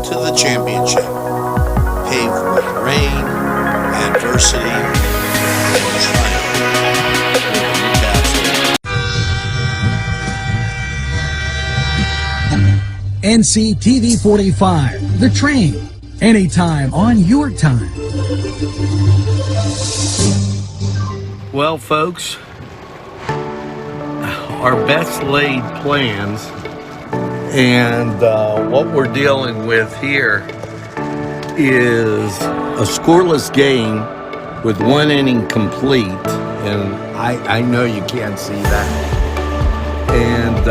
to the championship, paved with rain, adversity, and triumph for Newcastle. NCTV45, The Train, anytime on your time. Well, folks, our best laid plans, and what we're dealing with here is a scoreless game with one inning complete, and I know you can't see that. And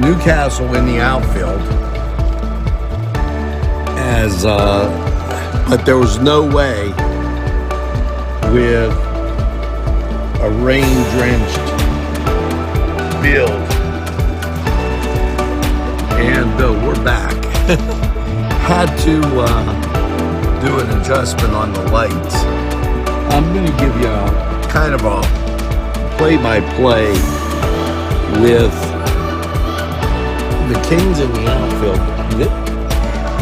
Newcastle in the outfield, but there was no way with a rain-drenched field. And we're back. Had to do an adjustment on the lights. I'm going to give you a kind of a play-by-play with the Kings in the outfield.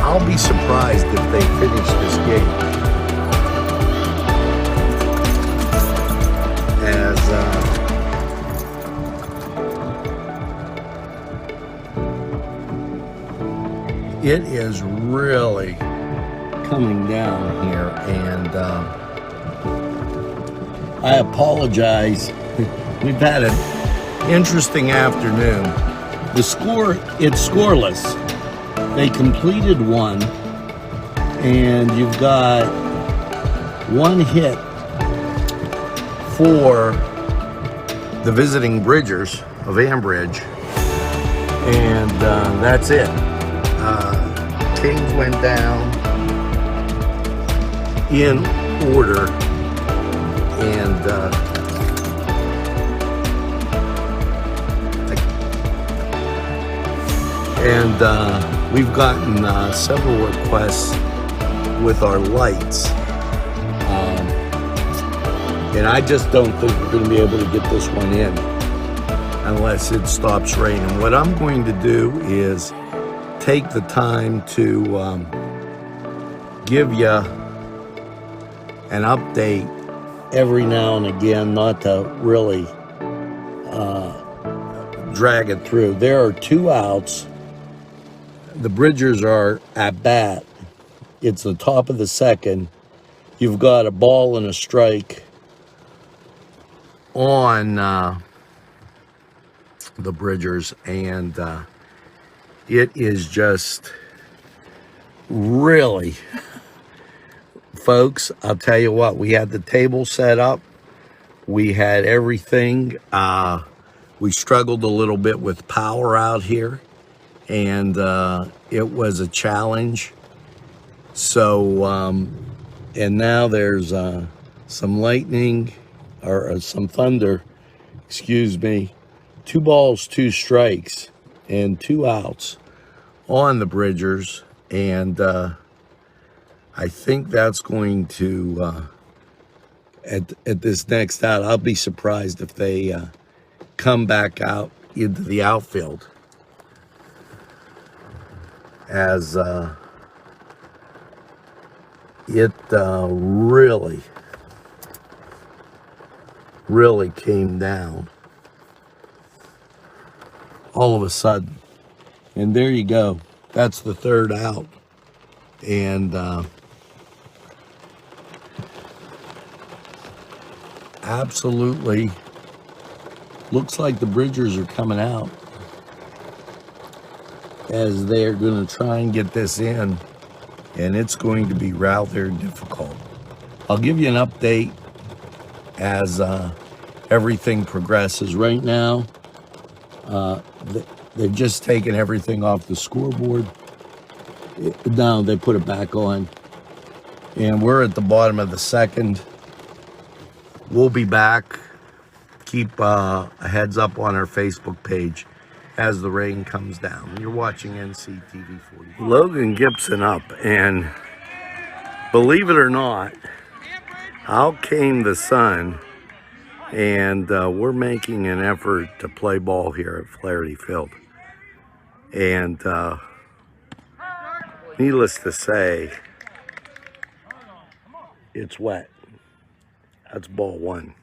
I'll be surprised if they finish this game. It is really coming down here, and I apologize. We've had an interesting afternoon. The score, it's scoreless. They completed one, and you've got one hit for the visiting Bridgers of Ambridge, and that's it. Kings went down in order, and we've gotten several requests with our lights, and I just don't think we're going to be able to get this one in unless it stops raining. What I'm going to do is take the time to give you an update every now and again, not to really drag it through. There are 2 outs. The Bridgers are at bat. It's the top of the second. You've got a ball and a strike on the Bridgers, and it is just really, folks, I'll tell you what, we had the table set up. We had everything. We struggled a little bit with power out here, and it was a challenge. So, and now there's some lightning, or some thunder, excuse me. 2 balls, 2 strikes, and 2 outs on the Bridgers, and I think that's going to at this next out, I'll be surprised if they come back out into the outfield, as it really came down all of a sudden. And there you go. That's the 3rd out. And absolutely looks like the Bridgers are coming out, as they're going to try and get this in, and it's going to be rather difficult. I'll give you an update as everything progresses. Right now, they've just taken everything off the scoreboard. Now they put it back on, and we're at the bottom of the second. We'll be back. Keep a heads up on our Facebook page as the rain comes down. You're watching NCTV45. Logan Gibson up, and believe it or not, out came the sun, and we're making an effort to play ball here at Flaherty Field. And Needless to say, it's wet. That's ball one.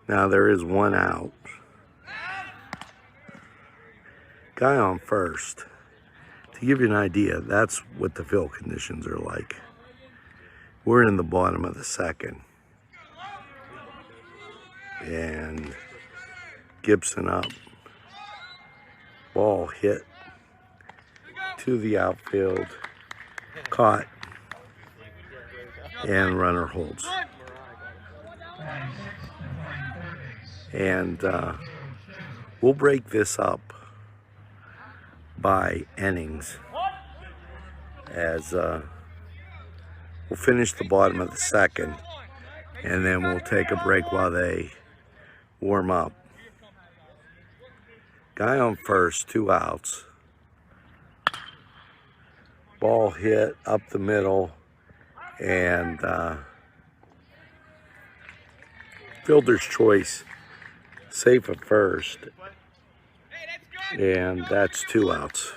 Now there is one out. Guy on first. To give you an idea, that's what the field conditions are like. We're in the bottom of the second. And Gibson up. Ball hit to the outfield. Caught. And runner holds. And we'll break this up by innings as we'll finish the bottom of the second, and then we'll take a break while they warm up. Guy on first, 2 outs. Ball hit up the middle, and fielder's choice, safe at first, and that's 2 outs.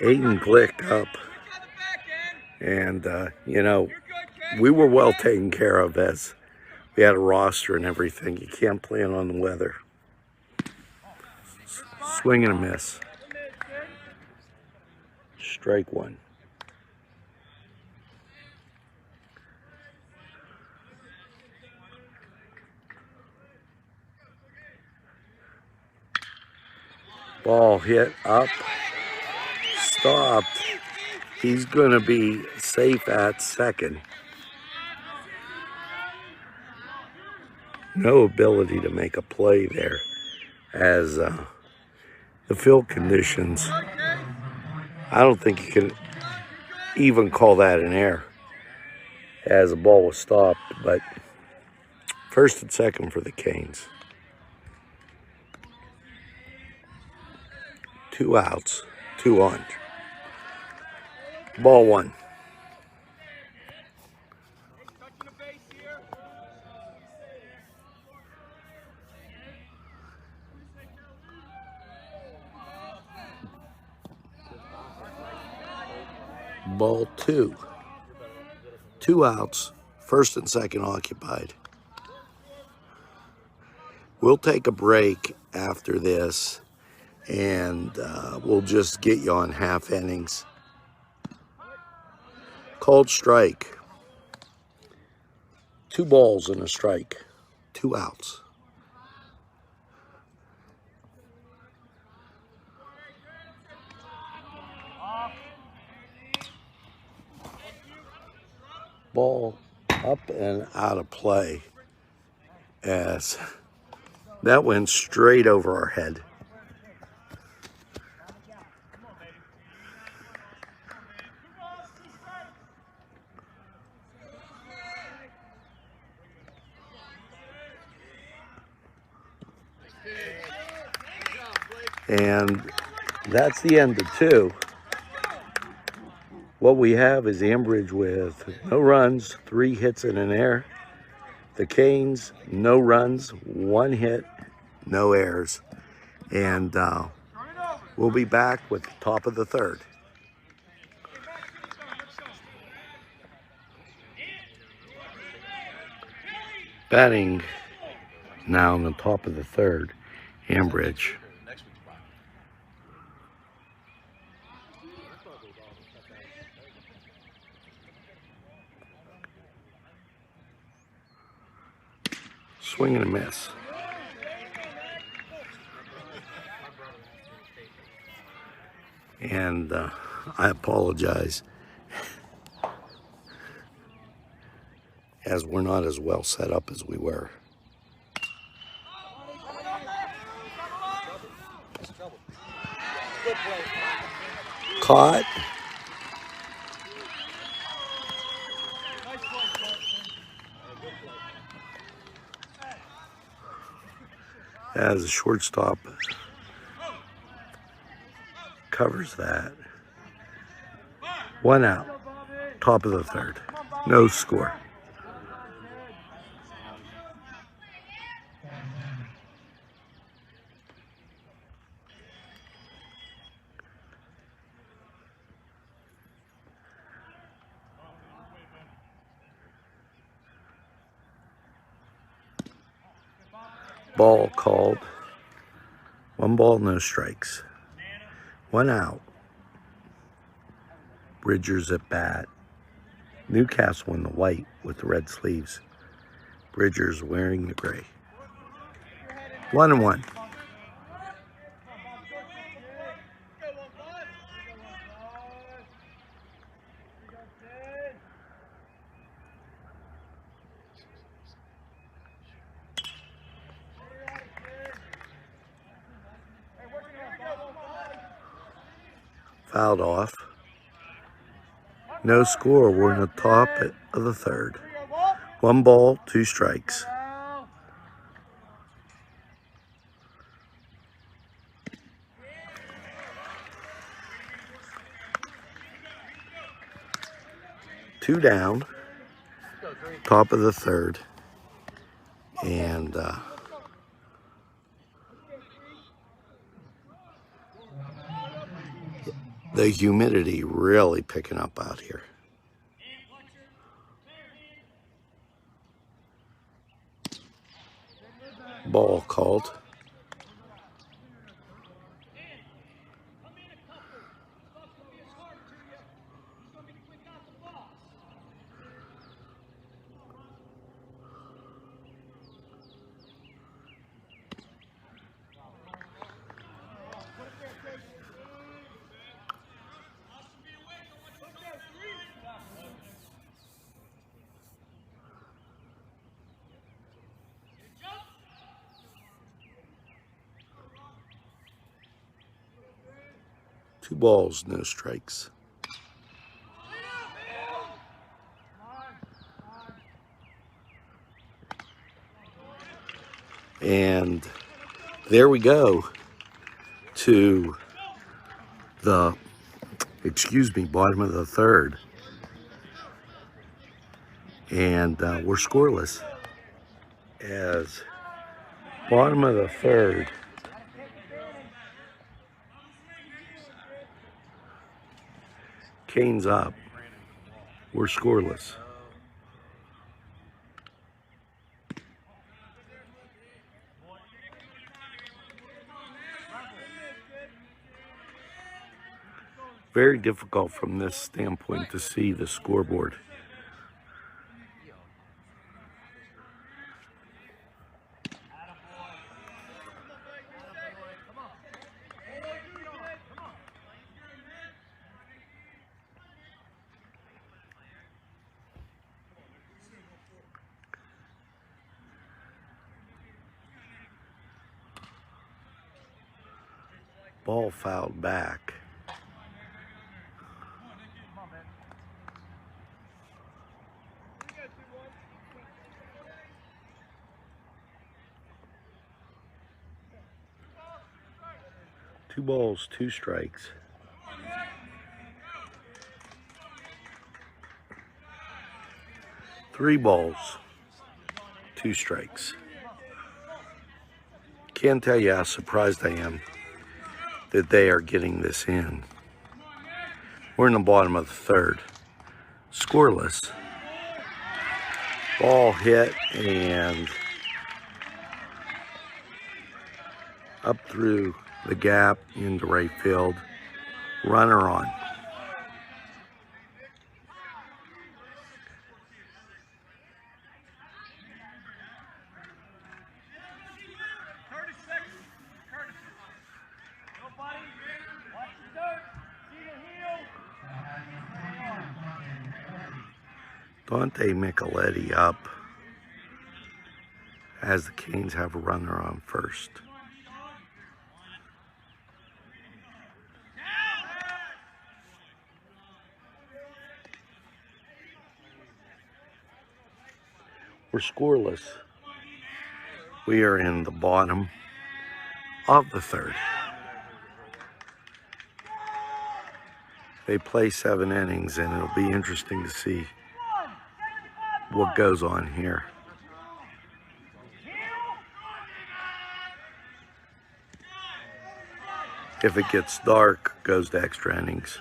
Aiden Glick up, and you know, we were well taken care of as we had a roster and everything. You can't plan on the weather. Swing and a miss. Strike one. Ball hit up, stopped. He's going to be safe at second. No ability to make a play there as the field conditions. I don't think you can even call that an error as the ball was stopped, but first and second for the Canes. 2 outs, 2 on. Ball one. Ball two. 2 outs, first and second occupied. We'll take a break after this, and we'll just get you on half innings. Called strike. 2 balls and a strike. 2 outs. Ball up and out of play as that went straight over our head. And that's the end of 2. What we have is Ambridge with no runs, 3 hits and an error. The Canes, no runs, 1 hit, no errors. And we'll be back with the top of the third. Batting now on the top of the third, Ambridge. Swing and a miss. And I apologize, as we're not as well set up as we were. Caught. As a shortstop covers that. 1 out, top of the third. No score. Ball called. 1 ball, no strikes. 1 out. Bridger's at bat. Newcastle in the white with the red sleeves. Bridger's wearing the gray. 1-1. Fouled off. No score. We're in the top of the third. 1 ball, 2 strikes. Two down. Top of the third. And the humidity really picking up out here. Ball called. Two balls, no strikes. And there we go to the, bottom of the third. And we're scoreless as bottom of the third. Canes up. We're scoreless. Very difficult from this standpoint to see the scoreboard. Ball fouled back. Two balls, 2 strikes. Three balls, 2 strikes. Can't tell you how surprised I am that they are getting this in. We're in the bottom of the third. Scoreless. Ball hit and up through the gap into right field. Runner on. Dante Micheletti up as the Canes have a runner on first. We're scoreless. We are in the bottom of the third. They play 7 innings, and it'll be interesting to see what goes on here. If it gets dark, goes to extra innings.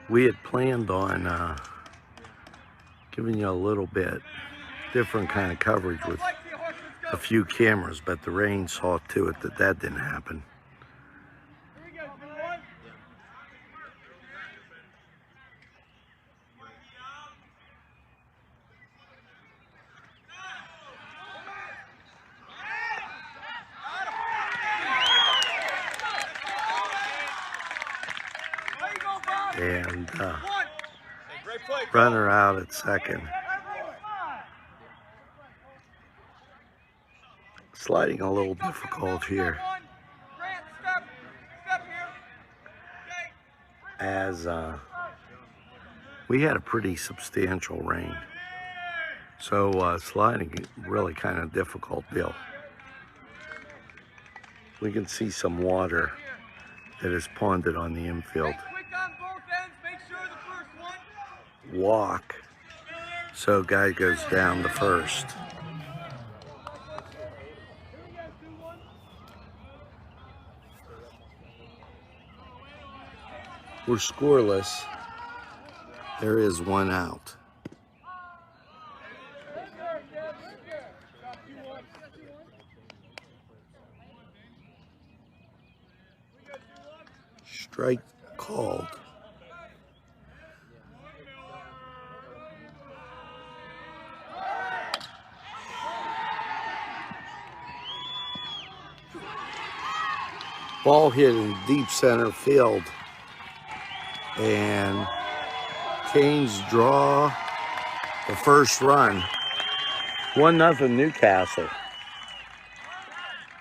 We had planned on giving you a little bit different kind of coverage with a few cameras, but the rain saw to it that that didn't happen. And runner out at second. Sliding a little difficult here, as we had a pretty substantial rain, so sliding really kind of difficult deal. We can see some water that is ponded on the infield. Walk, so guy goes down to first. We're scoreless. There is one out. Strike called. Ball hit in deep center field. And Canes draw the first run. 1-0 Newcastle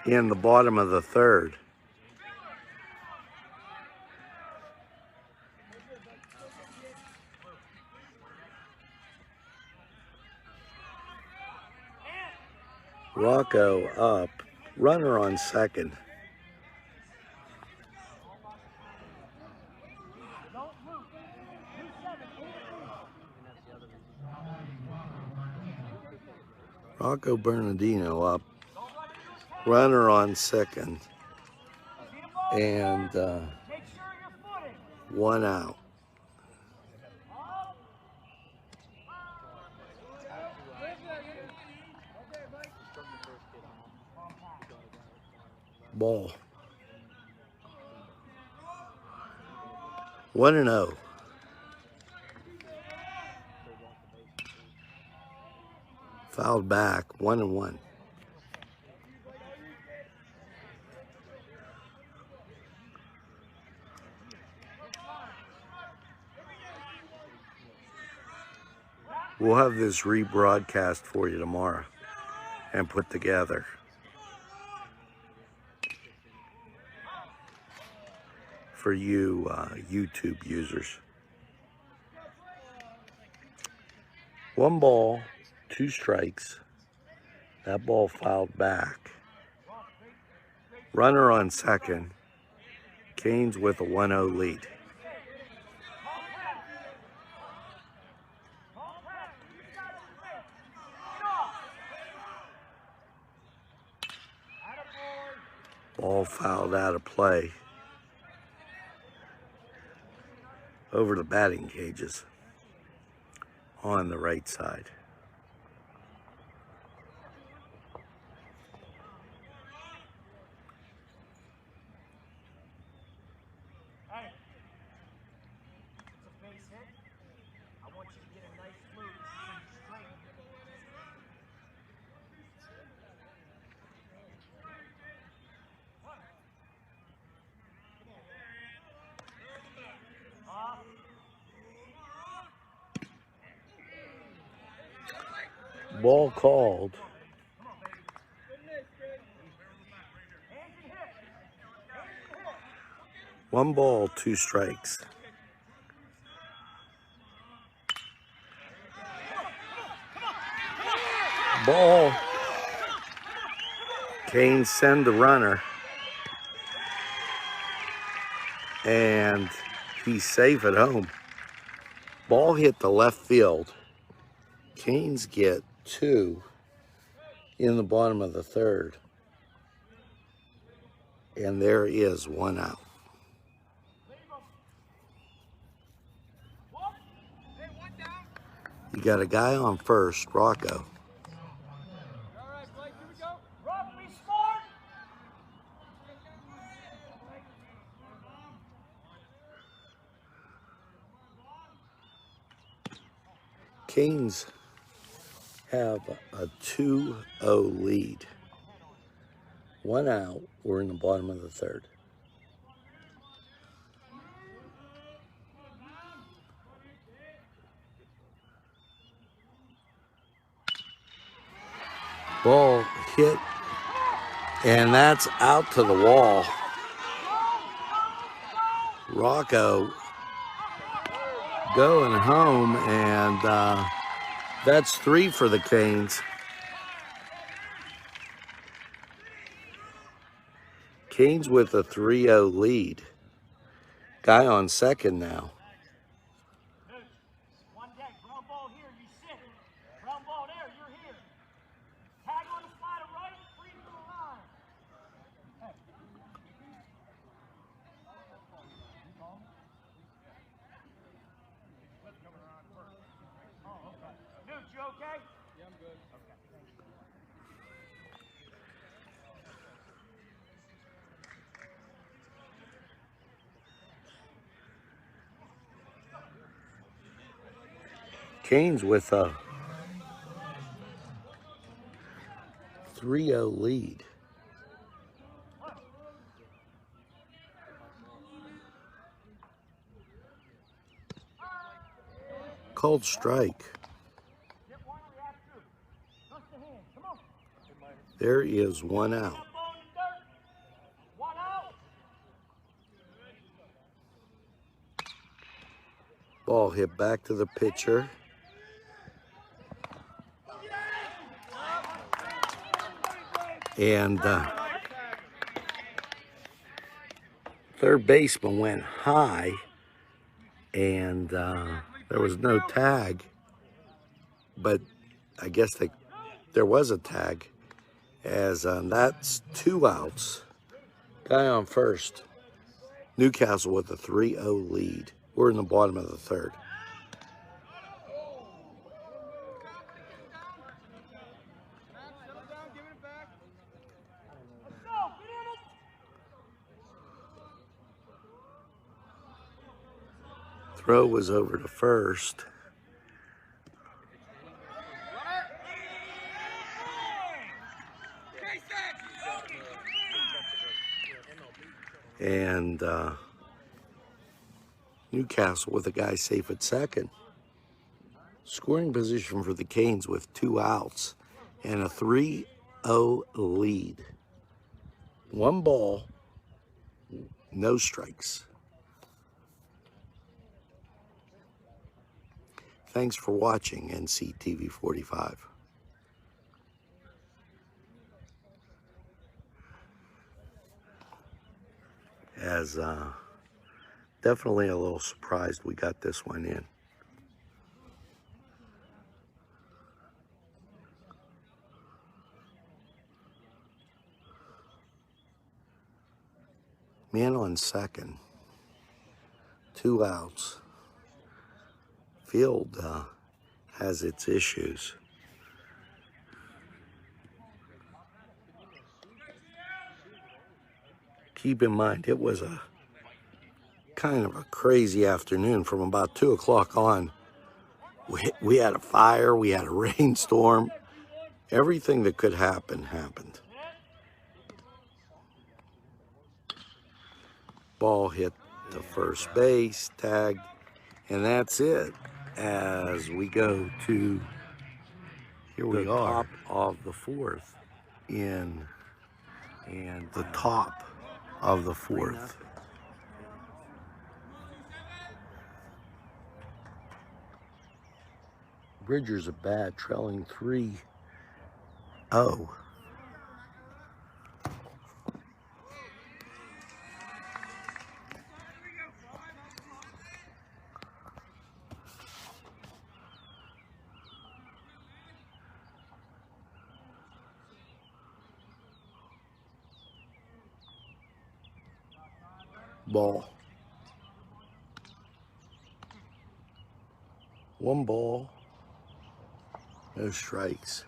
in the bottom of the third. Rocco up, runner on second. Rocco Bernardino up, runner on second, and one out. Ball. 1-0. Fouled back, 1-1. We'll have this rebroadcast for you tomorrow and put together. For you YouTube users. 1 ball, 2 strikes. That ball fouled back. Runner on second. Canes with a 1-0 lead. Ball fouled out of play. Over the batting cages on the right side. Hey, it's a base hit. I want you to get a nice move straight. Ball called. 1 ball, 2 strikes. ball. Canes send the runner. And he's safe at home. Ball hit the left field. Canes get 2 in the bottom of the third. And there is 1 out. You got a guy on first, Rocco. All right, Blake, here we go. Rock, be smart. Canes have a 2-0 lead. 1 out. We're in the bottom of the third. Ball hit, and that's out to the wall. Rocco going home, and that's 3 for the Canes. Canes with a 3-0 lead. Guy on second now. One day, ground ball here, you sit. Ground ball there, you're here. Tag on the slider right, free throw line. Oh, okay. Dude, you okay? Yeah, I'm good. Okay. Canes with a 3-0 lead. Called strike. Get one, react two. Touch the hand. Come on. There is 1 out. Ball in the dirt. 1 out. Ball hit back to the pitcher. And third baseman went high, and there was no tag. But I guess there was a tag, as that's 2 outs. Guy on first. Newcastle with a 3-0 lead. We're in the bottom of the third. Throw was over to first. And Newcastle with a guy safe at second. Scoring position for the Canes with 2 outs and a 3-0 lead. 1 ball, no strikes. Thanks for watching NCTV45. As definitely a little surprised we got this one in. Man on second, 2 outs. Field has its issues. Keep in mind, it was a kind of a crazy afternoon. From about 2 o'clock on, we had a fire, we had a rainstorm. Everything that could happen happened. Ball hit the first base, tagged, and that's it. As we go to the top of the fourth and the top of the fourth. Bridgers are bad, trailing 3 Oh. Ball. One ball, no strikes.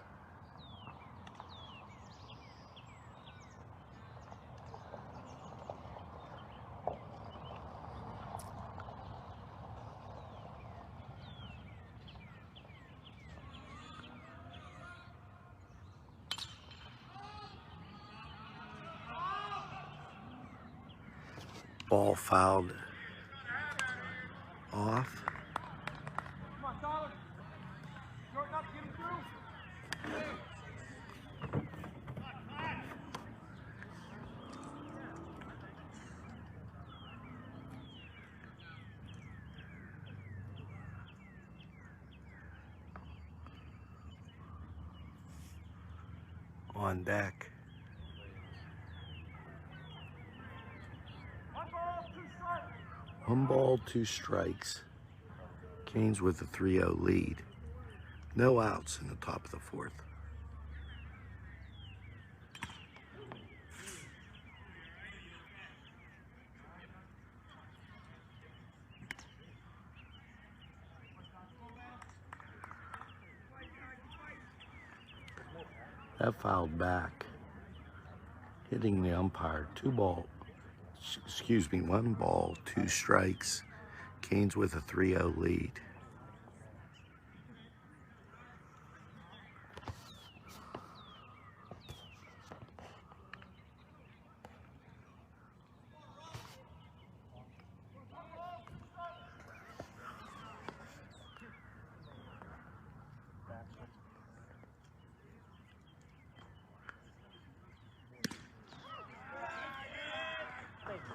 Ball fouled off. Come on, Tyler. Shorten up, get him through. On deck. One ball, 2 strikes. One ball, 2 strikes. Canes with a 3-0 lead. No outs in the top of the 4th. That fouled back, hitting the umpire. 1 ball, 2 strikes. Canes with a 3-0 lead.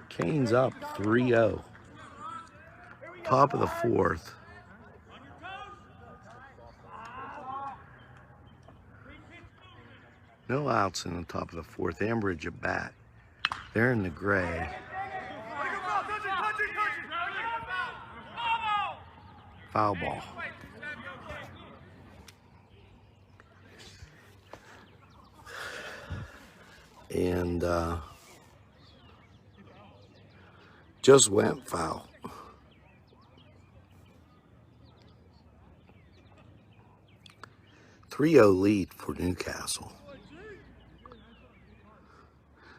Canes up 3-0. Top of the 4th. No outs in the top of the 4th. Ambridge at bat. They're in the gray. Foul ball. And just went foul. .30 lead for Newcastle.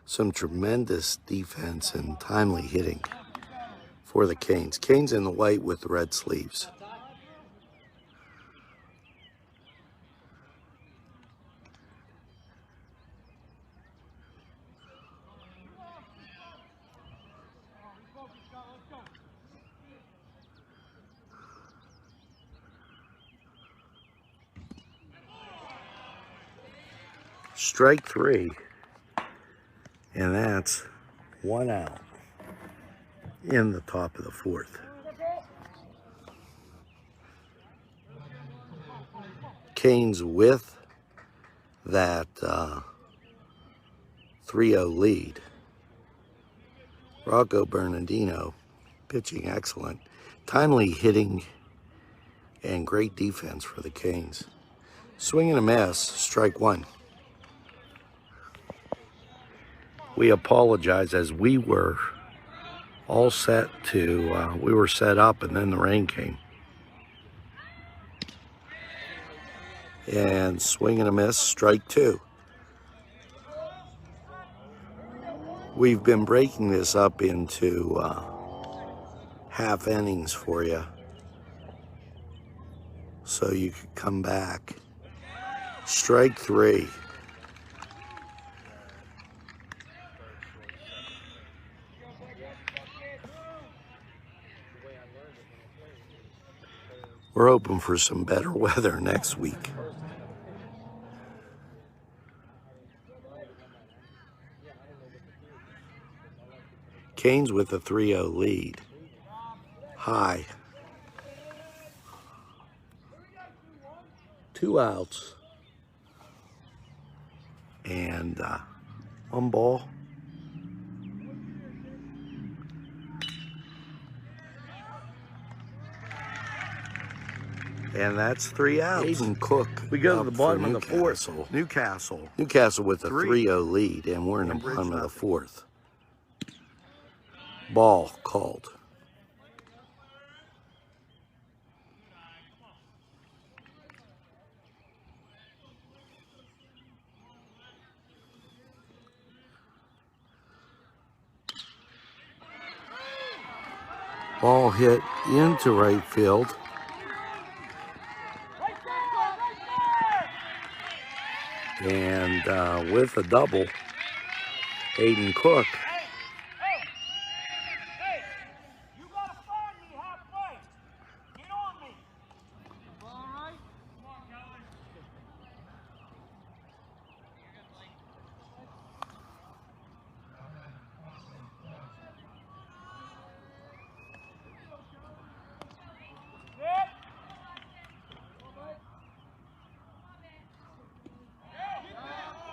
Some tremendous defense and timely hitting for the Canes. Canes in the white with the red sleeves. Strike 3, and that's 1 out in the top of the 4th. Canes with that 3-0 lead. Rocco Bernardino pitching excellent. Timely hitting and great defense for the Canes. Swing and a miss, strike 1. We apologize, as we were all set to, we were set up and then the rain came. And swing and a miss, strike 2. We've been breaking this up into half innings for you, so you could come back. Strike 3. We're hoping for some better weather next week. Canes with a 3-0 lead. High. 2 outs. And one ball. And that's 3 outs. Aiden Cook. We go to the bottom of the fourth. Newcastle with a 3-0 lead, and we're in the bottom of the fourth. Ball called. Ball hit into right field. And with a double, Aiden Cook. Hey, you gotta find me halfway. Get on me. All right. Come on, Kelly.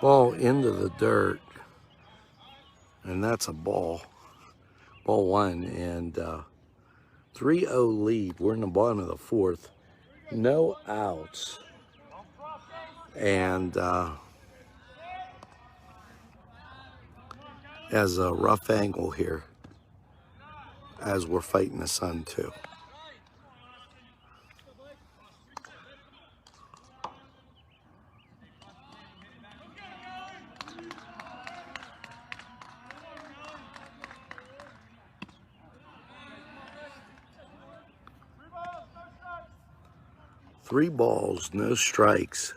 Ball into the dirt, and that's a ball. Ball one, and 3-0 lead. We're in the bottom of the fourth. No outs. And as a rough angle here as we're fighting the sun too. Three balls, no strikes,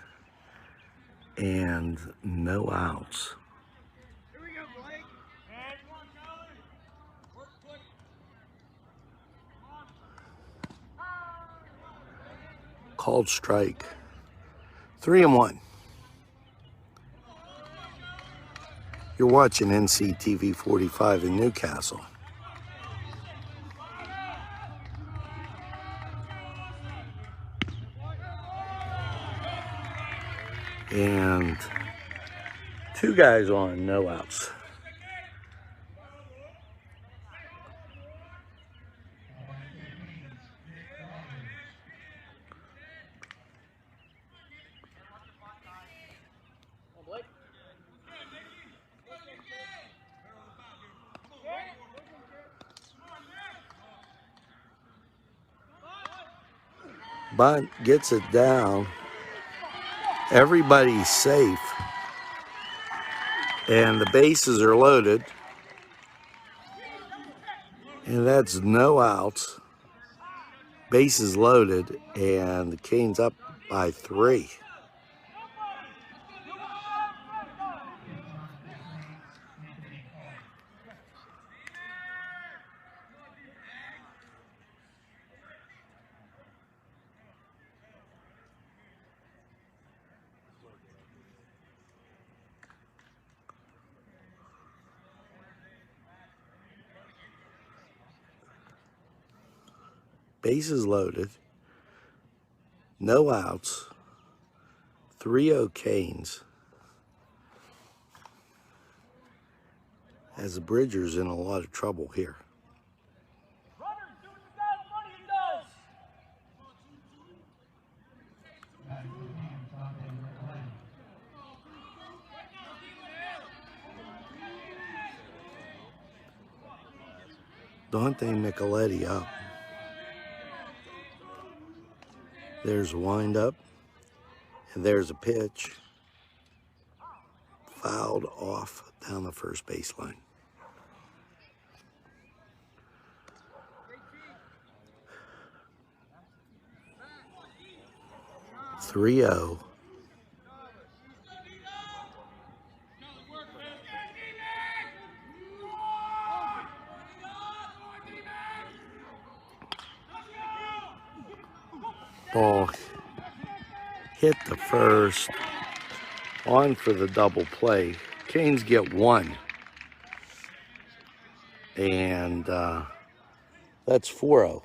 and no outs. Here we go, Blake. Called strike. 3-1. You're watching NCTV45 in Newcastle. And two guys on, no outs. Bunt gets it down. Everybody's safe. And the bases are loaded. And that's no outs. Bases loaded, and the Canes up by 3. Bases loaded, no outs, 3-0 Canes. As the Bridger's in a lot of trouble here. Runners, do what the guy in front of you does. Dante Nicoletti up. There's a windup, and there's a pitch. Fouled off down the first baseline. (3-0). Ball hit the first, on for the double play. Canes get 1. And that's 4-0.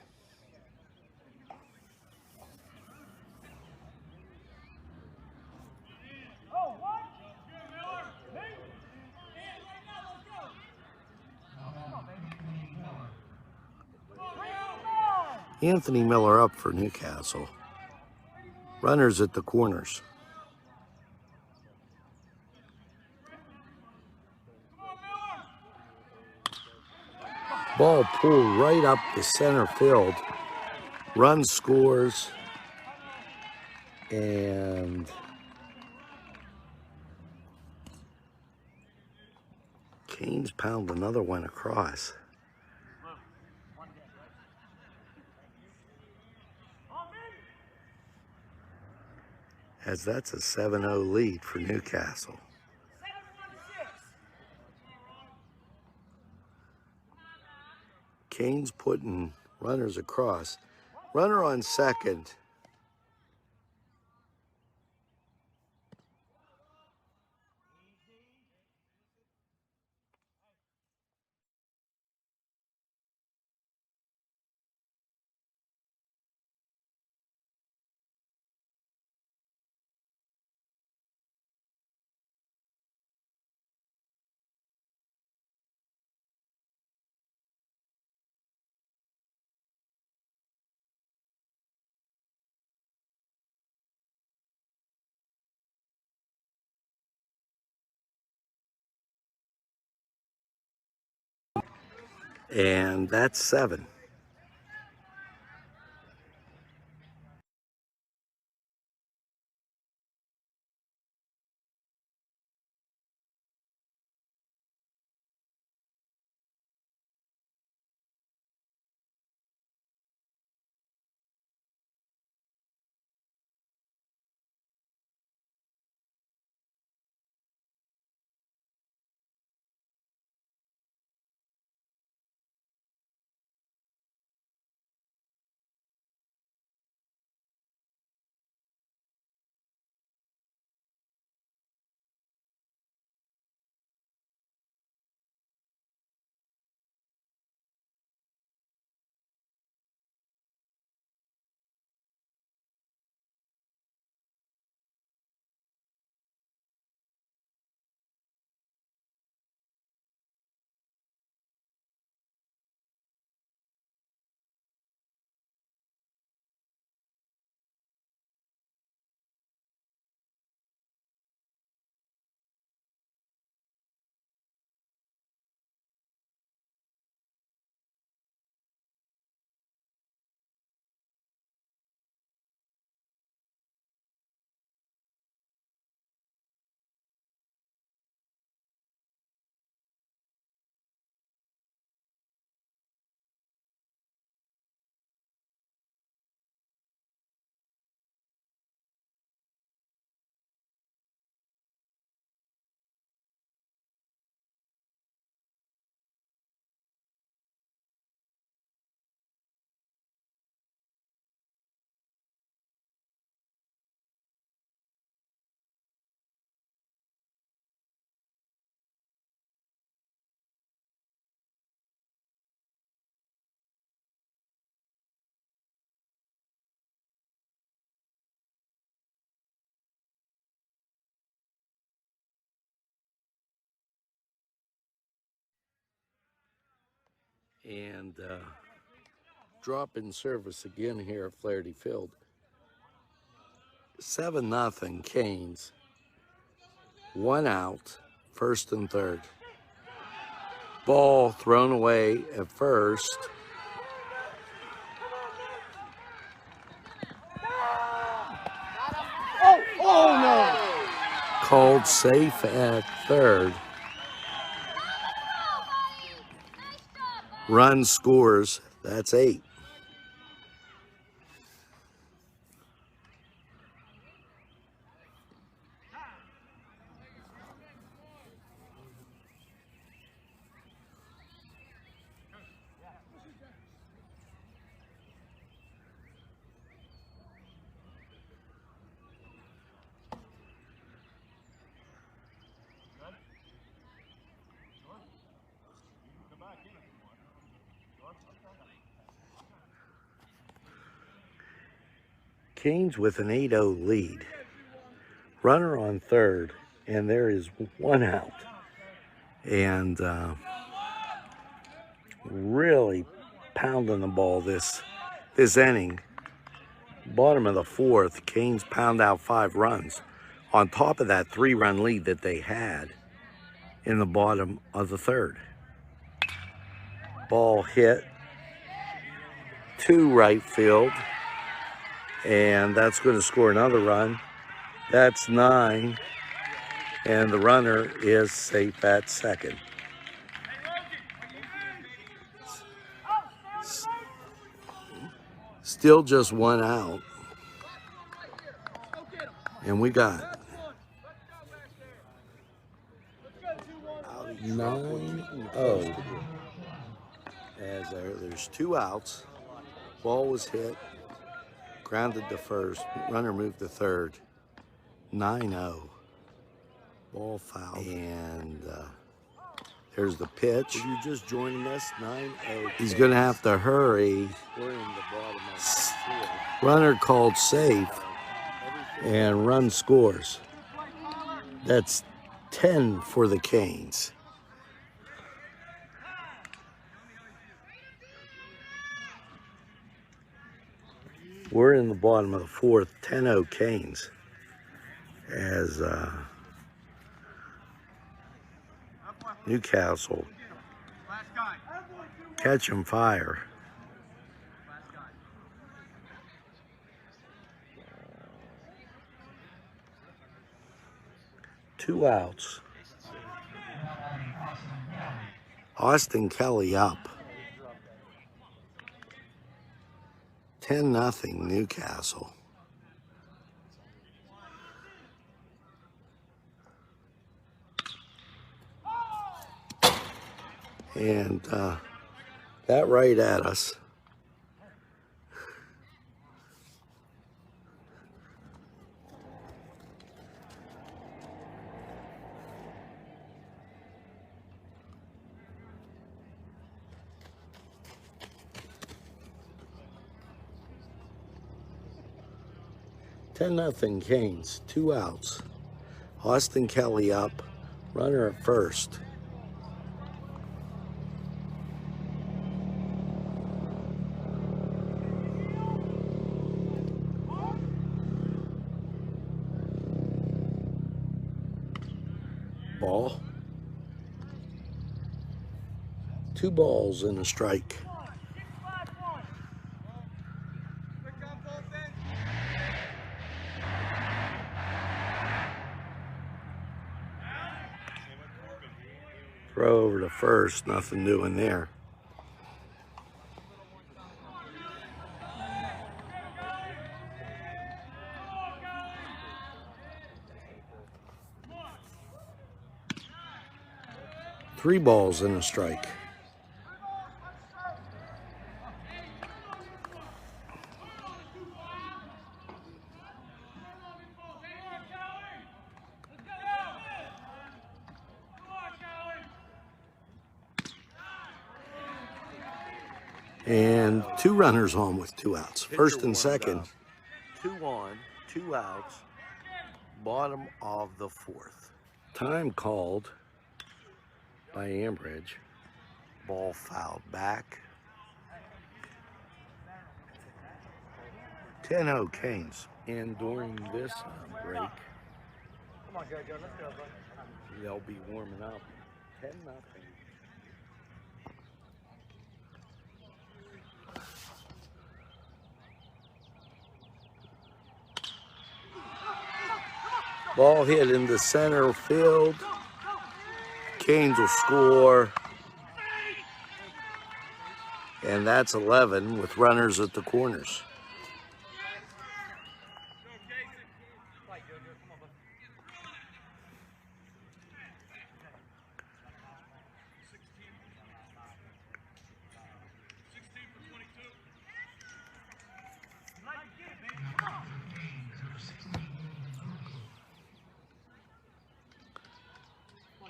Anthony Miller up for Newcastle. Runners at the corners. Ball pulled right up the center field. Run scores. And Canes pound another one across. As that's a 7-0 lead for Newcastle. Canes putting runners across. Runner on second. And that's 7. And drop in service again here at Flaherty Field. 7-0 Canes. 1 out, first and third. Ball thrown away at first. Oh no! Called safe at third. Run scores, that's 8. Canes with an 8-0 lead. Runner on third, and there is 1 out. And really pounding the ball this This inning, bottom of the fourth, Canes pound out 5 runs on top of that 3-run lead that they had in the bottom of the third. Ball hit to right field, and that's going to score another run. That's 9, and the runner is safe at second. Still just 1 out, and we got 9-0 as there's 2 outs. Ball was hit, grounded to first, runner moved to third. 9-0. Ball foul. And there's the pitch. If you're just joining us, 9-0. He's going to have to hurry. We're in the bottom of the field. Runner called safe, and run scores. That's 10 for the Canes. We're in the bottom of the fourth, 10-0 Canes, as Newcastle catching fire. Two outs. Austin Kelly up. 10-0 Newcastle. And that right at us. Nothing Canes, 2 outs. Austin Kelly up, runner at first. Ball. 2 balls and a strike. Throw over to first, nothing doing there. Three balls and a strike. And 2 runners on with 2 outs. First and second. 2 on, 2 outs. Bottom of the fourth. Time called by Ambridge. Ball fouled back. 10-0 Canes. And during this break, Come on, Joe, let's go, bud. they'll be warming up. 10-0. Ball hit into center field. Canes will score. And that's 11 with runners at the corners.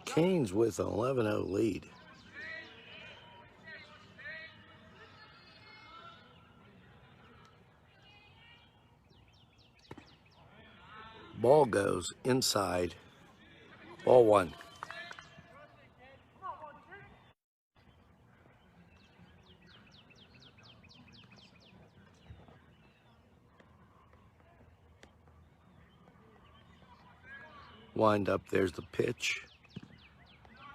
Canes with an 11-0 lead. Ball goes inside. Ball 1. Wind up, there's the pitch.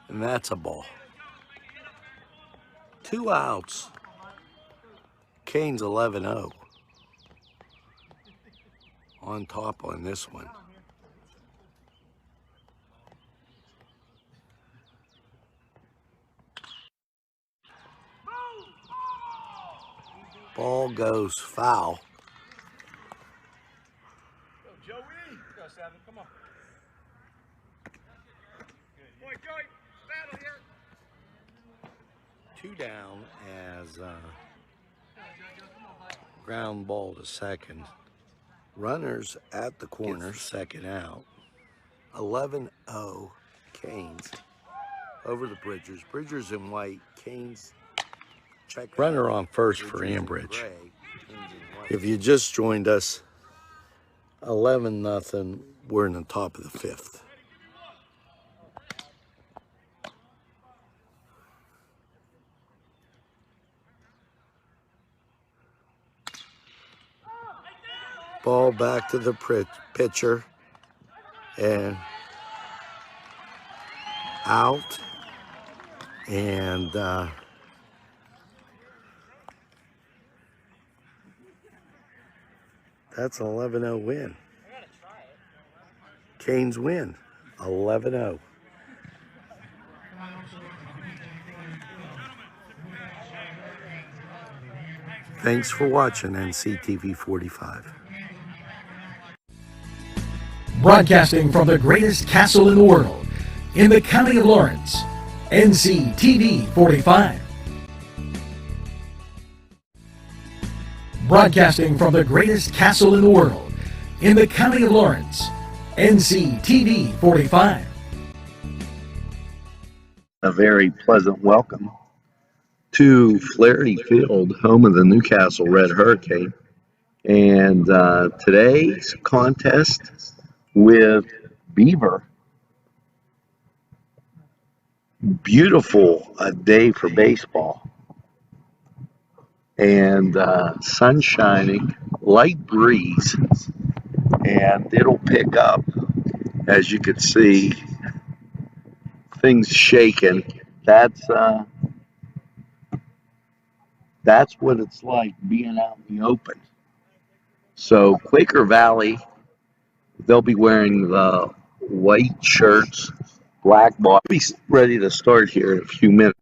And that's a ball. 2 outs. Canes 11-0. On top on this one. Ball goes foul. Go, Joey. Go, Seven. Come on. Boy, Joey, battle here. 2 down as ground ball to second. Runners at the corner, second out. 11-0 Canes over the Bridgers. Bridgers in white, Canes check. Runner on first for Ambridge. If you just joined us, 11-0. We're in the top of the 5th. Ball back to the pitcher and out, and that's an 11-0 win. Canes win 11-0. Thanks for watching NCTV45. Broadcasting from the greatest castle in the world, in the county of Lawrence, NCTV45. Broadcasting from the greatest castle in the world, in the county of Lawrence, NCTV45. A very pleasant welcome to Flaherty Field, home of the Newcastle Red Hurricane. And today's contest with Beaver. Beautiful day for baseball. And sun shining, light breeze, and it'll pick up. As you can see, things shaking. That's what it's like being out in the open. So Quaker Valley, they'll be wearing the white shirts, black ball. Be ready to start here in a few minutes.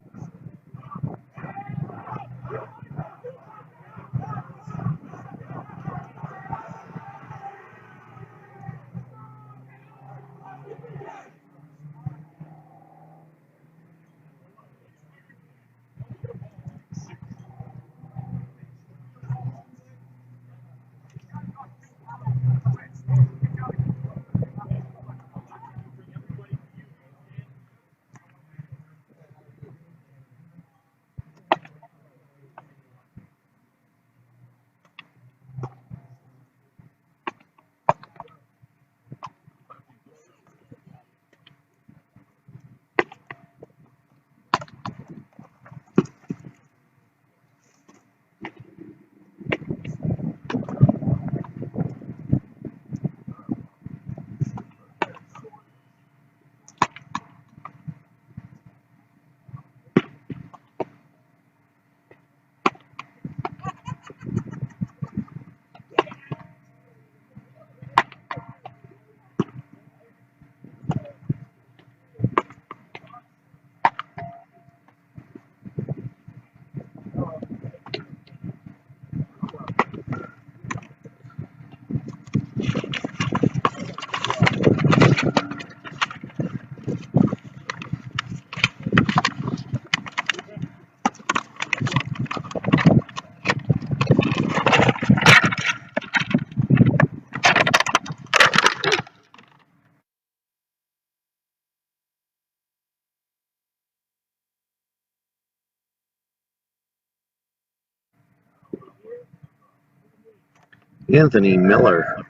Anthony Miller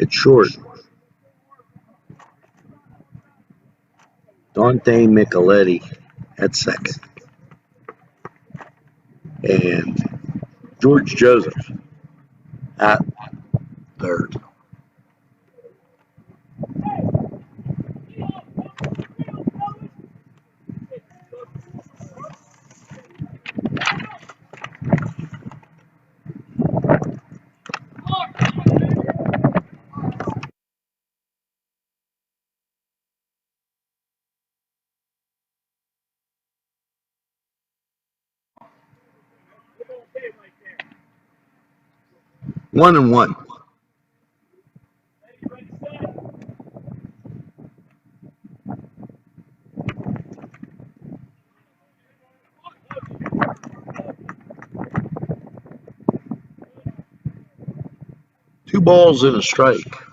at short. Dante Micheletti at second. And George Joseph at third. 1-1. Two balls and a strike.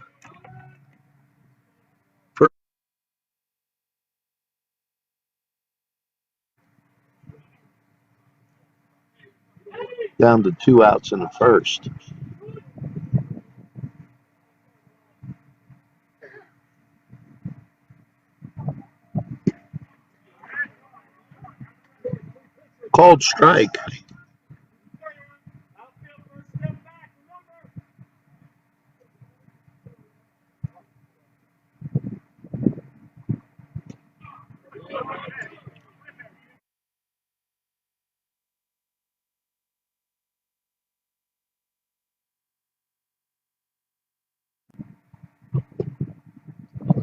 Down to 2 outs in the first. Called strike.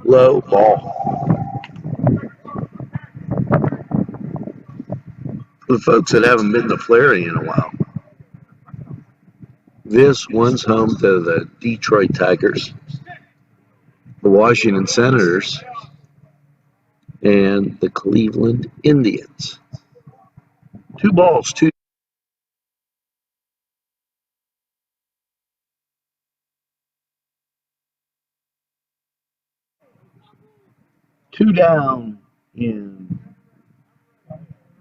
Low ball. For the folks that haven't been to Flary in a while, this one's home to the Detroit Tigers, the Washington Senators, and the Cleveland Indians. 2 balls, 2. Two down in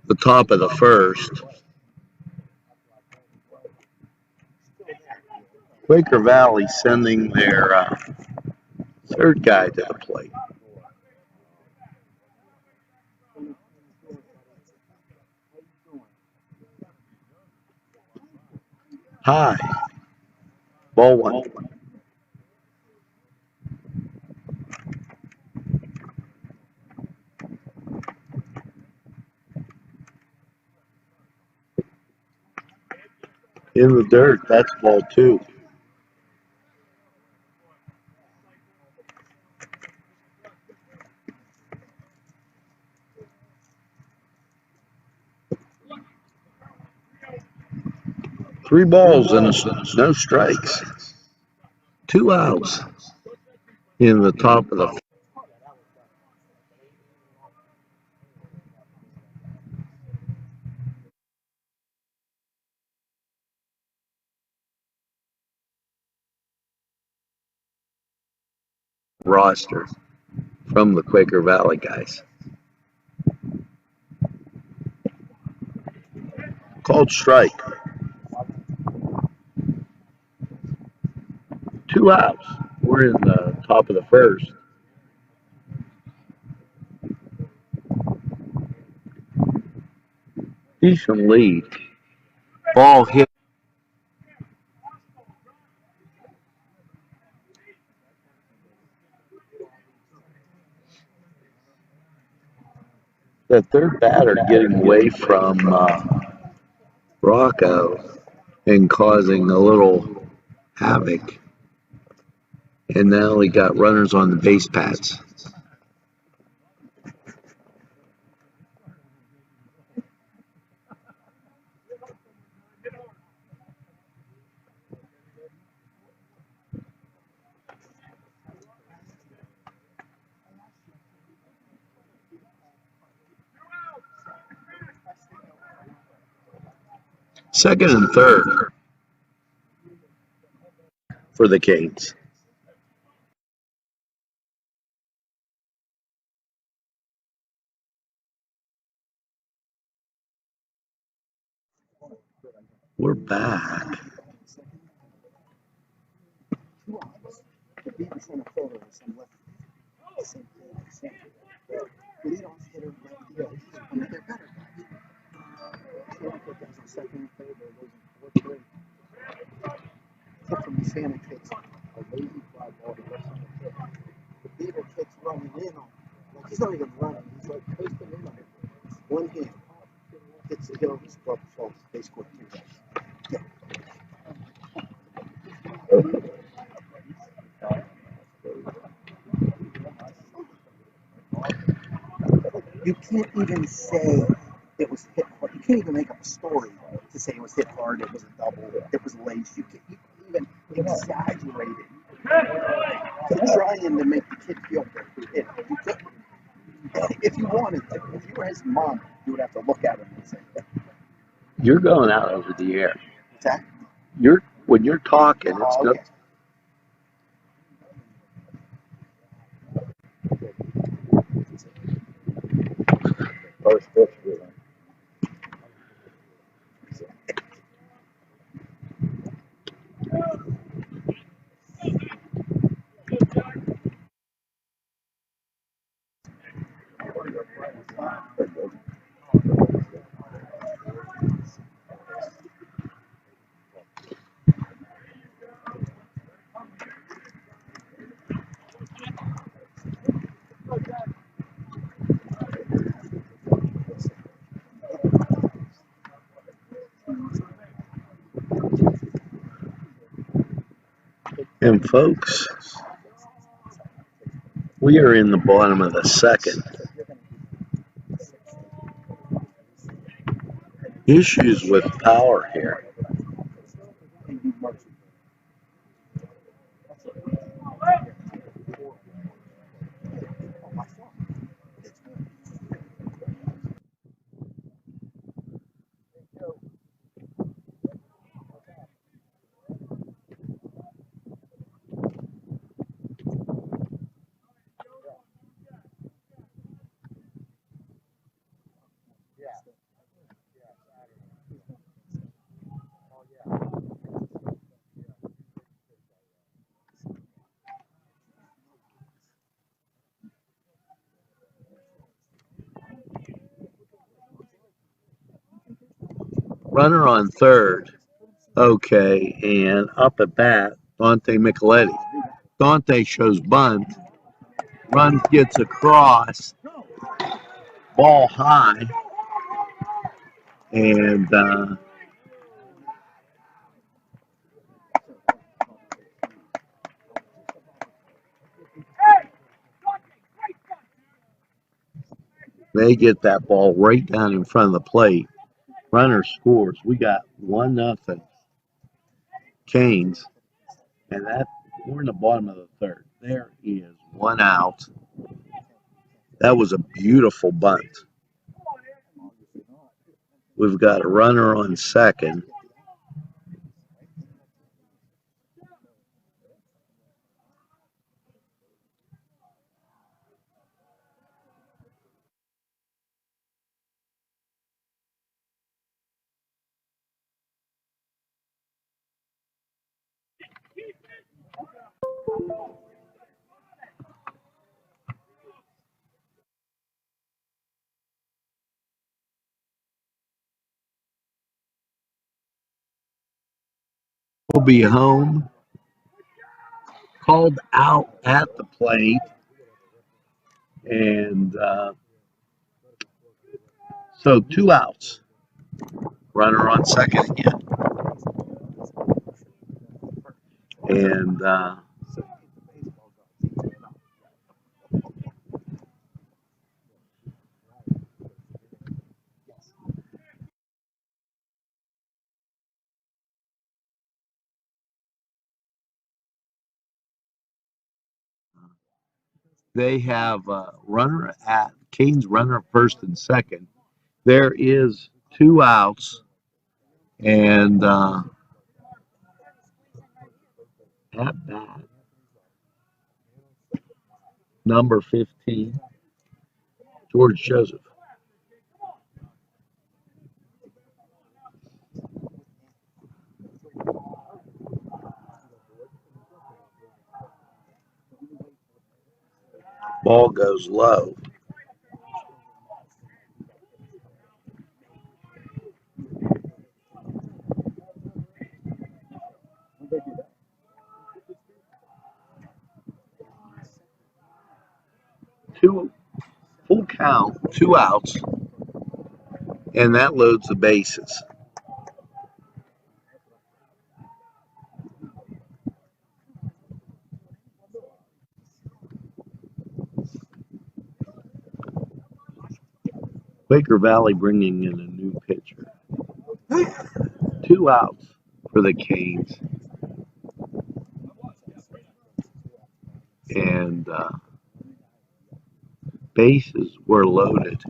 the top of the first. Quaker Valley sending their third guy to the plate. High. Ball 1. In the dirt, that's ball 2. Three balls and no strikes. 2 outs in the top of the roster from the Quaker Valley guys. Called strike. 2 outs. We're in the top of the first. Decent lead. Ball hit. The third batter getting away from Rocco and causing a little havoc. And now we got runners on the base paths. Second and third for the Canes. We're back. Santa takes a lazy fly ball to left on the pitch. The beaver kicks running in on him. Like he's not even running, he's like coasting in on him. One hand hits the heel of his glove, falls. They score 2 runs. Yeah. You can't even say it was hit hard. You can't even make up a story to say it was hit hard, it was a double, it was laced. You even exaggerate it. He's trying to make the kid feel good. If you wanted to, if you were his mom, you would have to look at him and say, You're going out over the air. "Zach, When you're talking, it's oh, good. okay." First pitch, really. And folks, we are in the bottom of the second. Issues with power here. Runner on third. Okay, and up at bat, Dante Micheletti. Dante shows bunt. Run gets across. Ball high. And they get that ball right down in front of the plate. Runner scores. We got 1-0 Canes. And we're in the bottom of the third. There is one out. That was a beautiful bunt. We've got a runner on second. Will be home. Called out at the plate. And so 2 outs. Runner on second again. And they have a runner at Canes runner first and second. There is 2 outs. And at bat, number 15, George Joseph. Ball goes low. Full count, 2 outs, and that loads the bases. Quaker Valley bringing in a new pitcher. 2 outs for the Canes. and bases were loaded.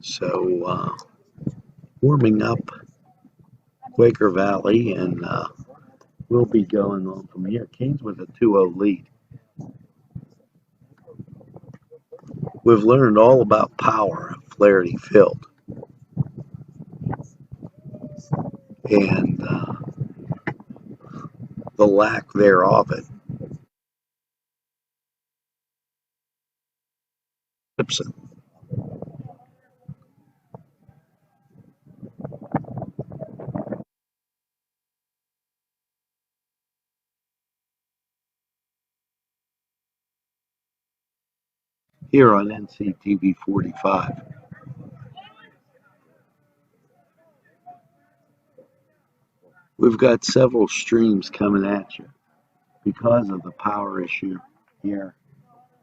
So warming up Quaker Valley, and we'll be going on from here. Canes with a 2-0 lead. We've learned all about power at Flaherty Field, and the lack thereof at Gibson. Here on NCTV45. We've got several streams coming at you because of the power issue here.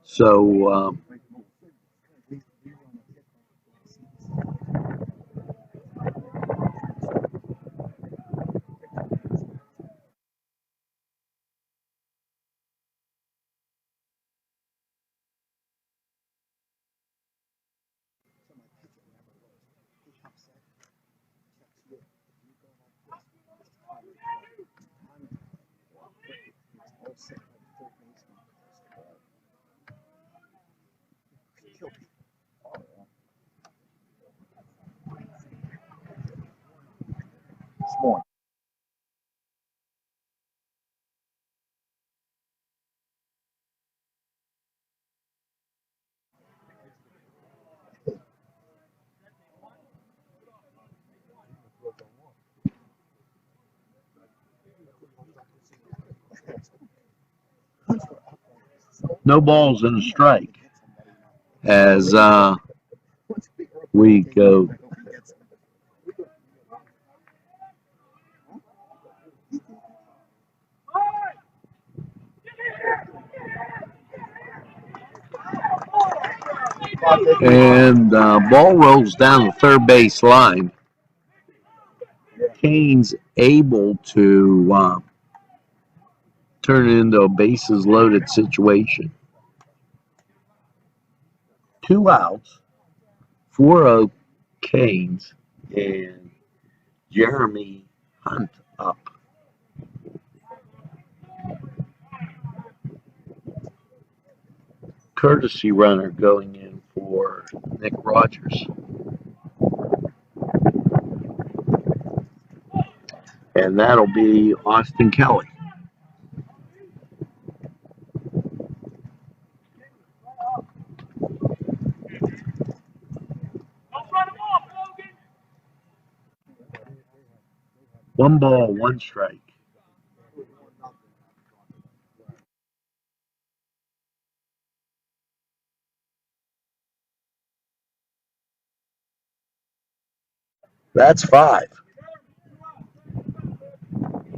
So no balls and a strike as we go. And ball rolls down the third base line. Kane's able to turn it into a bases loaded situation. 2 outs, 4-0 Canes, and Jeremy Hunt up. Courtesy runner going in for Nick Rogers. And that'll be Austin Kelly. One ball, one strike. That's 5.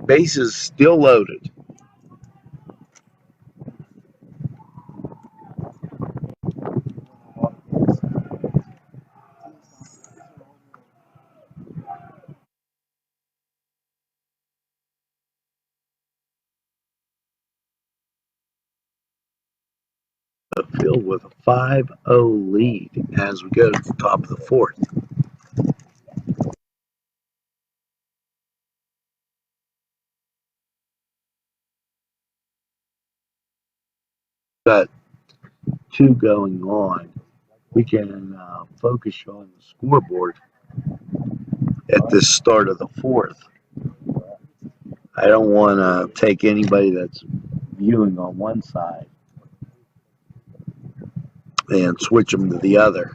Bases still loaded. Filled with a 5-0 lead as we go to the top of the 4th. Got 2 going on. We can focus on the scoreboard at this start of the 4th. I don't want to take anybody that's viewing on one side and switch them to the other.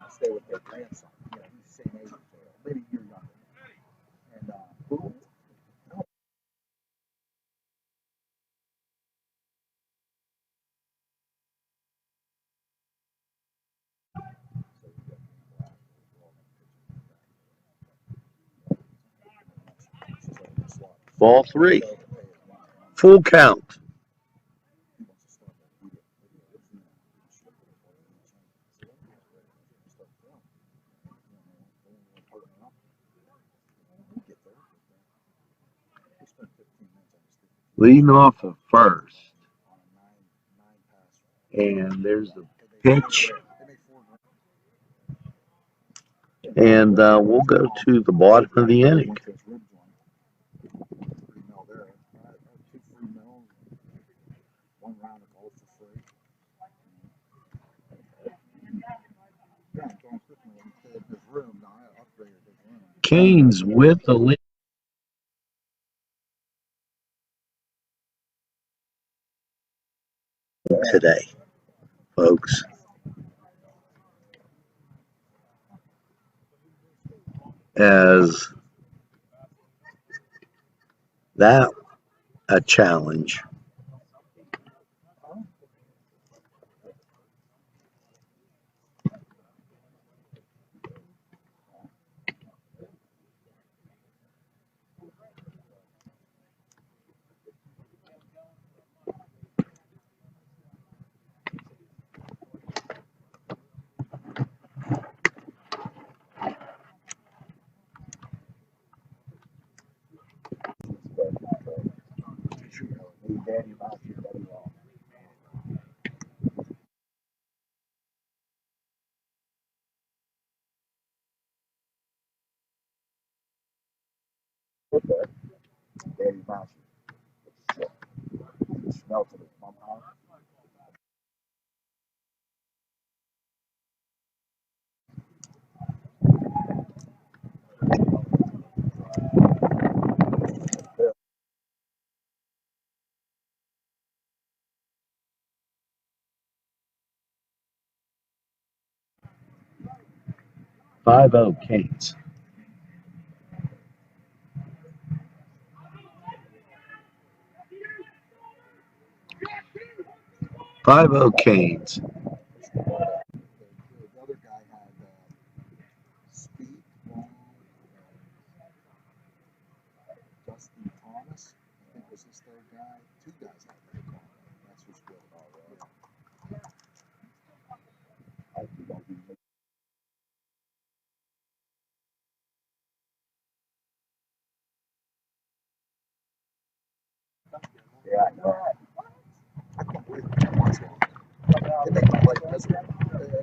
Stay with their grandson. You know, same age as Taylor, maybe a year younger. And who? Ball three. Full count. Leading off the first. And there's the pitch. And we'll go to the bottom of the inning. Canes with the lead today, folks. As that a challenge. Daddy Mouse. Smell to the pump house. Five-0 Canes. Five-0 Canes. The other guy had speed. Justin Thomas, I think was his third guy. Two guys had that call. That's who's good. Yeah, I know. I can't believe it. It makes my life miserable.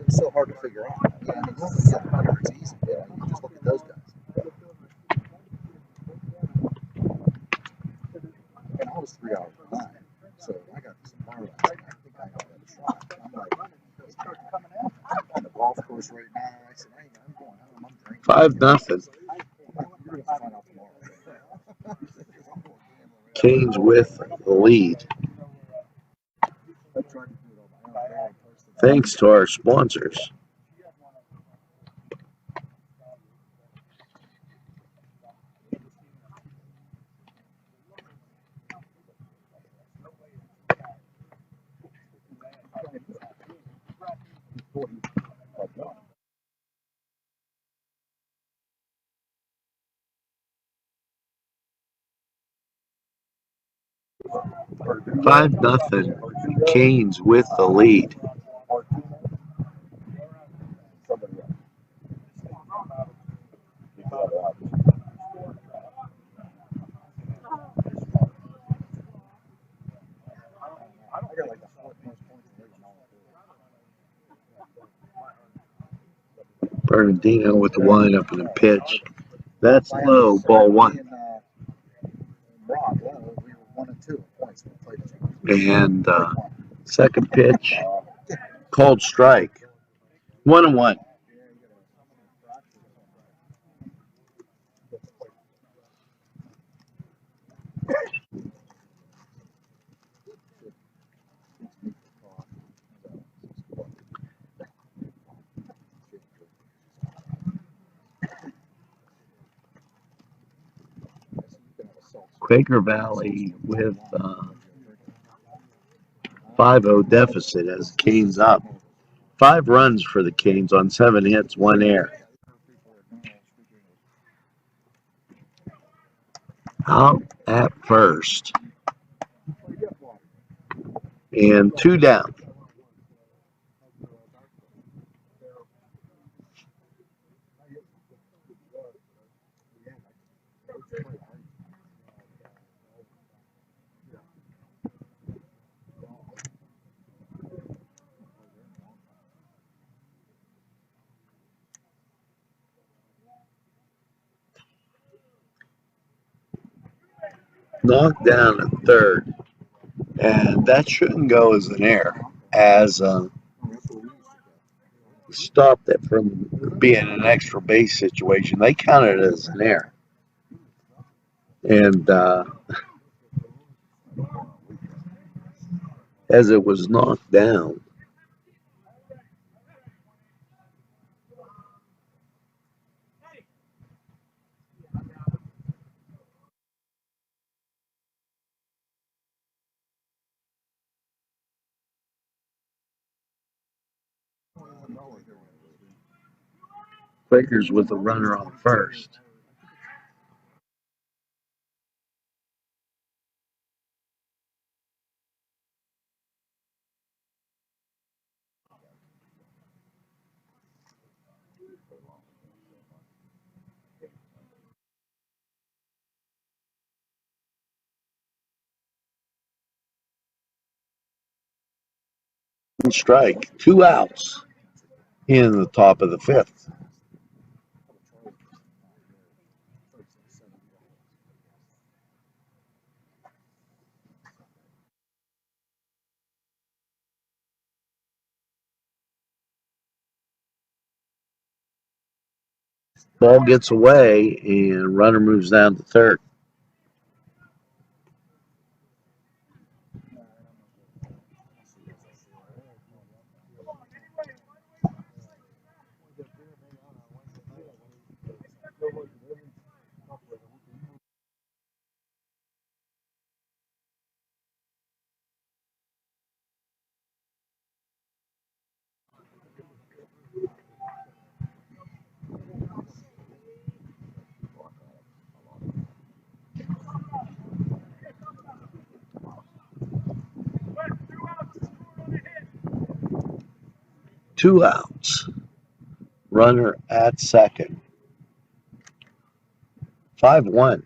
It's so hard to figure out. Yeah, I mean, normally the other it's easy. You know, you just look at those guys. And I was 3 hours behind. So I got this tomorrow. I think I got that shot. I'm like, I'm on the golf course right now. I said, hey, I'm going home. I'm drinking. 5-0. You're going to find out tomorrow. Canes with the lead. Thanks to our sponsors. Five nothing. Canes with the lead. Bernardino with the windup and the pitch. That's low, ball one. And second pitch, called strike. 1-1. Quaker Valley with 5-0 deficit as Canes up. 5 runs for the Canes on 7 hits, 1 error. Out at first. And 2 down. Knocked down at third. And that shouldn't go as an error, as stopped it from being an extra base situation. They counted it as an error. And as it was knocked down, Quakers with a runner on first. Strike, 2 outs in the top of the 5th. Ball gets away and runner moves down to third. Two outs. Runner at second. 5-1.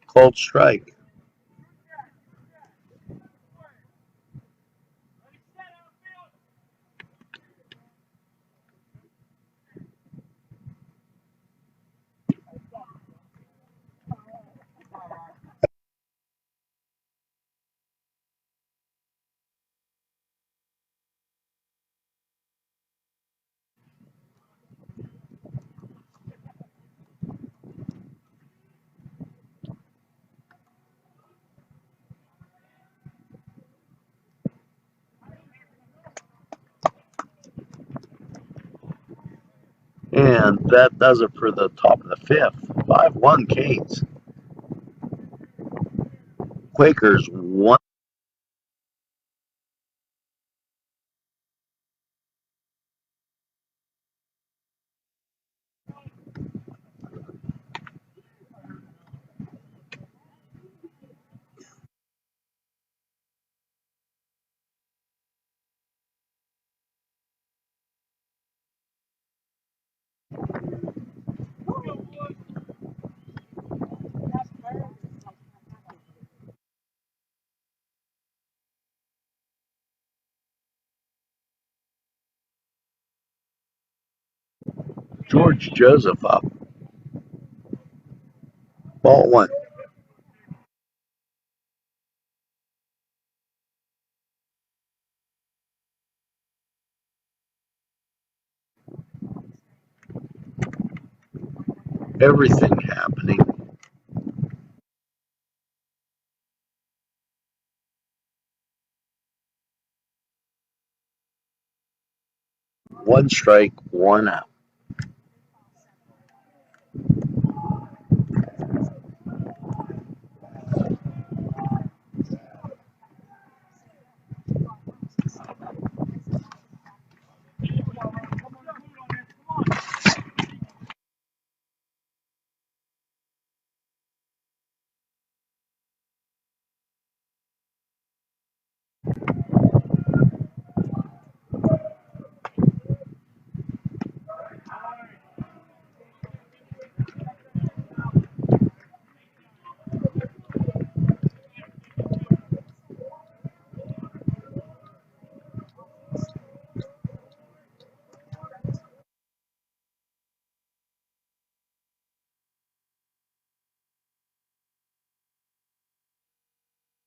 Called strike. And that does it for the top of the 5th. 5-1 Canes. Quakers 1. George Joseph up. Ball 1. Everything happening. One strike, 1 out.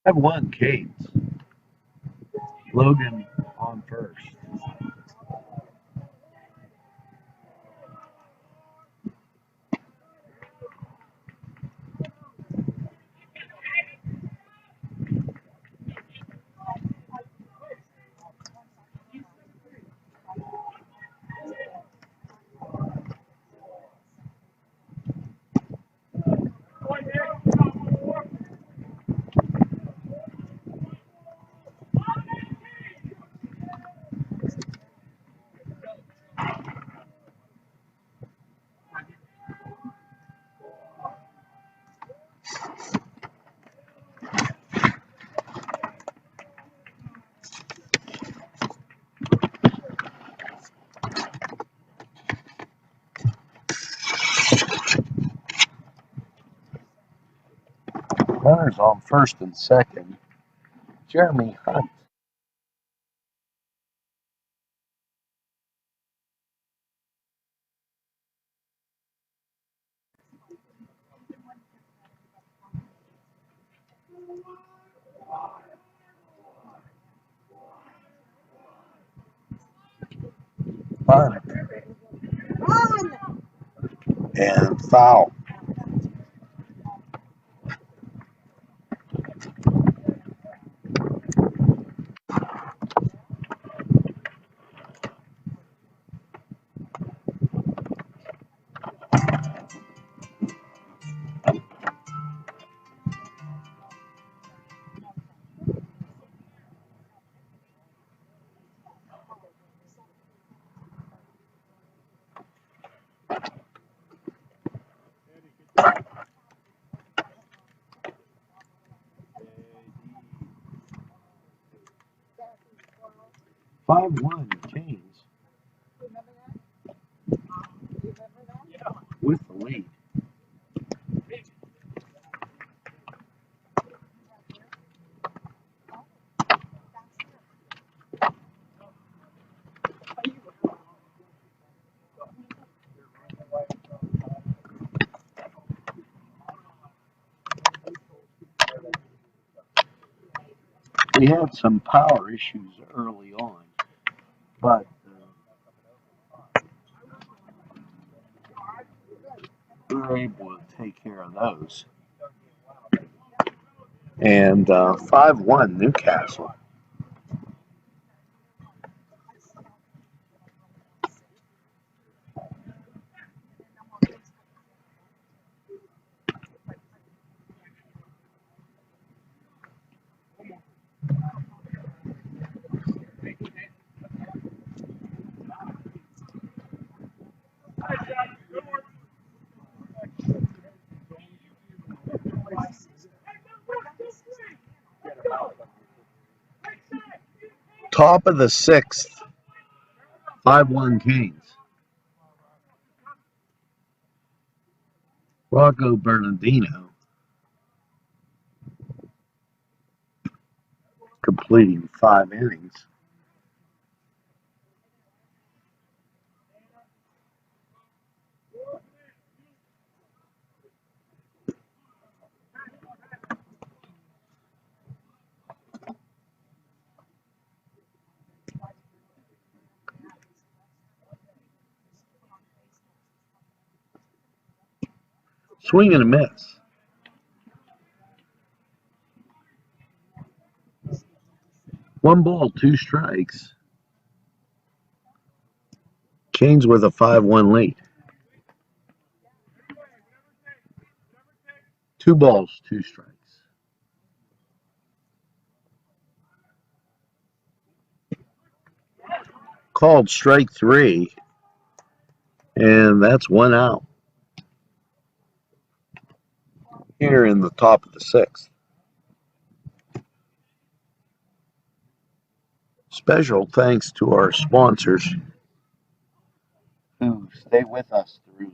5-1 Canes. Logan on first. Runners on first and second. Jeremy Hunt. Hunt. And foul. Five one Canes with the lead. We had some power issues early on, but we were able to take care of those. And 5-1 Newcastle. Top of the sixth. 5-1 Canes. Rocco Bernardino completing 5 innings. Swing and a miss. One ball, 2 strikes. Canes with a 5-1 lead. 2 balls, 2 strikes. Called strike 3, and that's 1 out. Here in the top of the 6th. Special thanks to our sponsors who stay with us through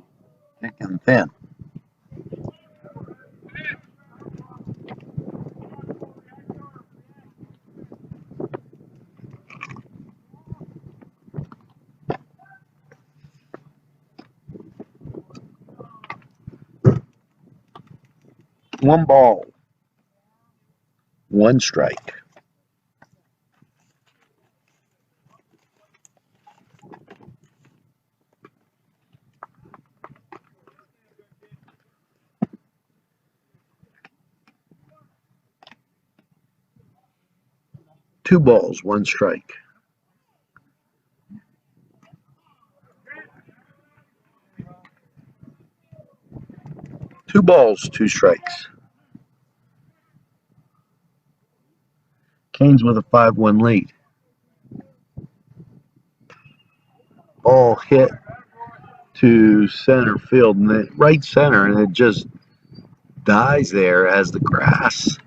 thick and thin. One ball. 1 strike. Two balls, 1 strike. Two balls, 2 strikes. Canes with a 5-1 lead. Ball hit to center field, and right center, and it just dies there as the grass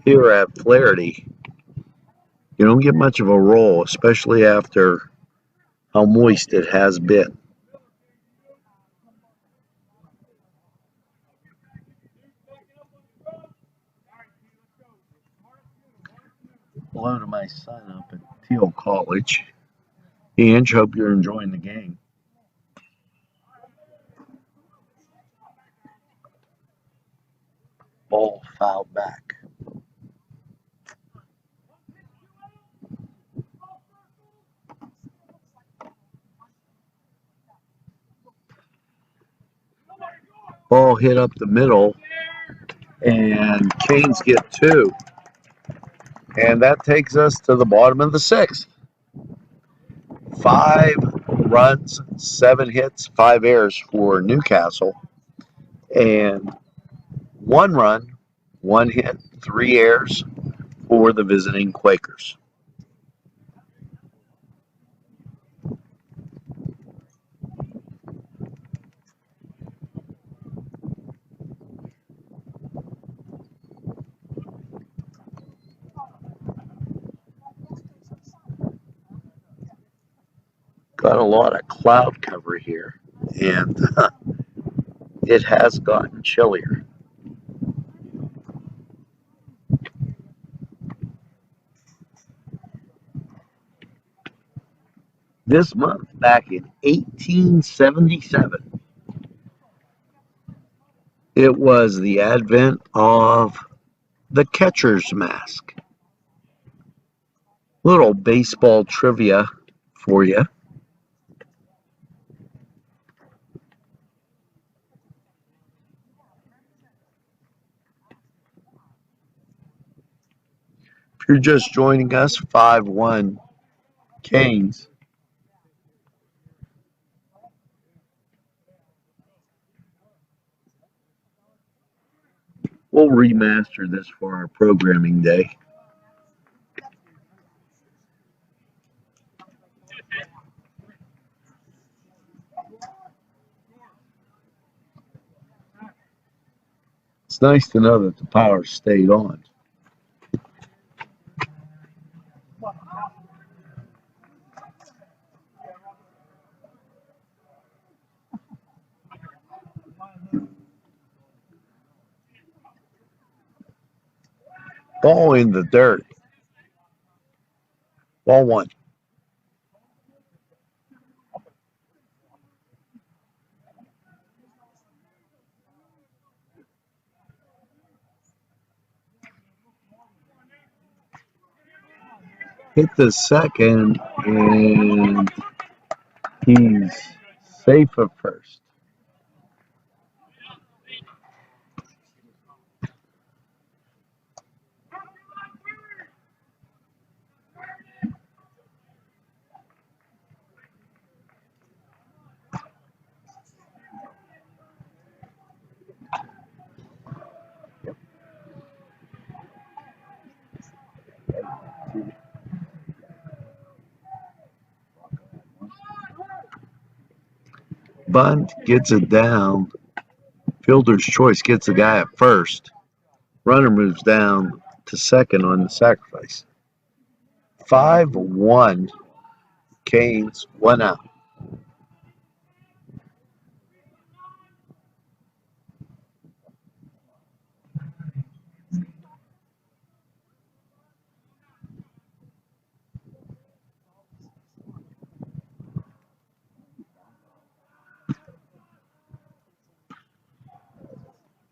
here at Flaherty. You don't get much of a roll, especially after how moist it has been. Hello to my son up at Teal College. Ange, hope you're enjoying the game. Ball fouled back. Ball hit up the middle, and Canes get 2. And that takes us to the bottom of the 6th. 5 runs, 7 hits, 5 errors for Newcastle, and 1 run, 1 hit, 3 errors for the visiting Quakers. Got a lot of cloud cover here, and it has gotten chillier. This month, back in 1877, it was the advent of the catcher's mask. Little baseball trivia for you. If you're just joining us, 5-1 Canes. We'll remaster this for our programming day. It's nice to know that the power stayed on. Ball in the dirt. Ball 1. Hit the second, and he's safe at first. Bunt gets it down. Fielder's choice gets the guy at first. Runner moves down to second on the sacrifice. 5-1 Canes, 1 out.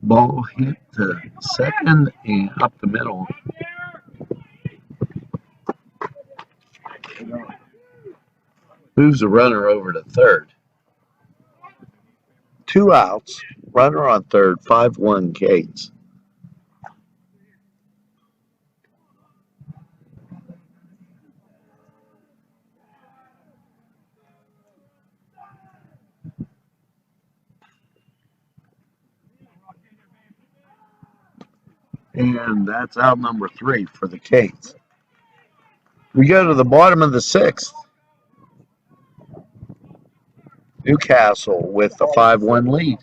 Ball hit to second and up the middle. Moves the runner over to third. 2 outs. Runner on third. 5-1 Canes. And that's out number 3 for the Canes. We go to the bottom of the 6th. Newcastle with the 5-1 lead.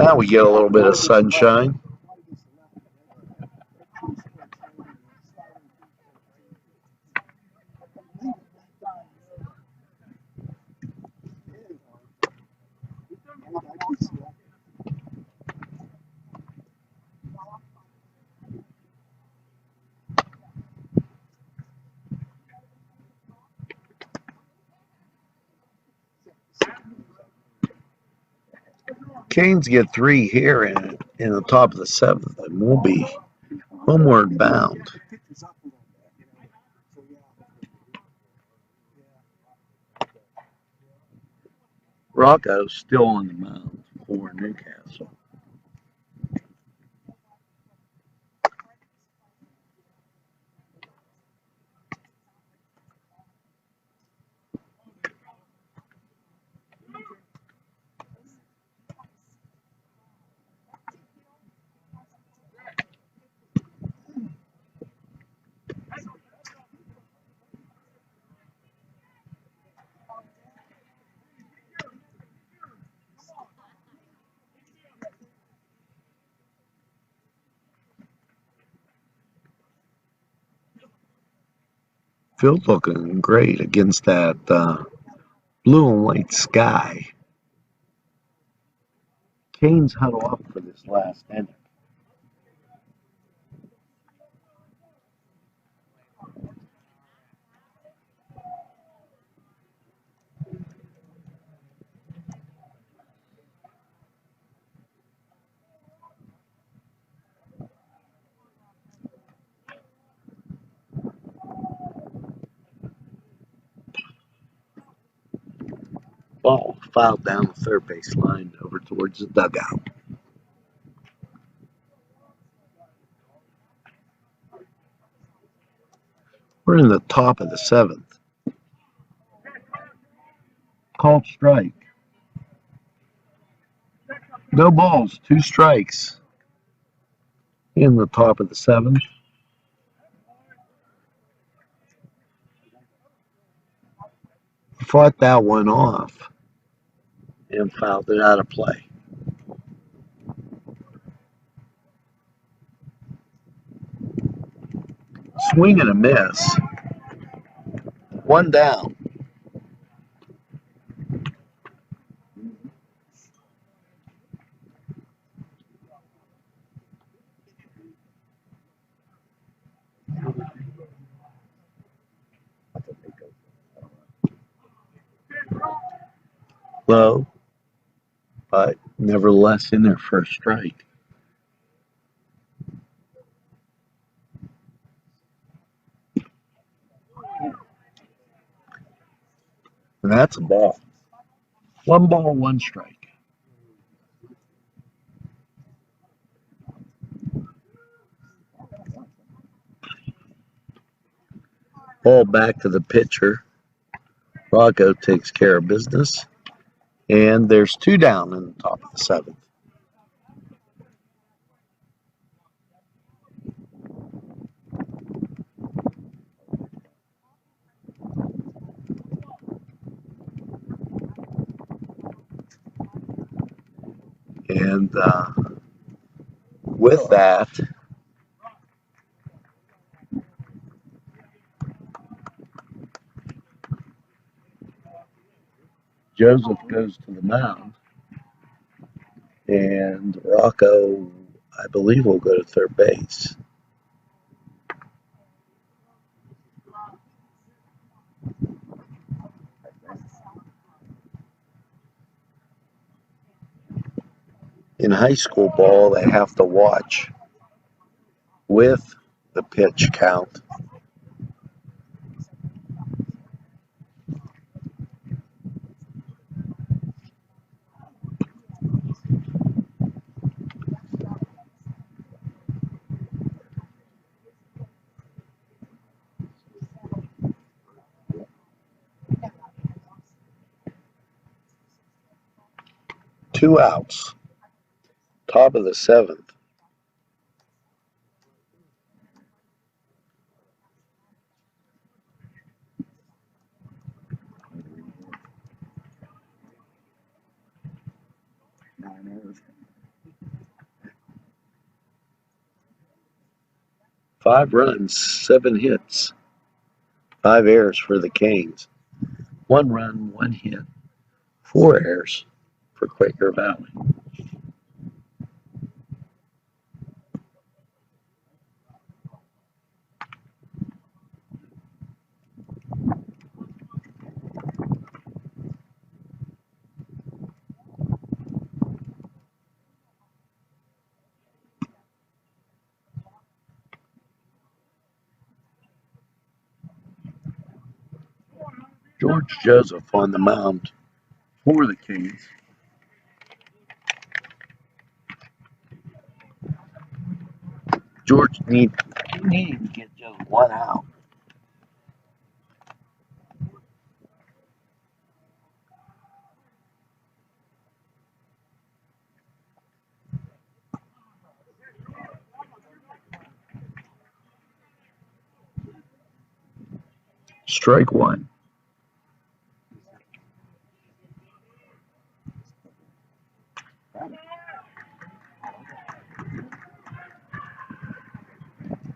Now we get a little bit of sunshine. Canes get 3 here in the top of the 7th, and we'll be homeward bound. Rocco's still on the mound for Newcastle. Field looking great against that blue and white sky. Canes huddle up for this last inning. Ball fouled down the third base line over towards the dugout. We're in the top of the 7th. Called strike. No balls, 2 strikes in the top of the 7th. Fought that one off and fouled it out of play. Swing and a miss. 1 down. Low, but nevertheless in their first strike. And that's a ball. 1 ball, 1 strike. Ball back to the pitcher. Rocco takes care of business. And there's 2 down in the top of the 7th. And with that, Joseph goes to the mound. And Rocco, I believe, will go to third base. In high school ball, they have to watch with the pitch count. Two outs, top of the seventh. Five runs, seven hits, five errors for the Canes. One run, one hit, four errors for Quaker Valley. George Joseph on the mound for the Canes. George needed to get just one out. Strike one.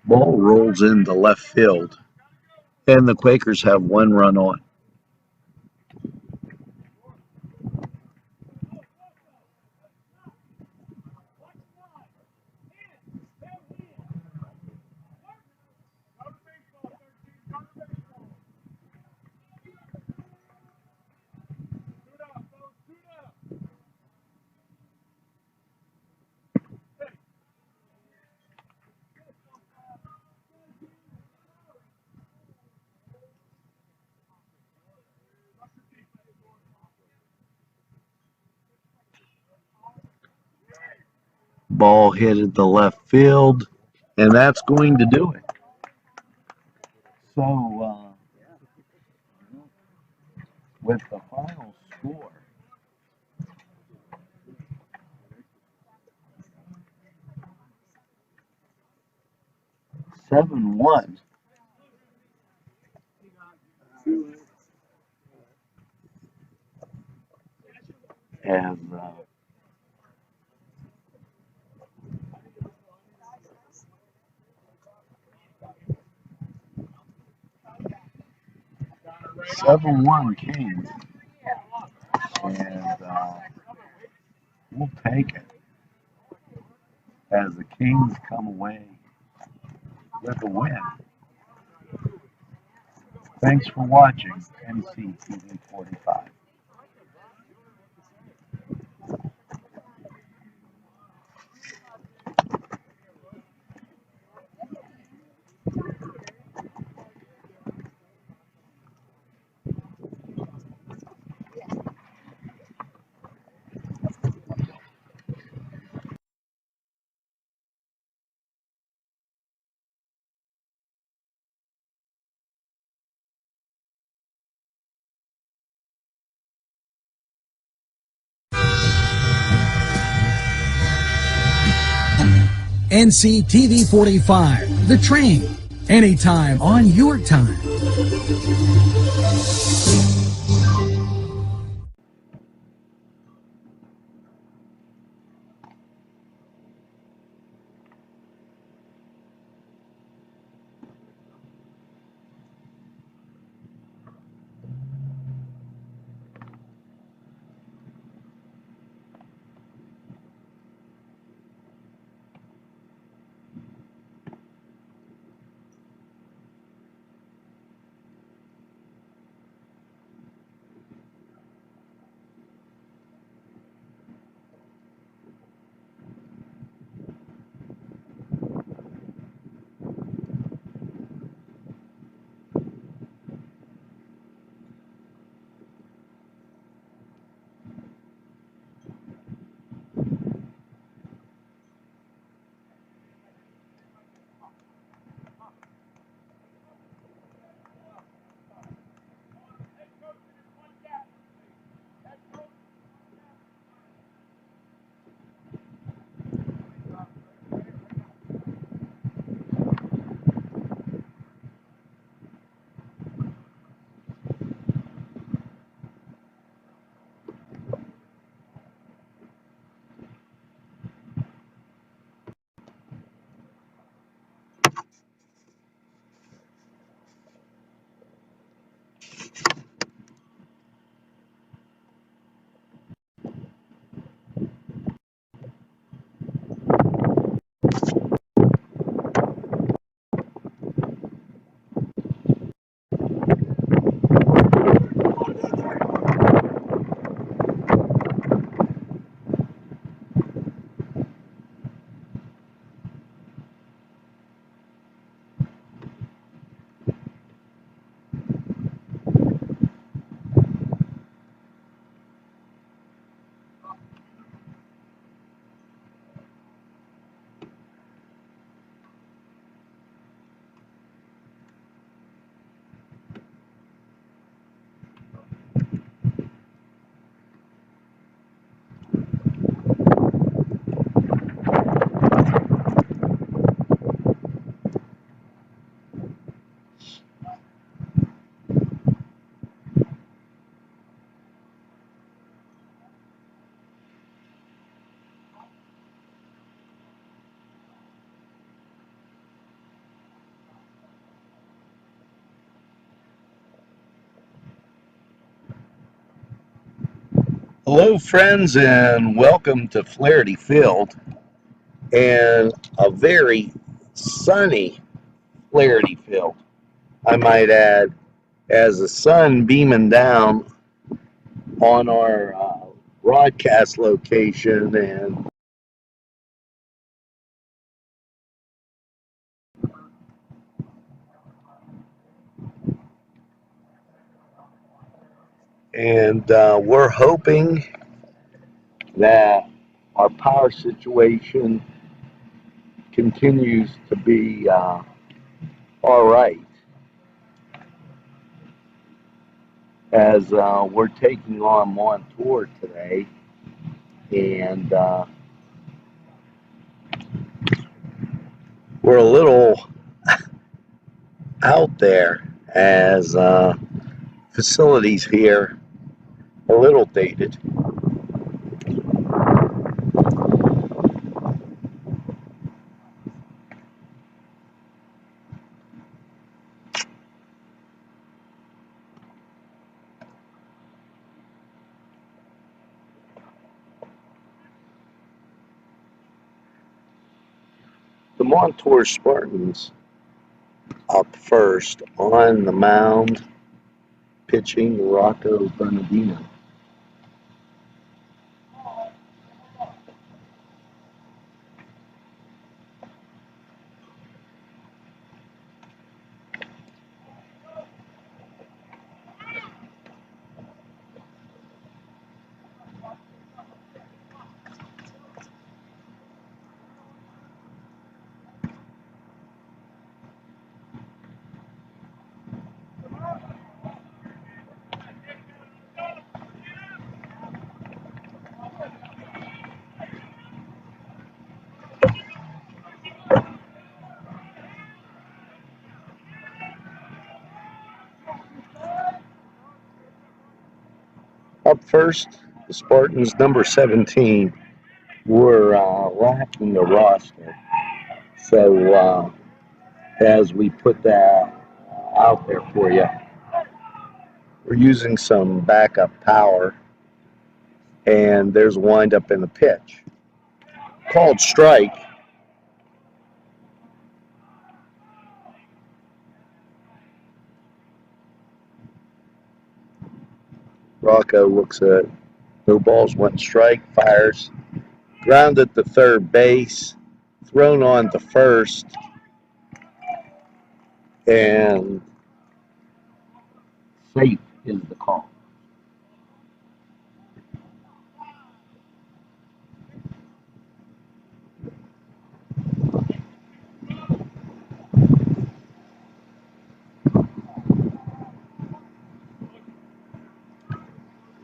Ball rolls into left field, and the Quakers have one run on. Ball hit at the left field, and that's going to do it. So, with the final score, 7-1, as 7-1 Canes, and we'll take it as the Canes come away with a win. Thanks for watching NCTV45. NCTV 45, The Train, anytime on your time. Hello, friends, and welcome to Flaherty Field and a very sunny Flaherty Field, I might add, as the sun beaming down on our broadcast location. And we're hoping that our power situation continues to be all right as we're taking on Montour today. And we're a little out there as facilities here a little dated. The Montour Spartans up first on the mound, pitching Rocco Bernardino. Up first, the Spartans, number 17, were lacking a roster. So as we put that out there for you, we're using some backup power, and there's a windup in the pitch. Called strike. Rocco looks at no balls, one strike, fires, grounded to third base, thrown on to first, and safe is the call.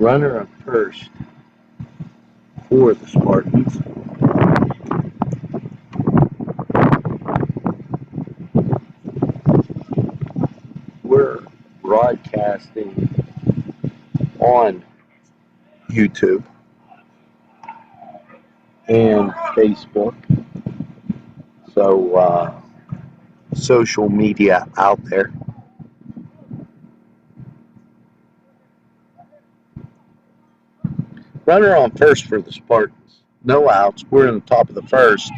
Runner at first for the Spartans. We're broadcasting on YouTube and Facebook. So social media out there. Runner on first for the Spartans. No outs. We're in the top of the first.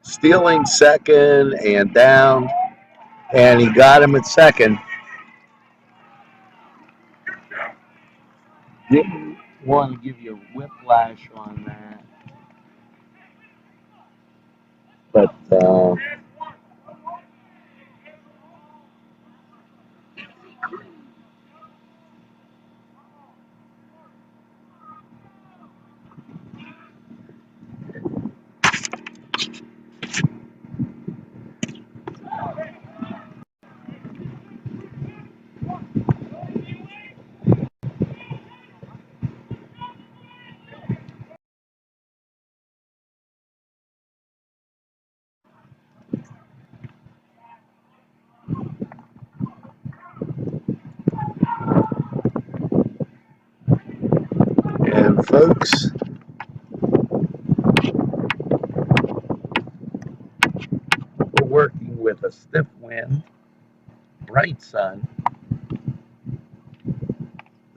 Stealing second and down. And he got him at second. Didn't want to give you a whiplash on that. But and folks, we're working with a stiff wind, bright sun.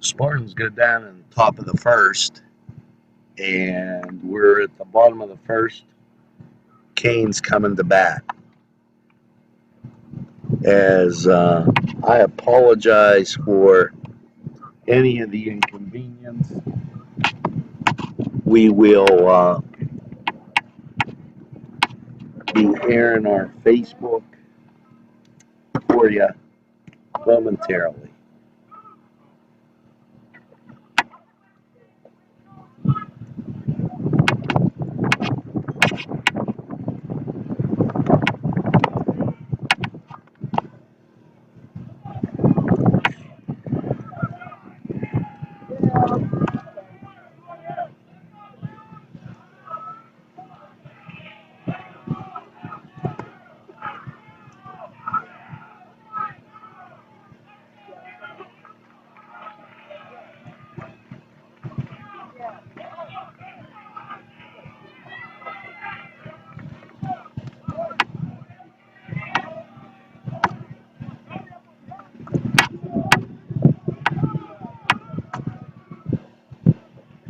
Spartans go down in the top of the first, and we're at the bottom of the first. Kane's coming to bat. As I apologize for any of the inconvenience. We will be airing our Facebook for you momentarily.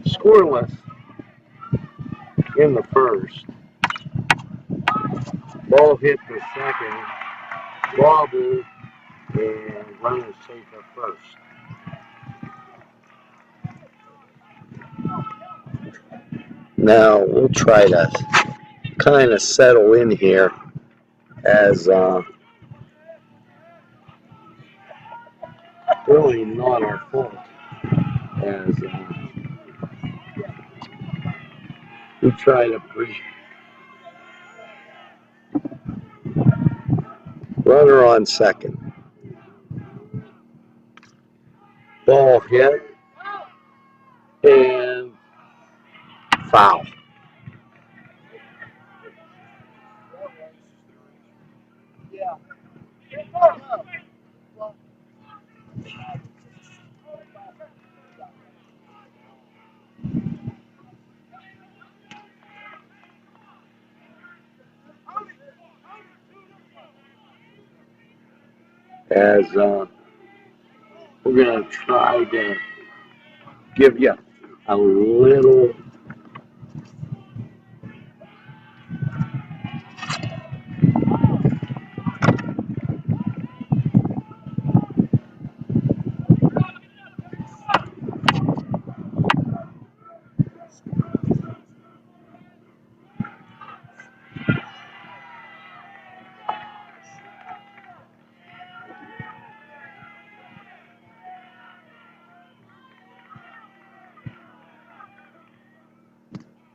Scoreless in the first. Ball hit the second. Wobble and runner safe at first. Now we'll try to kind of settle in here as really not our fault as we try to runner on second. Ball hit and foul. As we're going to try to give you a little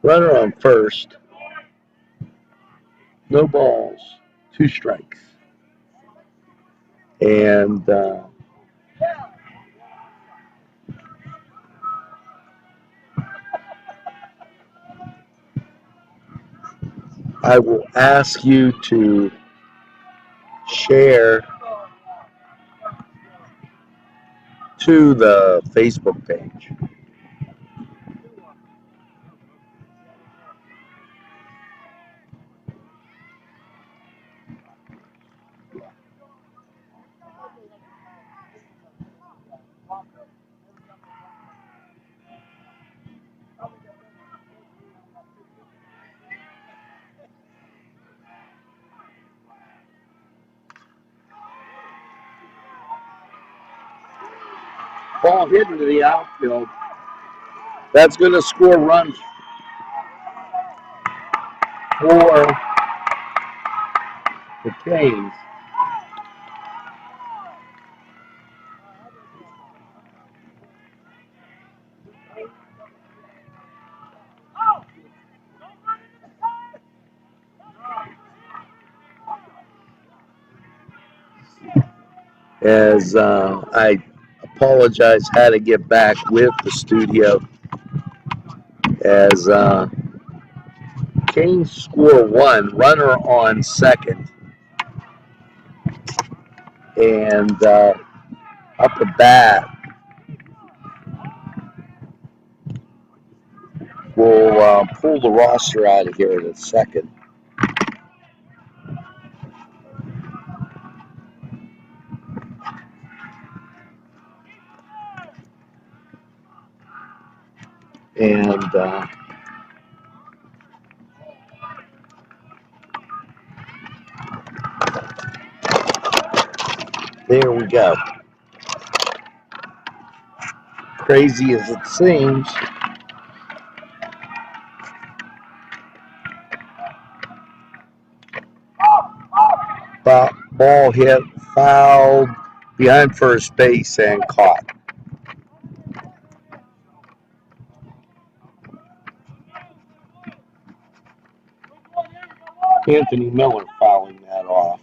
runner on first. No balls, 2 strikes. And I will ask you to share to the Facebook page. Ball hit into the outfield. That's going to score runs for the Canes. As I apologize, had to get back with the studio as Canes score 1, runner on second, and up the bat we'll pull the roster out of here in a second. And there we go. Crazy as it seems, ball hit, fouled behind first base, and caught. Anthony Miller fouling that off.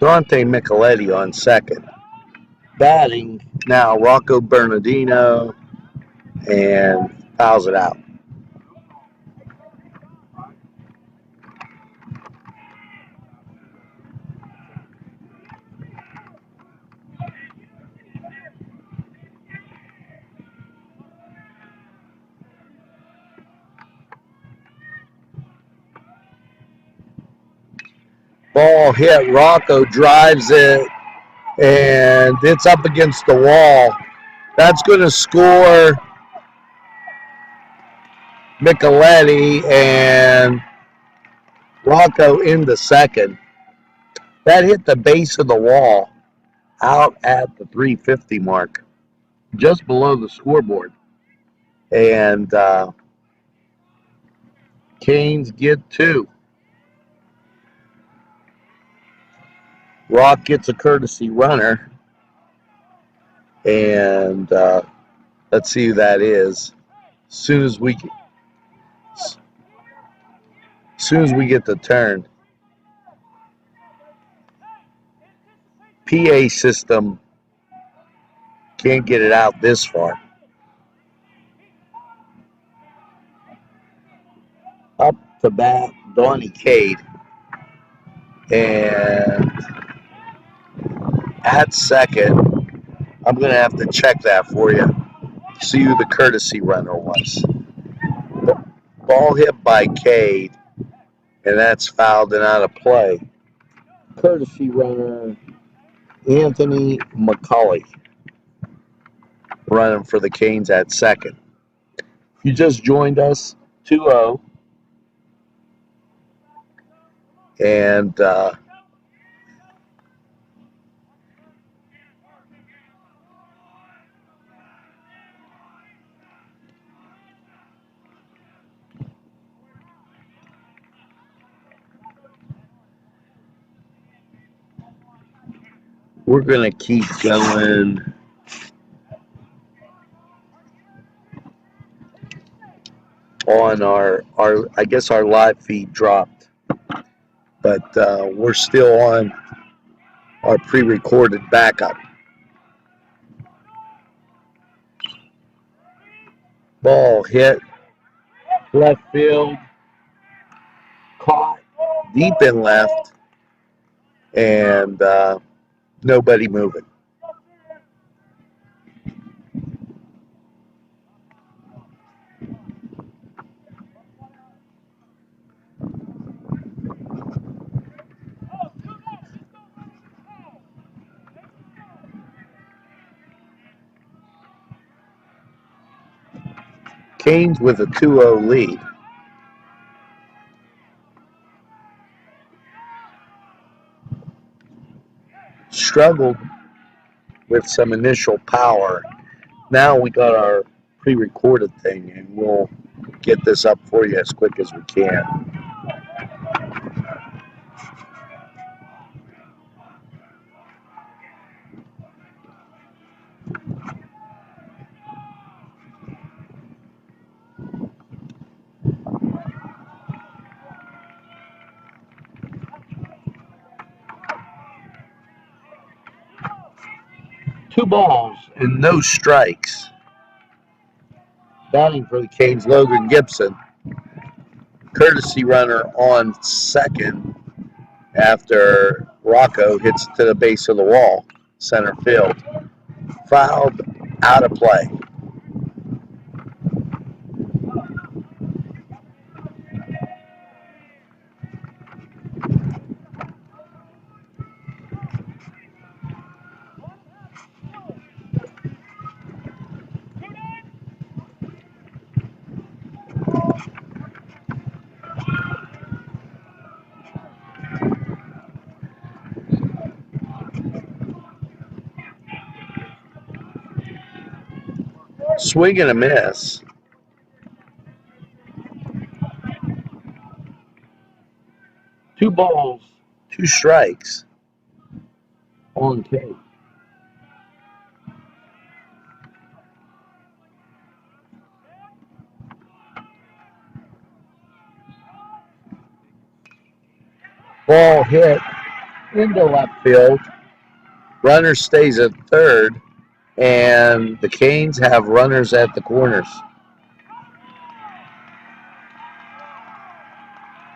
Dante Micheletti on second. Batting now Rocco Bernardino, and fouls it out. Ball hit, Rocco drives it, and it's up against the wall. That's going to score Micheletti, and Rocco into second. That hit the base of the wall out at the 350 mark, just below the scoreboard. And Canes get two. Rock gets a courtesy runner, and let's see who that is. As soon as we get the turn, PA system can't get it out this far. Up to bat, Donnie Cade, and at second, I'm going to have to check that for you. See who the courtesy runner was. Ball hit by Cade, and that's fouled and out of play. Courtesy runner Anthony McCauley running for the Canes at second. If you just joined us, 2-0. And we're going to keep going. On our I guess our live feed dropped, but we're still on our pre-recorded backup. Ball hit left field, caught deep in left, and nobody moving. Canes with a 2-0 lead. Struggled with some initial power. Now we got our pre-recorded thing, and we'll get this up for you as quick as we can. Two balls and no strikes. Batting for the Canes, Logan Gibson. Courtesy runner on second after Rocco hits to the base of the wall, center field. Fouled, out of play. Swing and a miss. Two balls, two strikes on Kate. Ball hit into left field. Runner stays at third, and the Canes have runners at the corners.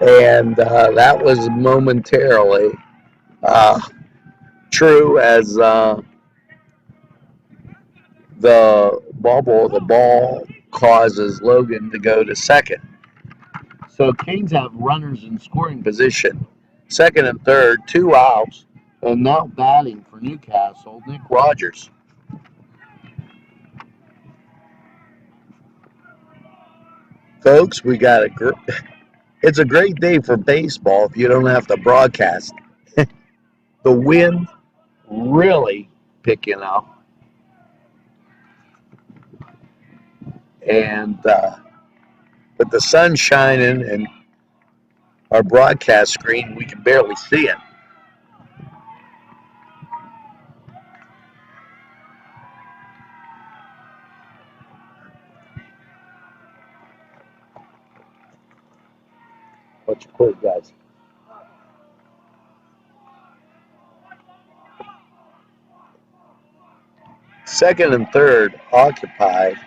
And that was momentarily true as the ball causes Logan to go to second. So Canes have runners in scoring position, second and third, two outs, and now batting for Newcastle, Nick Rogers. Folks, it's a great day for baseball if you don't have to broadcast. The wind really picking up, and but the sun's shining, and our broadcast screen we can barely see it. What's your quote, guys? Second and third occupied.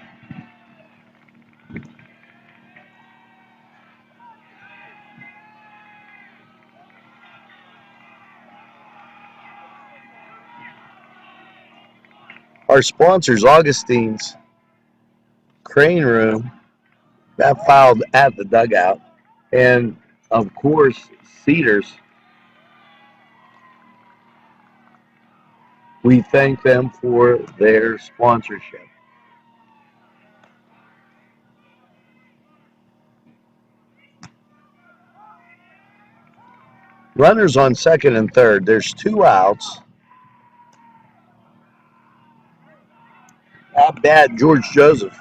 Our sponsors, Augustine's Crane Room, that filed at the dugout, and of course, Cedars. We thank them for their sponsorship. Runners on second and third. There's two outs. Not bad, George Joseph.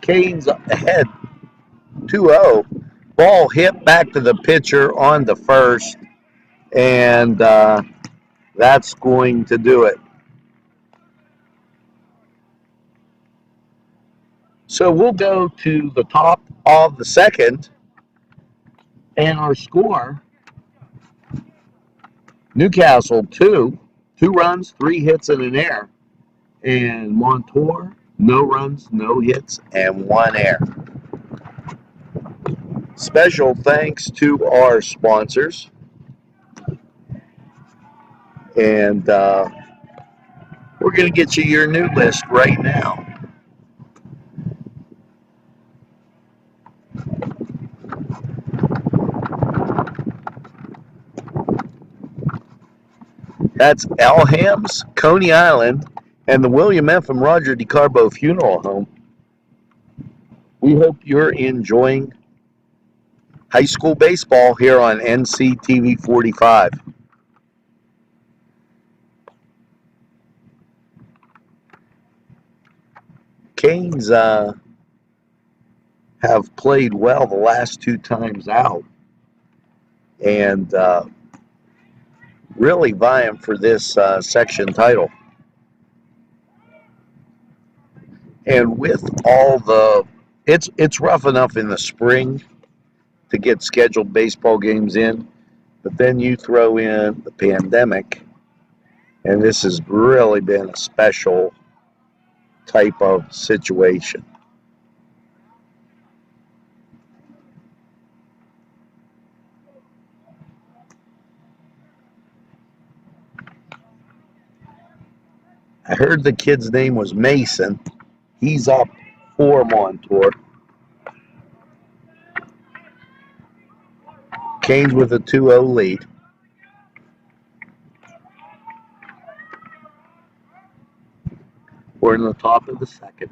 Canes ahead 2-0. Ball hit back to the pitcher on the first, and that's going to do it. So we'll go to the top of the second, and our score, Newcastle 2 runs, 3 hits, and an error. And Montour, no runs, no hits, and 1 error. Special thanks to our sponsors. And we're going to get you your new list right now. That's Elham's, Coney Island, and the William F. and Roger DeCarbo Funeral Home. We hope you're enjoying high school baseball here on NCTV45. Canes have played well the last 2 times out, and really vying for this section title. And with all it's rough enough in the spring to get scheduled baseball games in, but then you throw in the pandemic, and this has really been a special type of situation. I heard the kid's name was Mason. He's up for Montour. Canes with a 2-0 lead. We're in the top of the second.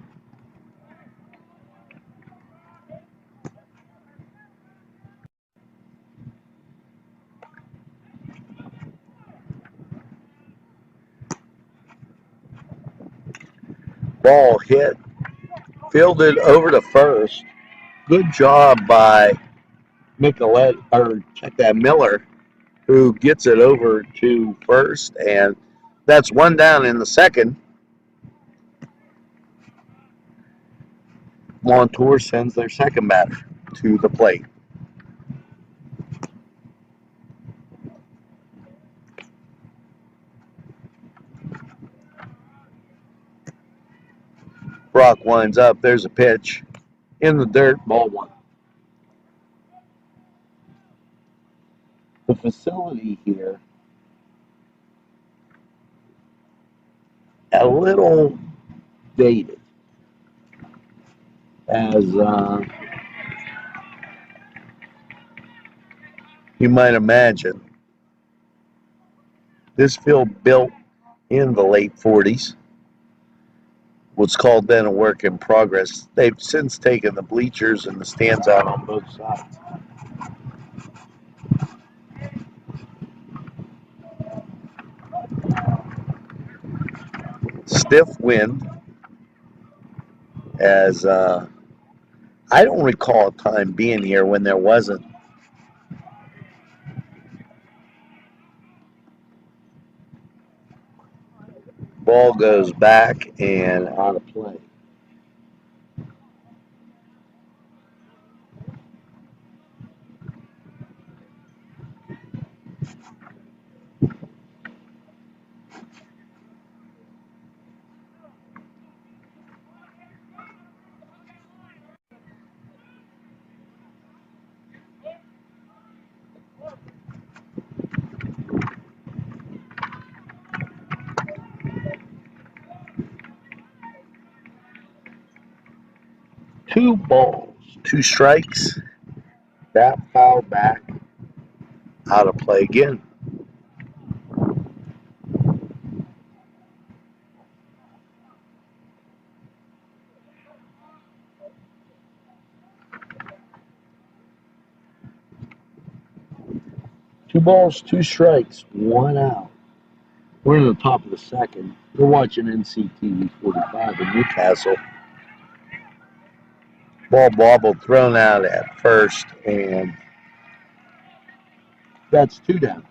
Ball hit, fielded over to first. Good job by Michelet, or check that, Miller, who gets it over to first, and that's one down in the second. Montour sends their second batter to the plate. Brock winds up. There's a pitch in the dirt, ball one. The facility here, a little dated, as you might imagine. This field built in the late 40s was called then a work in progress. They've since taken the bleachers and the stands out on both sides. Stiff wind, as I don't recall a time being here when there wasn't. Ball goes back and out of play. Two balls, two strikes. That foul back, out of play again. Two balls, two strikes, one out. We're in the top of the second. We're watching NCTV45 in Newcastle. Ball bobbled, thrown out at first, and that's two down.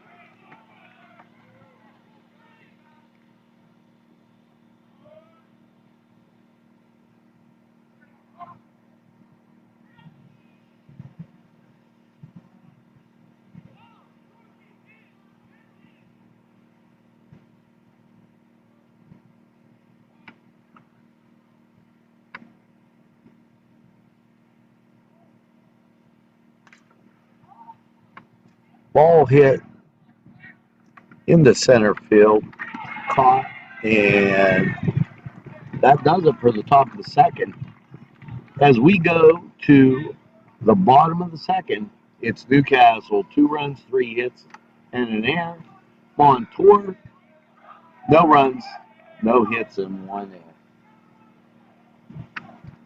Ball hit into center field, caught, and that does it for the top of the second. As we go to the bottom of the second, it's Newcastle, 2 runs, 3 hits, and an error. Montour, no runs, no hits, and 1 error.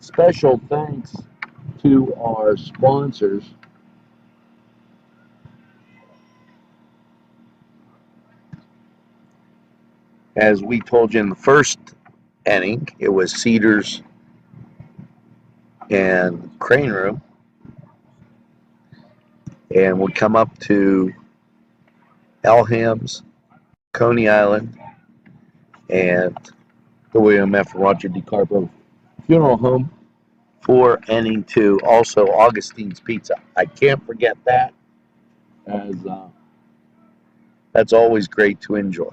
Special thanks to our sponsors. As we told you in the first inning, it was Cedars and Crane Room. And we come up to Elham's, Coney Island, and the William F. Roger DiCarpo Funeral Home for inning 2. Also, Augustine's Pizza. I can't forget that, as that's always great to enjoy.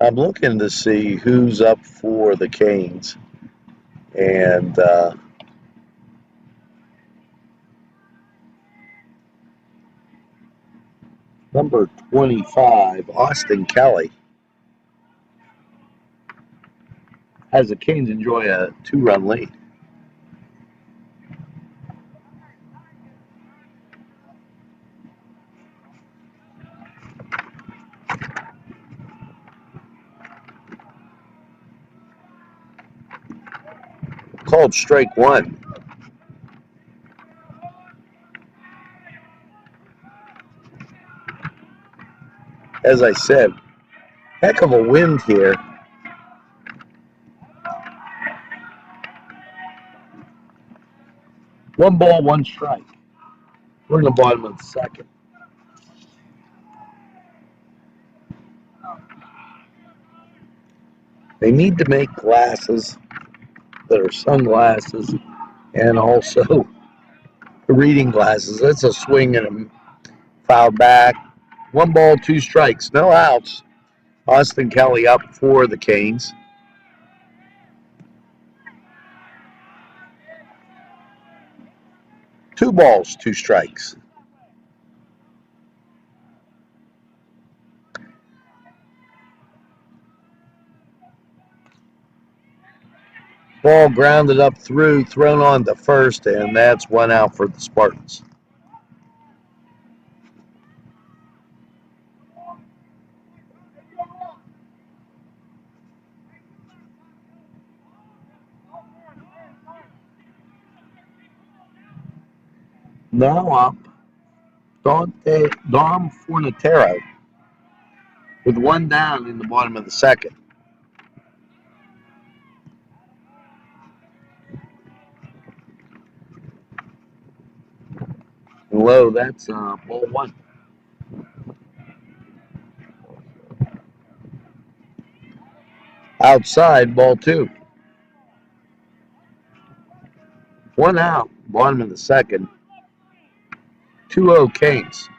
I'm looking to see who's up for the Canes, and number 25, Austin Kelly, has the Canes enjoy a 2-run lead. called strike one. As I said, heck of a wind here. One ball, one strike. We're in the bottom of the second. They need to make glasses that are sunglasses and also reading glasses. That's a swing and a foul back. One ball, two strikes, no outs. Austin Kelly up for the Canes. Two balls, two strikes. Ball grounded up through, thrown on to first, and that's one out for the Spartans. Now up, Dom Fornatero with one down in the bottom of the second. Low, that's ball one. Outside, ball two. One out, bottom of the second. 2-0 Canes.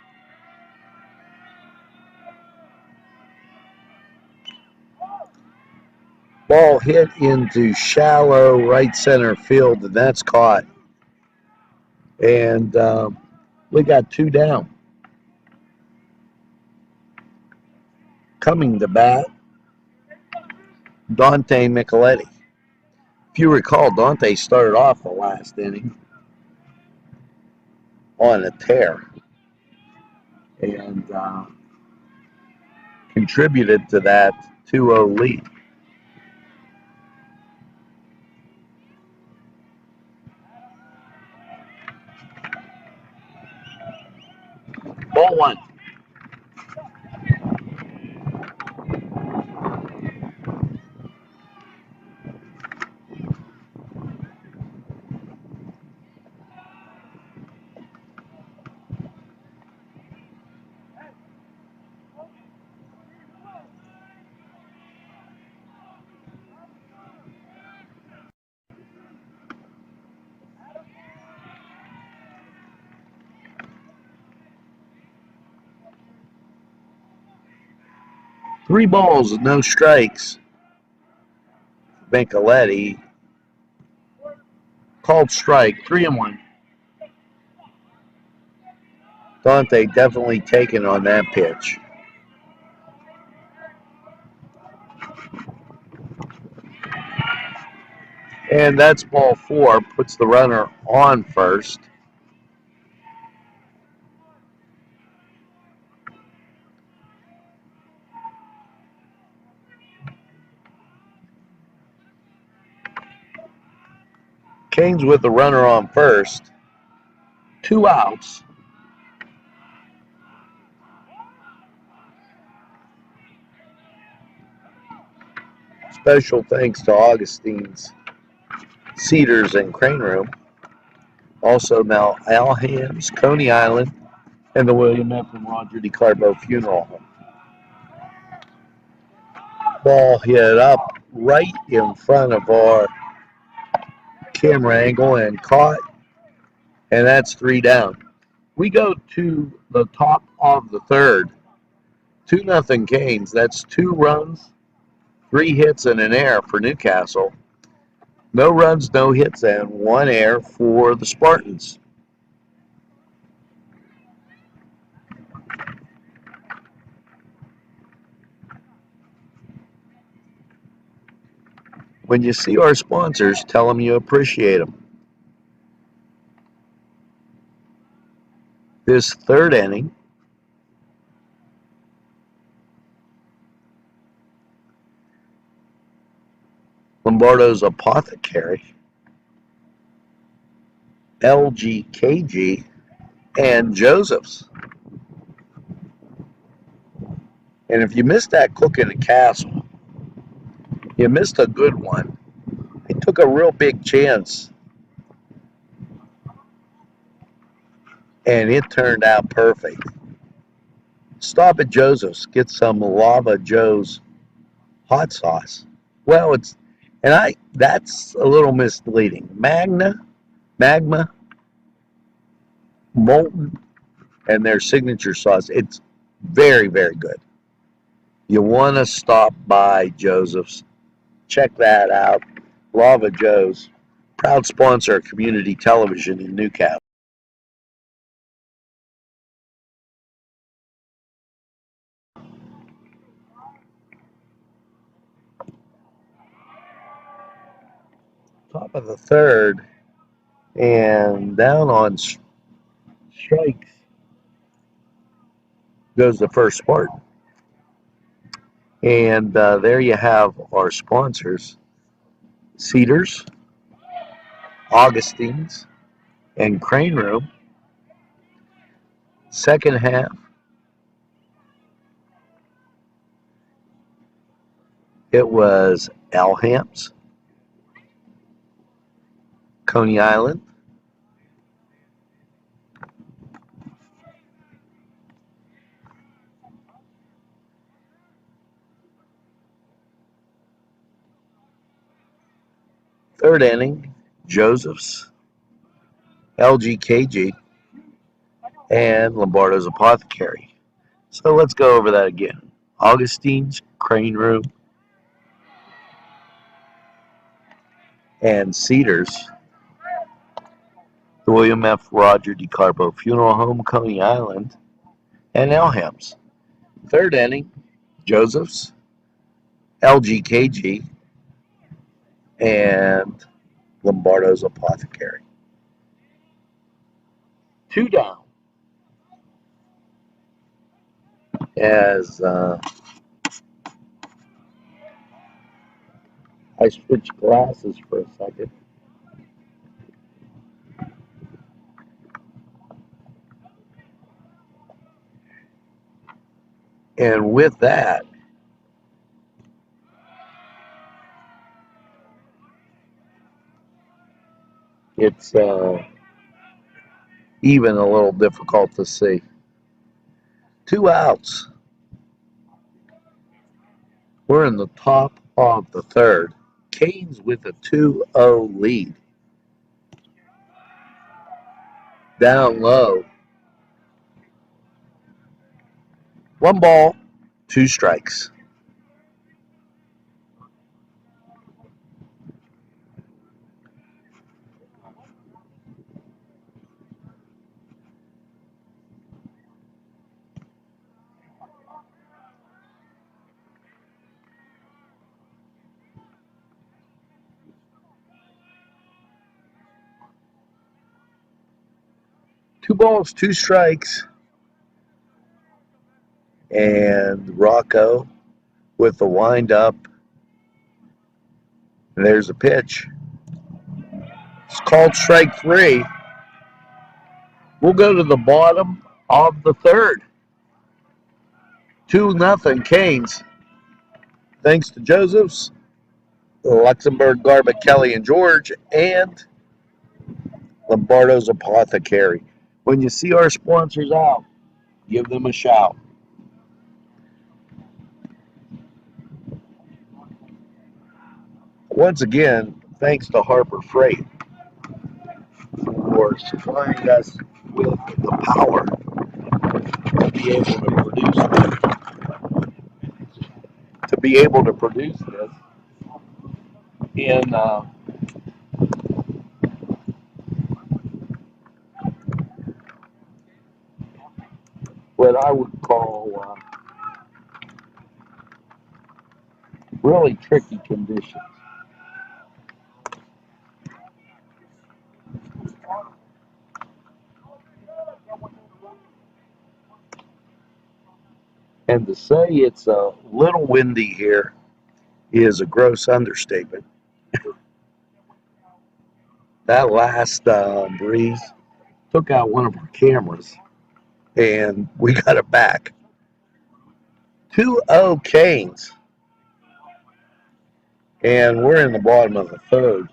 Ball hit into shallow right center field, and that's caught. And we got two down. Coming to bat, Dante Micheletti. If you recall, Dante started off the last inning on a tear and contributed to that 2-0 lead. Ball one. Three balls, no strikes. Micheletti called strike, 3-1. Dante definitely taken on that pitch. And that's ball four, puts the runner on first. Canes with the runner on first. Two outs. Special thanks to Augustine's Cedars and Crane Room. Also now Alhams, Coney Island, and the William F. and Roger DeClarbo Funeral Home. Ball hit up right in front of our camera angle and caught, and that's three down. We go to the top of the third. 2-0 Canes. That's 2 runs, 3 hits, and an error for Newcastle. No runs, no hits, and 1 error for the Spartans. When you see our sponsors, tell them you appreciate them. This third inning, Lombardo's Apothecary LGKG, and Joseph's. And if you missed that Cook in the Castle, you missed a good one. They took a real big chance, and it turned out perfect. Stop at Joseph's, get some Lava Joe's hot sauce. Well, that's a little misleading. Magma, molten, and their signature sauce. It's very, very good. You want to stop by Joseph's. Check that out. Lava Joe's, proud sponsor of community television in Newcastle. Top of the third, and down on strikes goes the first Spartan. And there you have our sponsors: Cedars, Augustine's, and Crane Room. Second half, it was Elham's, Coney Island, third inning, Joseph's, LGKG, and Lombardo's Apothecary. So let's go over that again. Augustine's, Crane Room, and Cedars, the William F. Roger DeCarbo Funeral Home, Coney Island, and Elham's. Third inning, Joseph's, LGKG, and Lombardo's Apothecary. Two down as I switch glasses for a second. And with that, it's even a little difficult to see. Two outs. We're in the top of the third. Canes with a 2-0 lead. Down low. One ball, two strikes. Two balls, two strikes. And Rocco with the windup. And there's a pitch. It's called strike three. We'll go to the bottom of the third. 2-0 Canes. Thanks to Joseph's, Luxembourg, Garbutt, Kelly, and George, and Lombardo's Apothecary. When you see our sponsors out, give them a shout. Once again, thanks to Harbor Freight for supplying us with the power to be able to produce this in what I would call really tricky conditions. And to say it's a little windy here is a gross understatement. That last breeze took out one of our cameras, and we got it back. 2-0 Canes, and we're in the bottom of the third.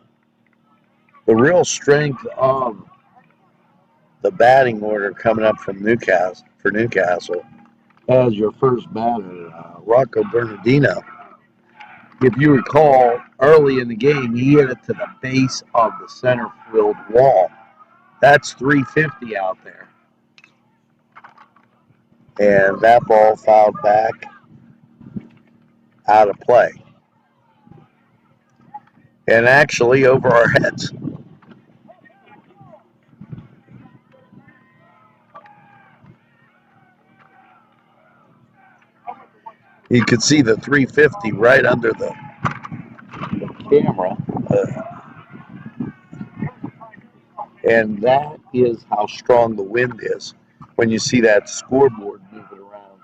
The real strength of the batting order coming up from Newcastle as your first batter, Rocco Bernardino. If you recall, early in the game, he hit it to the base of the center field wall. That's 350 out there. And that ball fouled back out of play. And actually over our heads. You could see the 350 right under the camera. And that is how strong the wind is when you see that scoreboard moving around.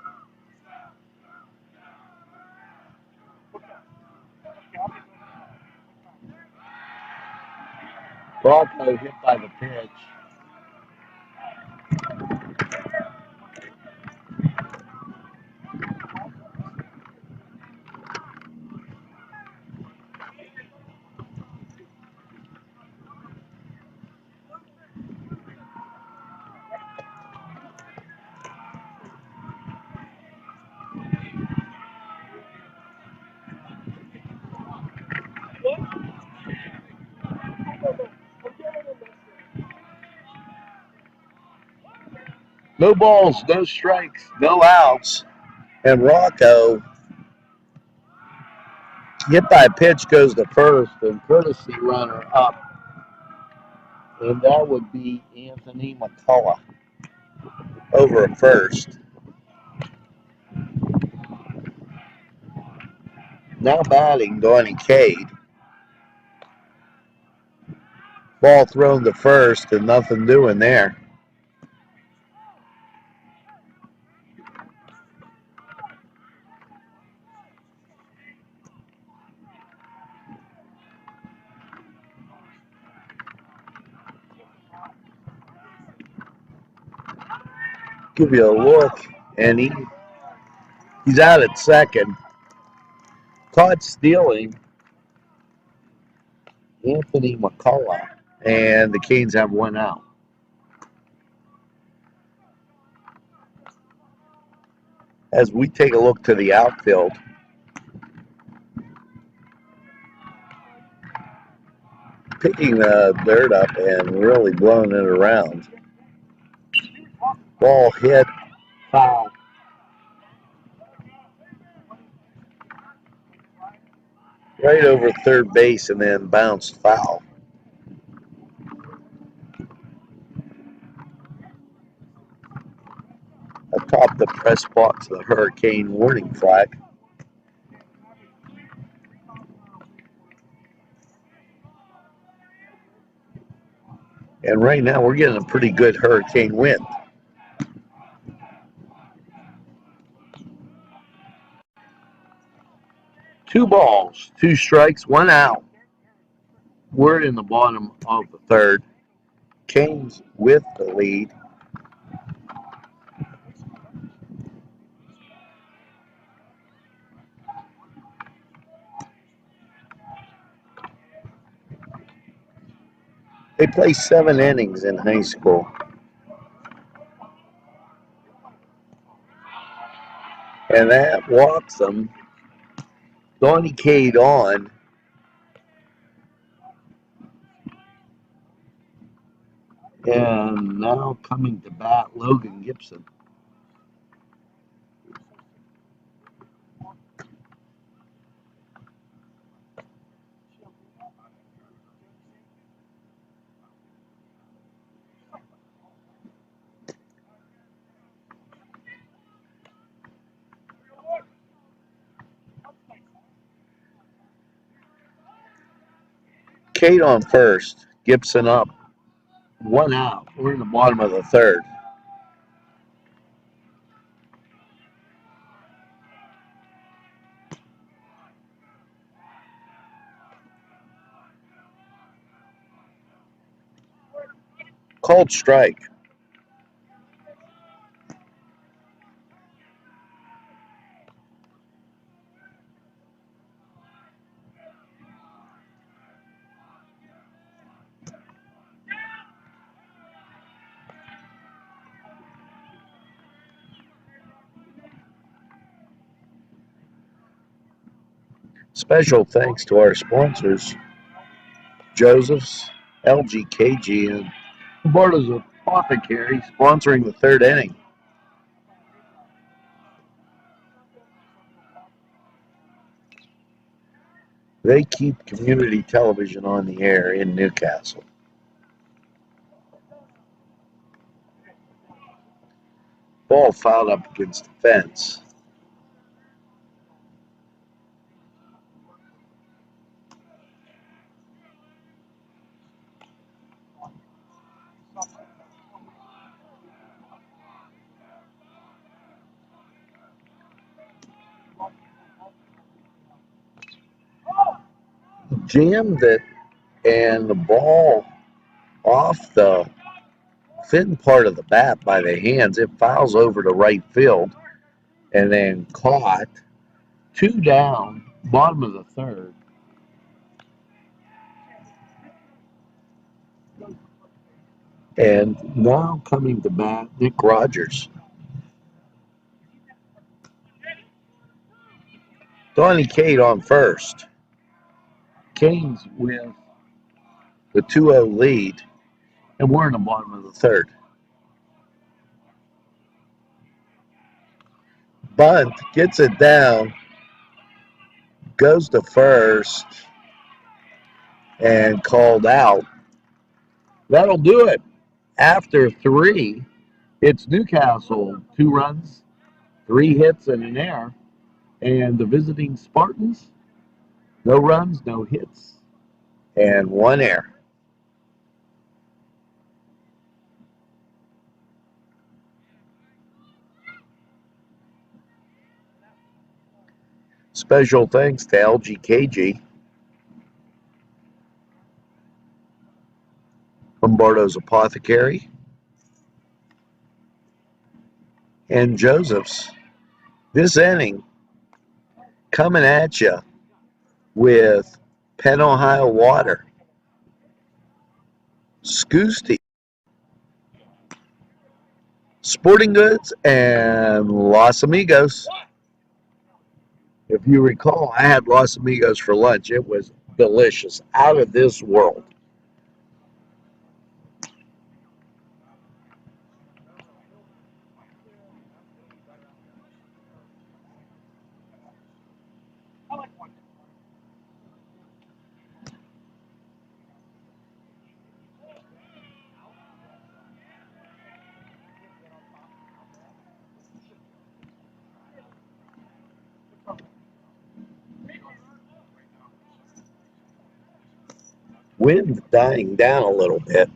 Rocco hit by the pitch. No balls, no strikes, no outs. And Rocco hit by a pitch goes to first, and courtesy runner up. And that would be Anthony McCullough over at first. Now batting, Donnie Cade. Ball thrown to first and nothing doing there. Give you a look, and he's out at second. Caught stealing Anthony McCullough, and the Canes have one out. As we take a look to the outfield, picking the dirt up and really blowing it around. Ball hit, foul. Right over third base and then bounced foul. Atop the press box of the hurricane warning flag. And right now we're getting a pretty good hurricane wind. Two balls, two strikes, one out. We're in the bottom of the third. Canes with the lead. They play 7 innings in high school. And that walks them. Donnie Cade on. And now coming to bat, Logan Gibson. Cade on first, Gibson up. One out. We're in the bottom of the third. Called strike. Special thanks to our sponsors, Joseph's, LGKG, and Barta's Apothecary, sponsoring the third inning. They keep community television on the air in Newcastle. Ball fouled up against the fence. Jammed it, and the ball off the thin part of the bat by the hands. It fouls over to right field and then caught. 2 down, bottom of the third. And now coming to bat, Nick Rogers. Donnie Cade on first. Canes with the 2-0 lead, and we're in the bottom of the third. Bunt gets it down, goes to first, and called out. That'll do it. After 3, it's Newcastle, 2 runs, 3 hits, and an error. And the visiting Spartans, no runs, no hits, and 1 error. Special thanks to LGKG, Lombardo's Apothecary, and Joseph's. This inning coming at you with Penn Ohio Water, Scoosty, Sporting Goods, and Los Amigos. If you recall, I had Los Amigos for lunch. It was delicious, out of this world. Wind dying down a little bit,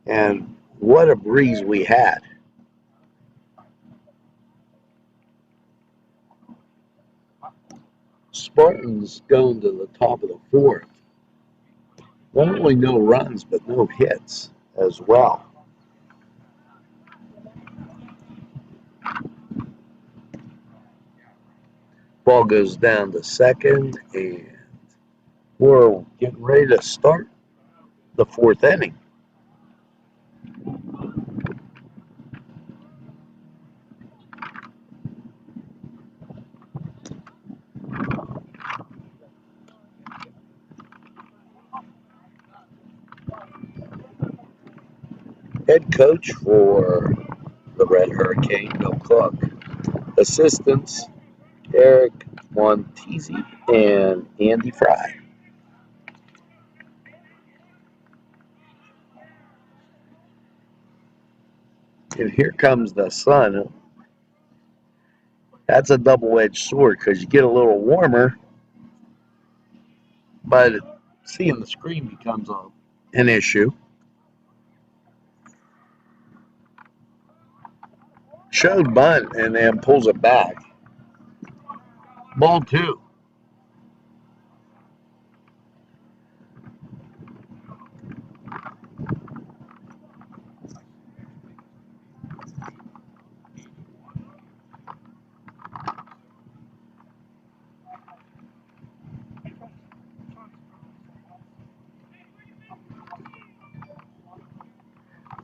and what a breeze we had. Spartans going to the top of the 4th. Not only no runs, but no hits as well. Ball goes down to second, and we're getting ready to start the 4th inning. Head coach for the Red Hurricane, Bill Cook. Assistants, Eric Montesi and Andy Fry. And here comes the sun. That's a double-edged sword because you get a little warmer, but seeing the screen becomes an issue. Showed bunt and then pulls it back. Ball 2.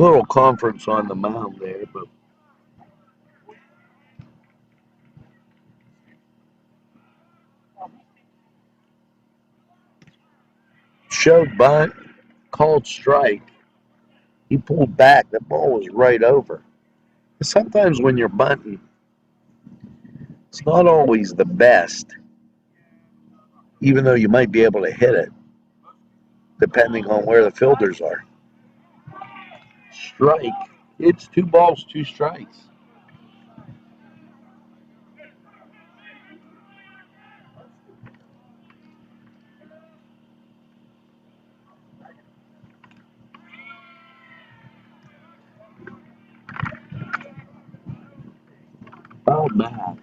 Little conference on the mound there, but showed bunt, called strike. He pulled back. The ball was right over. Sometimes when you're bunting, it's not always the best, even though you might be able to hit it, depending on where the fielders are. Strike. It's 2 balls, 2 strikes. Foul back.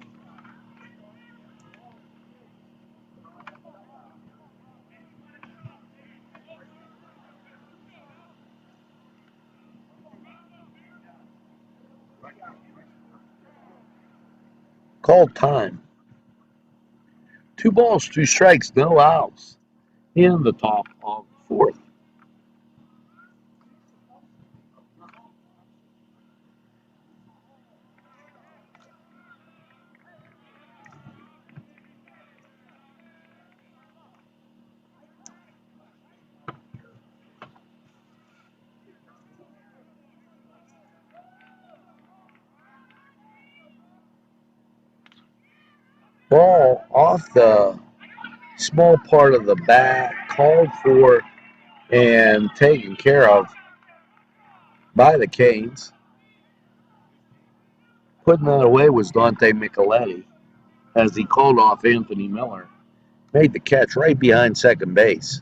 Called time. 2 balls, 2 strikes, no outs in the top of the 4th. Ball off the small part of the bat, called for and taken care of by the Canes. Putting that away was Dante Micheletti as he called off Anthony Miller. Made the catch right behind second base.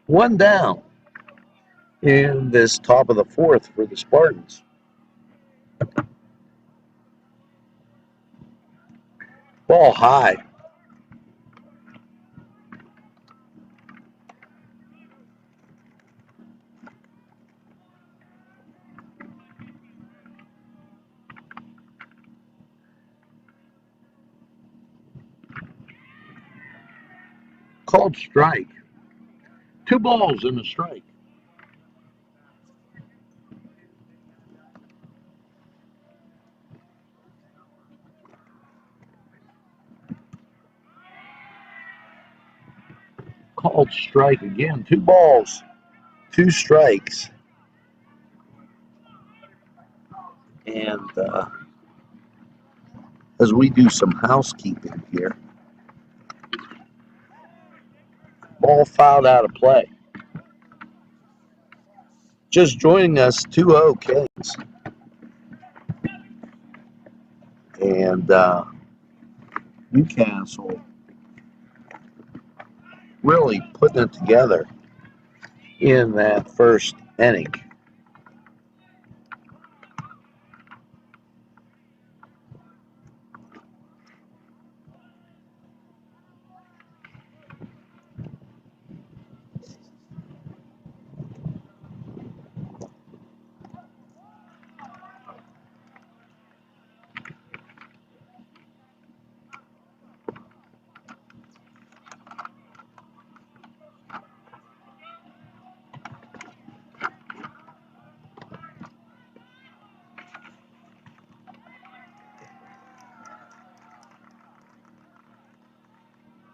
One down in this top of the 4th for the Spartans. Ball high. Called strike. 2 balls and a strike. Called strike again. 2 balls, 2 strikes. And as we do some housekeeping here, ball fouled out of play. Just joining us, 2-0 Canes. And Newcastle really putting it together in that first inning.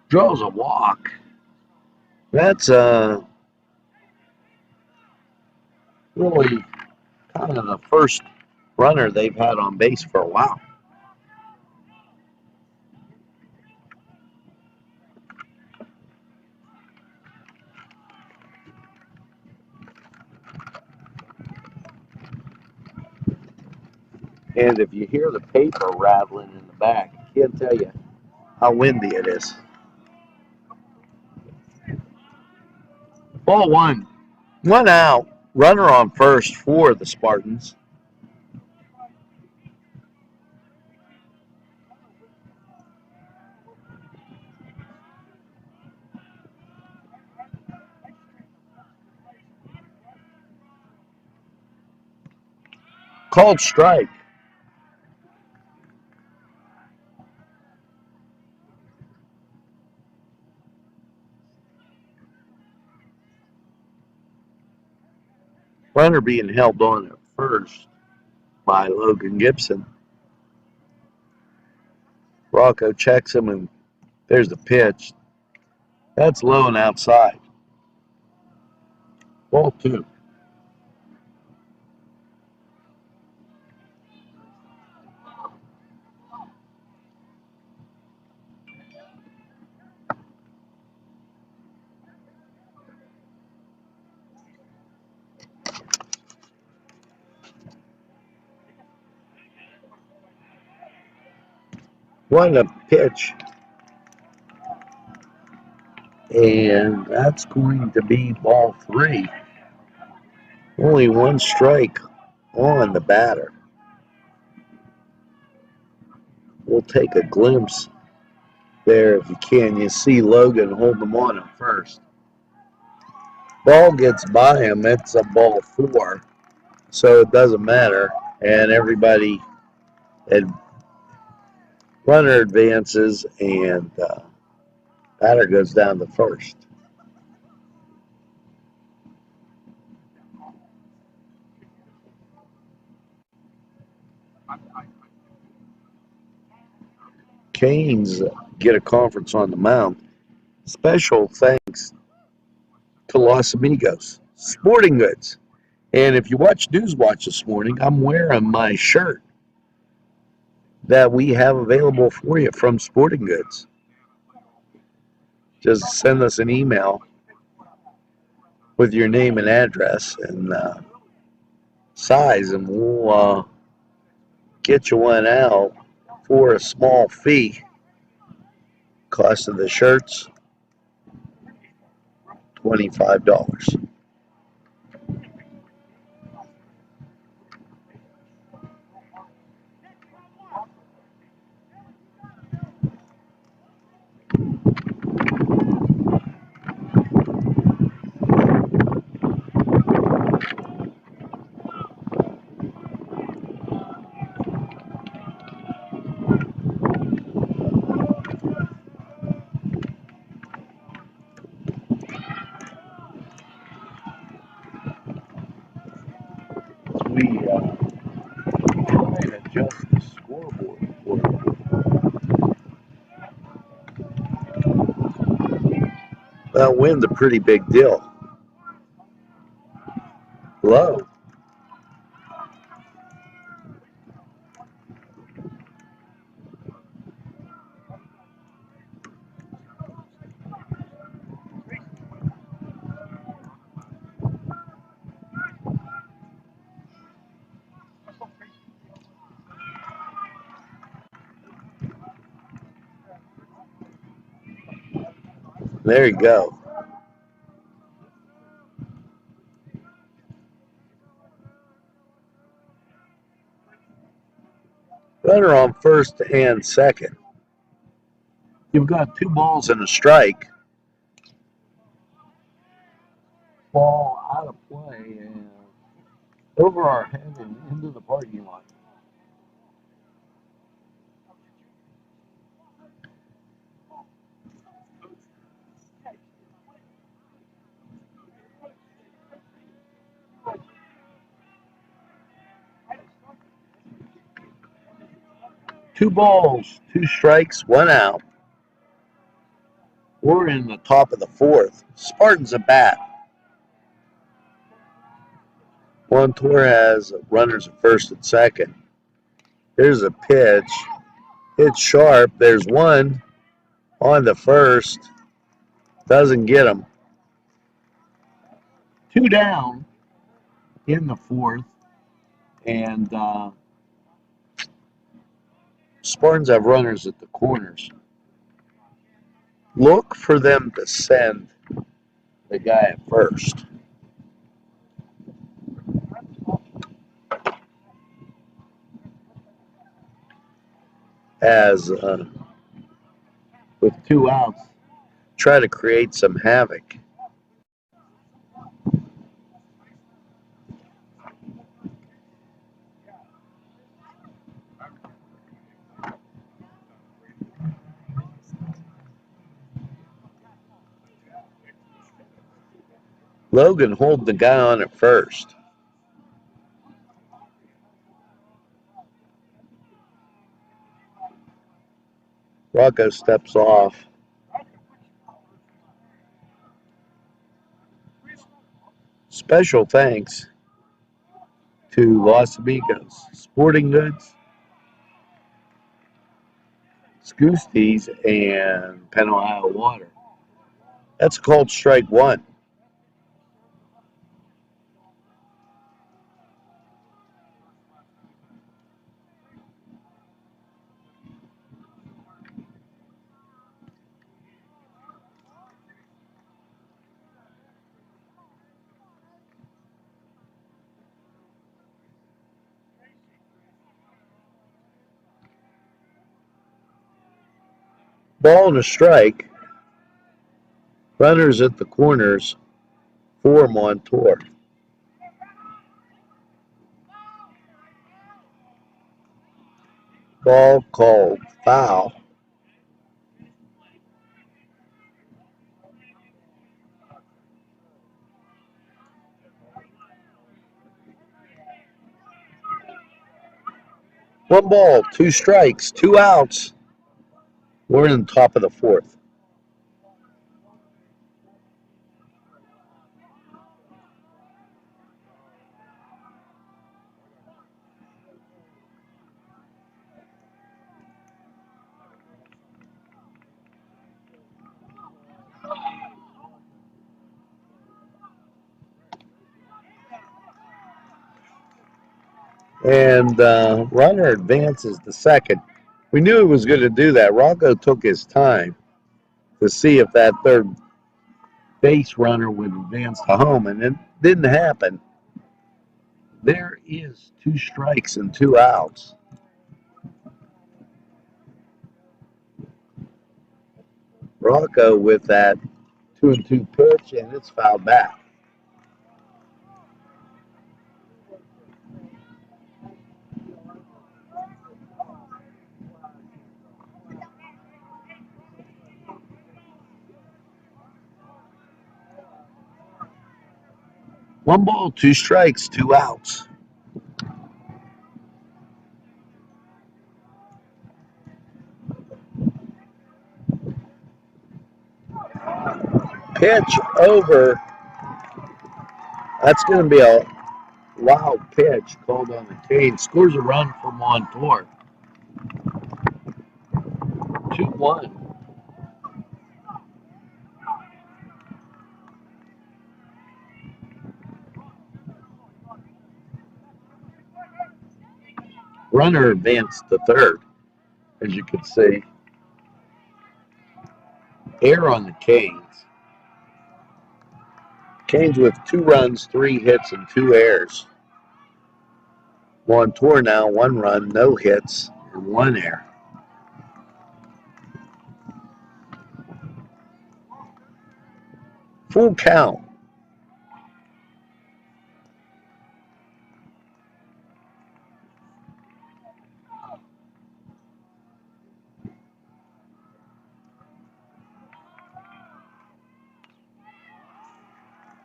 Draws a walk. That's really kind of the first runner they've had on base for a while. And if you hear the paper rattling in the back, I can't tell you how windy it is. Ball 1. 1 out. Runner on first for the Spartans. Called strike. Runner being held on at first by Logan Gibson. Rocco checks him, and there's the pitch. That's low and outside. Ball two. One a pitch, and that's going to be ball three. Only one strike on the batter. We'll take a glimpse there if you can. You see Logan hold them on at first. Ball gets by him. It's a ball four, so it doesn't matter. And everybody, runner advances, and batter goes down to first. Canes get a conference on the mound. Special thanks to Los Amigos Sporting Goods. And if you watch Newswatch this morning, I'm wearing my shirt that we have available for you from Sporting Goods. Just send us an email with your name and address and size, and we'll get you one out for a small fee. Cost of the shirts, $25. We try and adjust the scoreboard for you. That win's a pretty big deal. Low. There you go. Runner on first and second. You've got 2 balls and a strike. Ball out of play and over our head and into the parking lot. Two balls, 2 strikes, 1 out. We're in the top of the fourth. Spartans at bat. Juan Torres runners at first and second. There's a pitch. It's sharp. There's one on the first. Doesn't get him. 2 down in the fourth. And Spartans have runners at the corners. Look for them to send the guy at first. As with 2 outs, try to create some havoc. Logan hold the guy on at first. Rocco steps off. Special thanks to Los Amigos Sporting Goods, Scoosties, and Penn Ohio Water. That's called strike one. Ball and a strike. Runners at the corners for Montour. Ball called foul. One ball, two strikes, two outs. We're in the top of the fourth. And runner advances to second. We knew he was going to do that. Rocco took his time to see if that third base runner would advance to home, and it didn't happen. There is two strikes and two outs. Rocco with that 2-2 pitch, and it's fouled back. One ball, two strikes, two outs. Pitch over. That's going to be a wild pitch called on the cane. Scores a run for Montour. 2-1. Runner advanced to third, as you can see. Air on the Canes. Canes with 2 runs, 3 hits, and 2 errors. Montour now 1 run, no hits, and 1 error. Full count.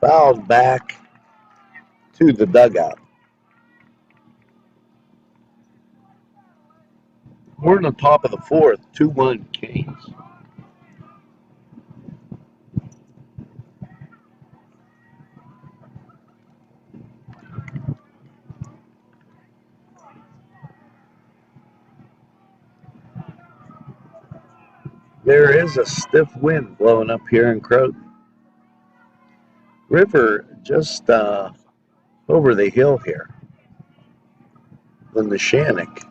Fouled back to the dugout. We're in the top of the fourth, 2-1 Canes. There is a stiff wind blowing up here in Croton. River just over the hill here in the Shannock.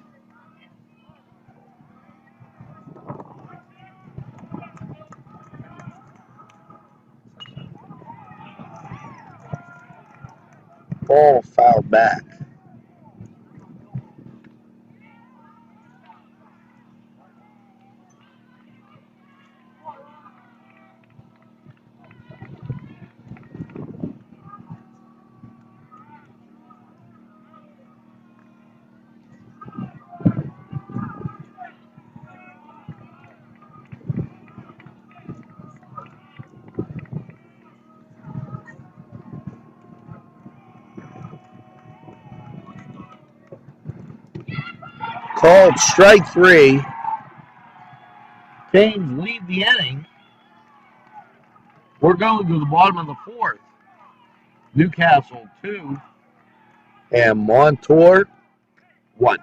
Ball fouled back. Called strike three. Canes lead the inning. We're going to the bottom of the fourth. Newcastle 2 and Montour 1.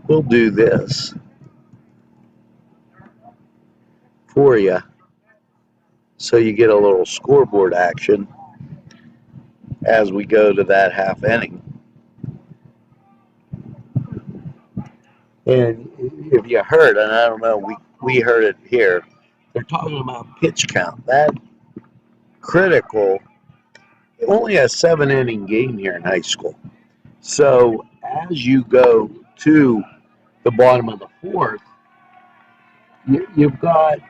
We'll do this for you so you get a little scoreboard action as we go to that half inning. And if you heard, and I don't know, we heard it here, they're talking about pitch count. That critical, only a 7-inning game here in high school. So as you go to the bottom of the fourth, you've got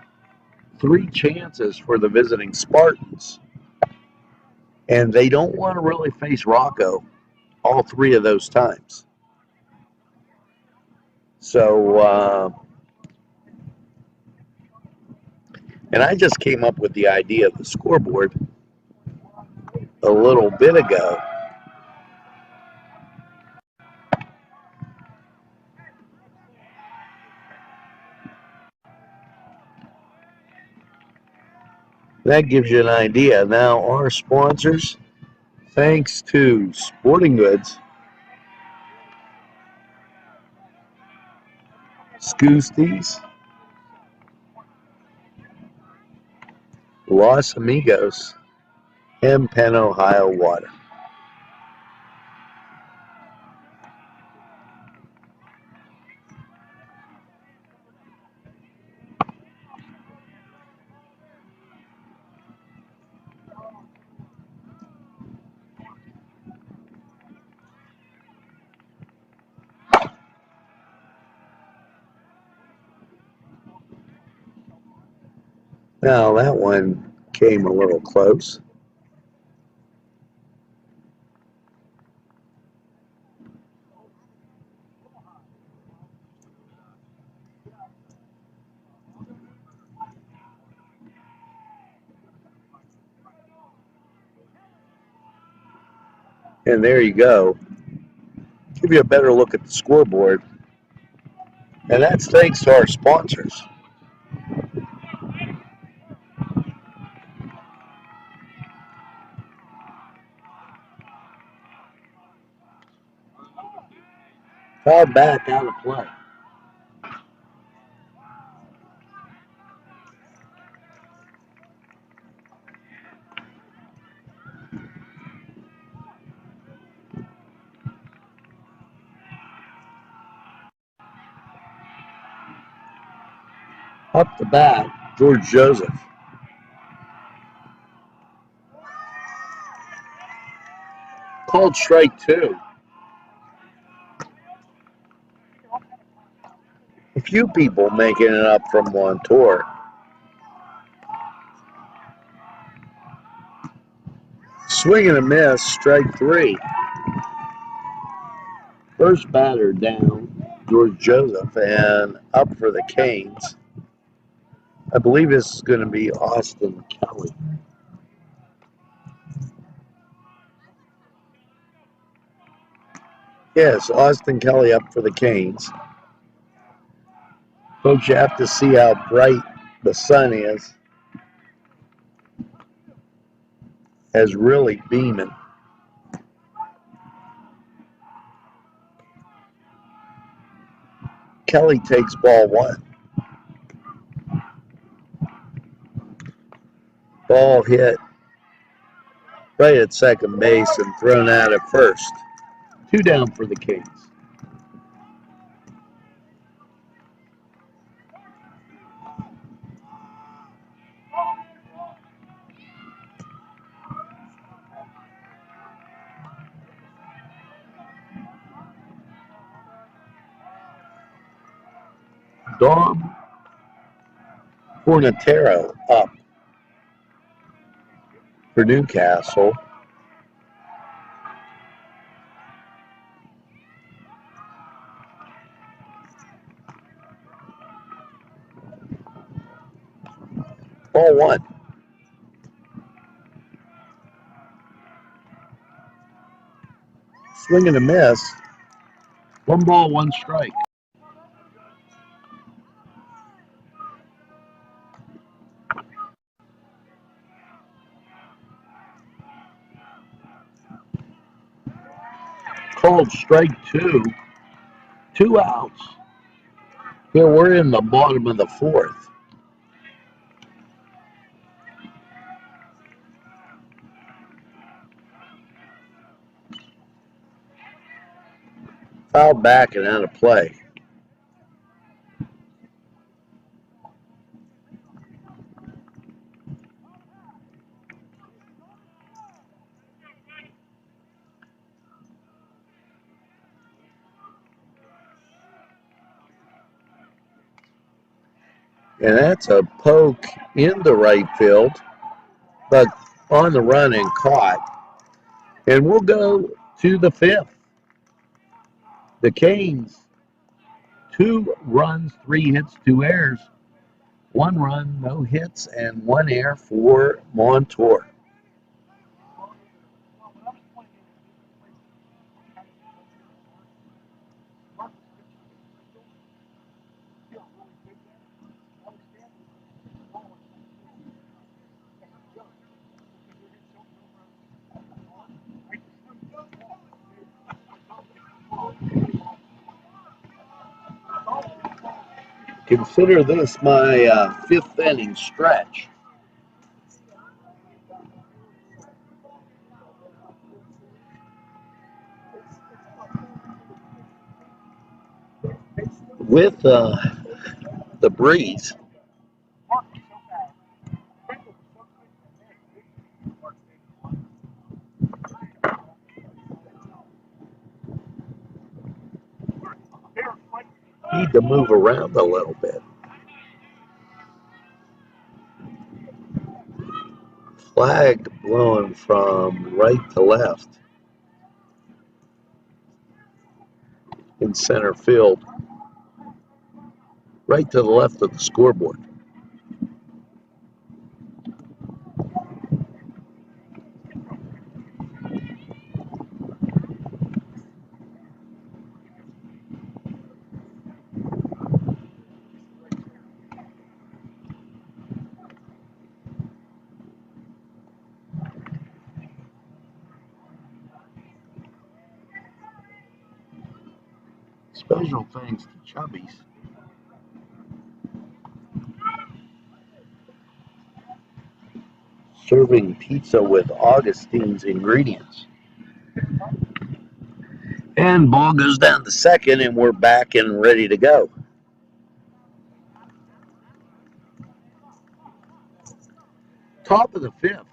3 chances for the visiting Spartans. And they don't want to really face Rocco all 3 of those times. So, and I just came up with the idea of the scoreboard a little bit ago. That gives you an idea. Now, our sponsors, thanks to Sporting Goods, Scoosties, Los Amigos, and Penn, Ohio Water. Now, that one came a little close. And there you go. Give you a better look at the scoreboard. And that's thanks to our sponsors. Foul back out of play. Up the bat, George Joseph. Called strike 2. A few people making it up from Montour. Swing and a miss, strike 3. First batter down, George Joseph, and up for the Canes. I believe this is going to be Austin Kelly. Yes, Austin Kelly up for the Canes. Folks, you have to see how bright the sun is. As really beaming. Kelly takes ball 1. Ball hit right at second base and thrown out at first. 2 down for the Canes. Dom Fornatero up for Newcastle. Ball one. Swing and a miss. 1 ball, 1 strike. Called strike two. 2 outs. Here we're in the bottom of the fourth. Foul back and out of play. And that's a poke into right field, but on the run and caught. And we'll go to the fifth. The Canes, 2 runs, 3 hits, 2 errors. 1 run, no hits, and 1 error for Montour. Consider this my fifth inning stretch. With the breeze, need to move around a little bit. Flag blowing from right to left in center field, right to the left of the scoreboard. Special thanks to Chubby's. Serving pizza with Augustine's ingredients. And ball goes down to second, and we're back and ready to go. Top of the fifth.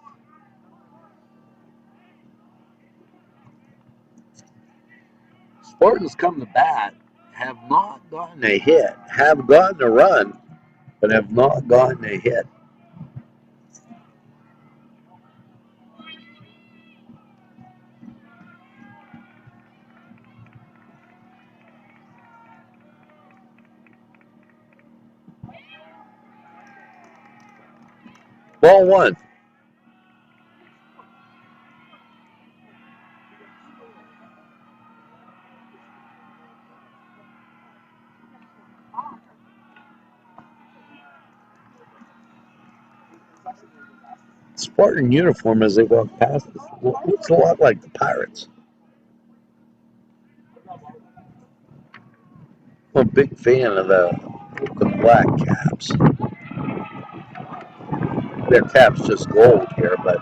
Spartans come to bat, have not gotten a hit, have gotten a run, but have not gotten a hit. Ball one. Spartan uniform as they walk past us looks a lot like the Pirates. I'm a big fan of the black caps. Their cap's just gold here, but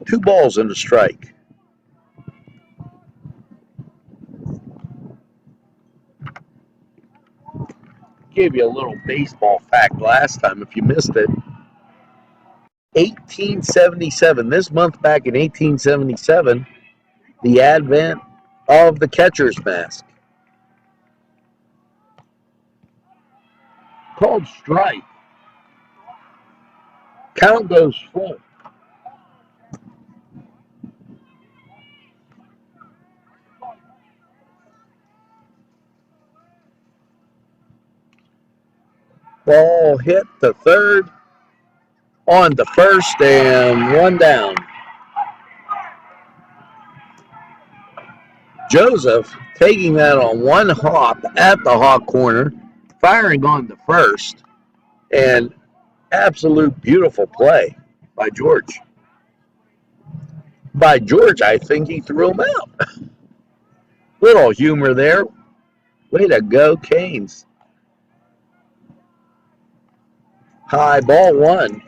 2 balls and a strike. Gave you a little baseball fact last time if you missed it. 1877, this month back in 1877, the advent of the catcher's mask. Called strike. Count goes full. Ball hit the third, on to first, and one down. Joseph taking that on one hop at the hawk corner, firing on the first, and absolute beautiful play by George. By George, I think he threw him out. Little humor there. Way to go, Canes. High ball one.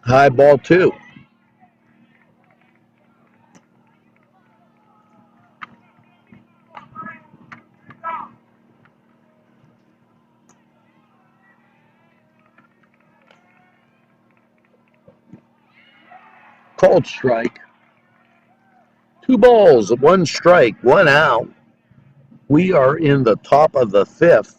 High ball two. Called strike. 2 balls, 1 strike, 1 out. We are in the top of the 5th.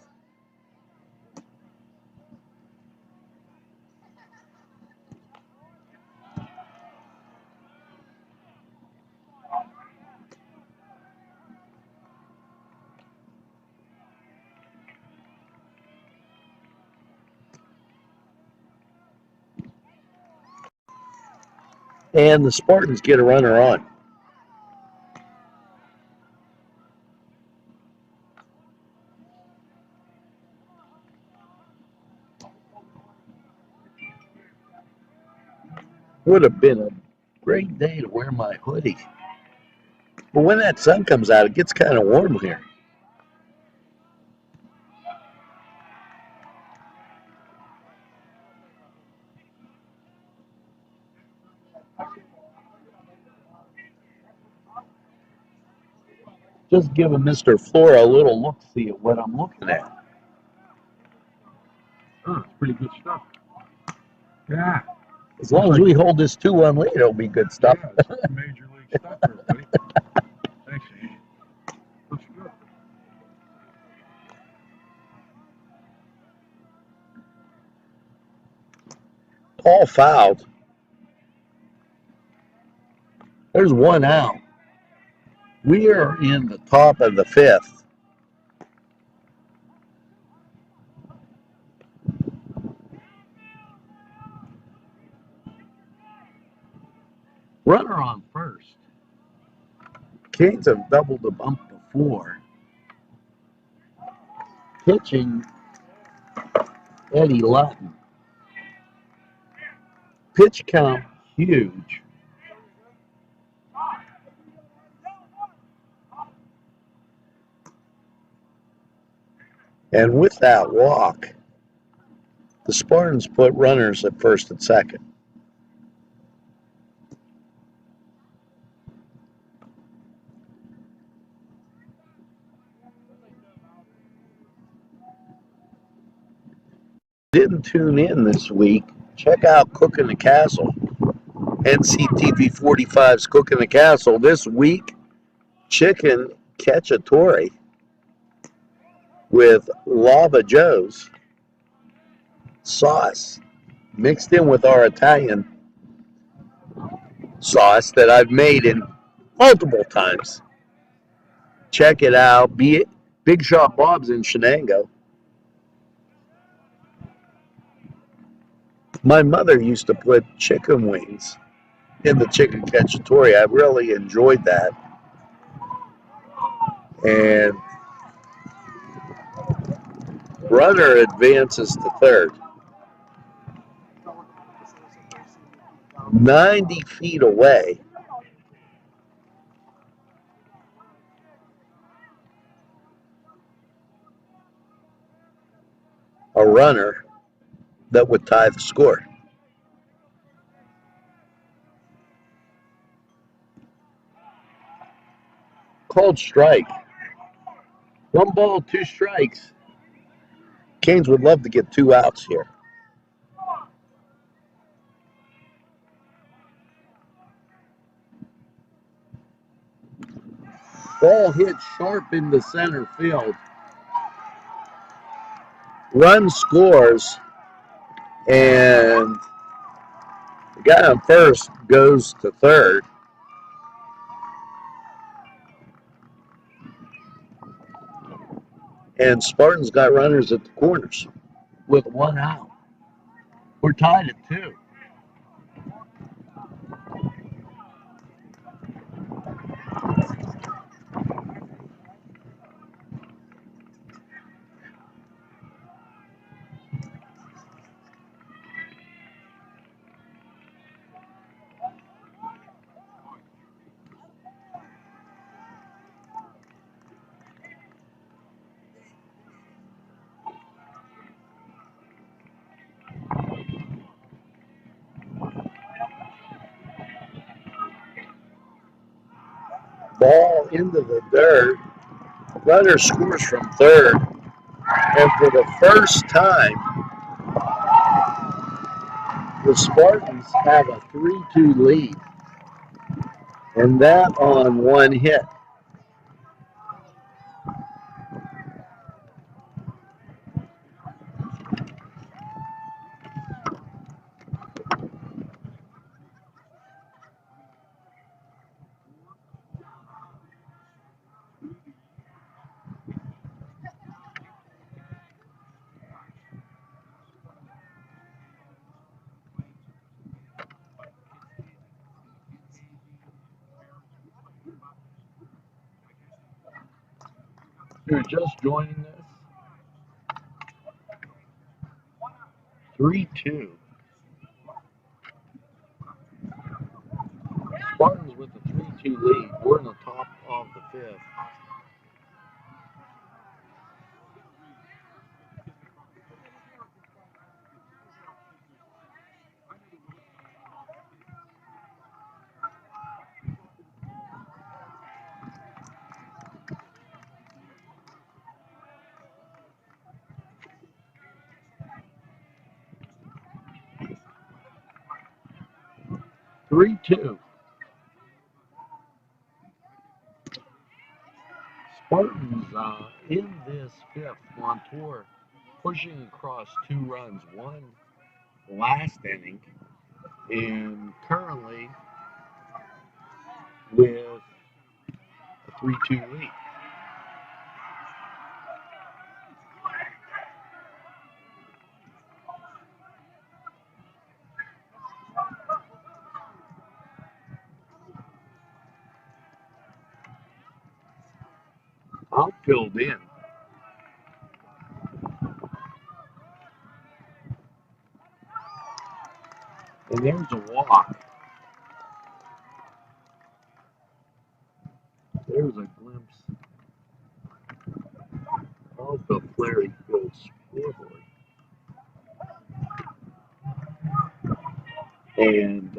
And the Spartans get a runner on. Would have been a great day to wear my hoodie. But when that sun comes out, it gets kind of warm here. Just giving Mr. Flora a little look-see at what I'm looking at. Oh, it's pretty good stuff. Yeah. As long as we hold this 2-1 lead, it'll be good stuff. Yeah, it's major league stuff there, buddy. Thanks, Andy. Looks good. Paul fouled. There's 1 out. We are in the top of the 5th. Runner on first. Canes have doubled the bump before. Pitching Eddie Lutton. Pitch count huge. And with that walk, the Spartans put runners at first and second. Didn't tune in this week, check out Cooking the Castle. NCTV45's Cooking the Castle. This week, chicken cacciatore with Lava Joe's sauce mixed in with our Italian sauce that I've made in multiple times. Check it out. Be it Big Shot Bob's in Shenango. My mother used to put chicken wings in the chicken cacciatore. I really enjoyed that. And runner advances to third. 90 feet away. A runner that would tie the score. Called strike. 1 ball, 2 strikes. Canes would love to get 2 outs here. Ball hit sharp into center field. Run scores, and The guy on first goes to third. And Spartan's got runners at the corners with one out. We're tied at 2. Ball into the dirt. Runner scores from third. And for the first time, the Spartans have a 3-2 lead. And that on one hit. You're just joining us. 3-2. Spartans with the 3-2 lead. We're in the top of the 5th. Three, 2. Spartans in this 5th on tour, pushing across 2 runs, one last inning, and currently with a 3-2 lead. Outfield in. And there's a walk. There's a glimpse of the Flaring Field scoreboard. And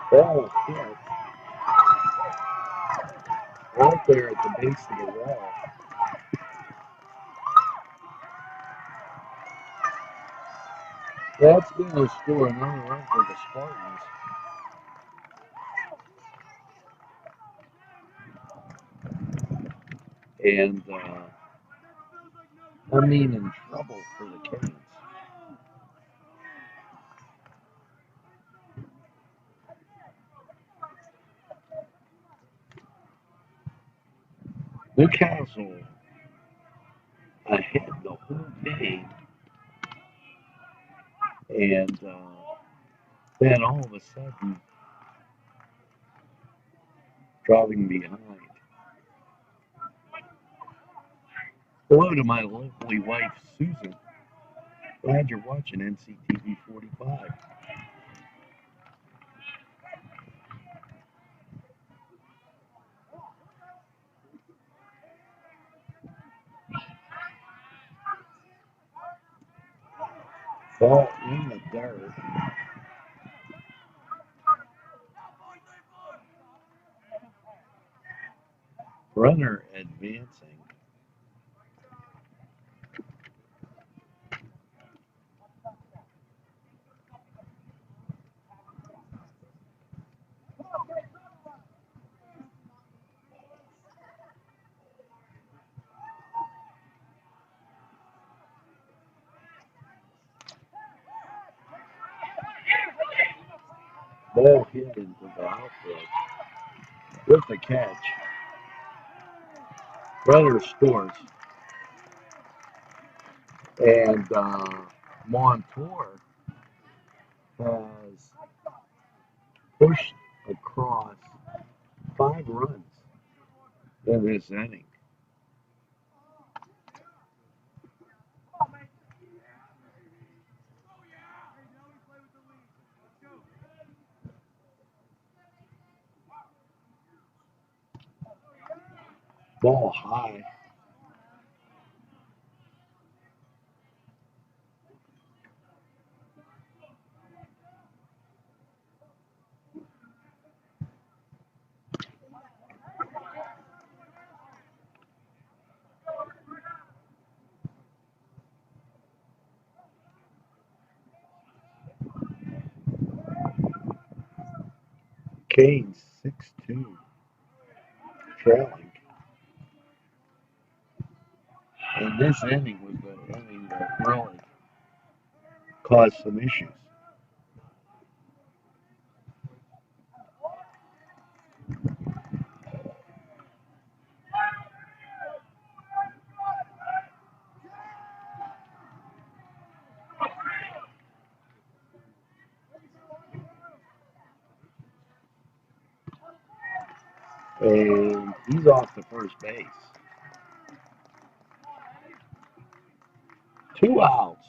ball hit right there at the base of the wall. That's going to score another run for the Spartans. And in trouble for the Canes. Newcastle ahead the whole game, and then all of a sudden dropping behind. Hello to my lovely wife, Susan. Glad you're watching NCTV45. Ball in the dirt. Runner advancing. Ball hit into the outfield with the catch. Runner scores. And Montour has pushed across 5 runs in this inning. Ball high. Canes 6-2 trailing. And this inning was the inning that really caused some issues. And he's off to first base. 2 outs.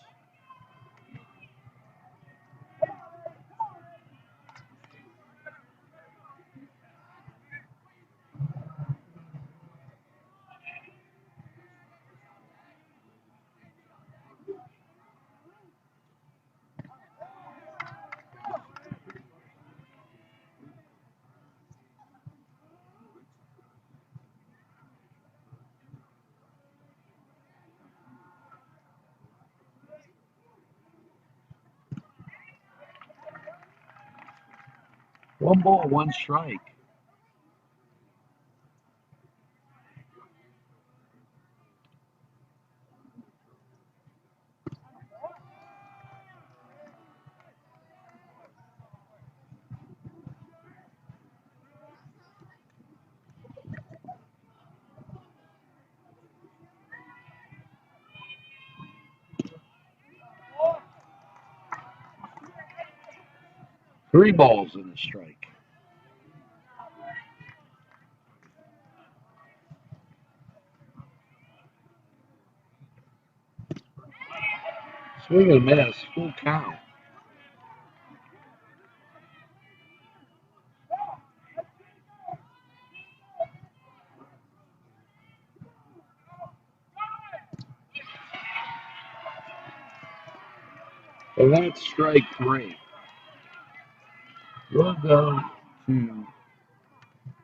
One ball, one strike. Three balls and a strike. Swing and a miss, full count. And that's strike 3. We'll go to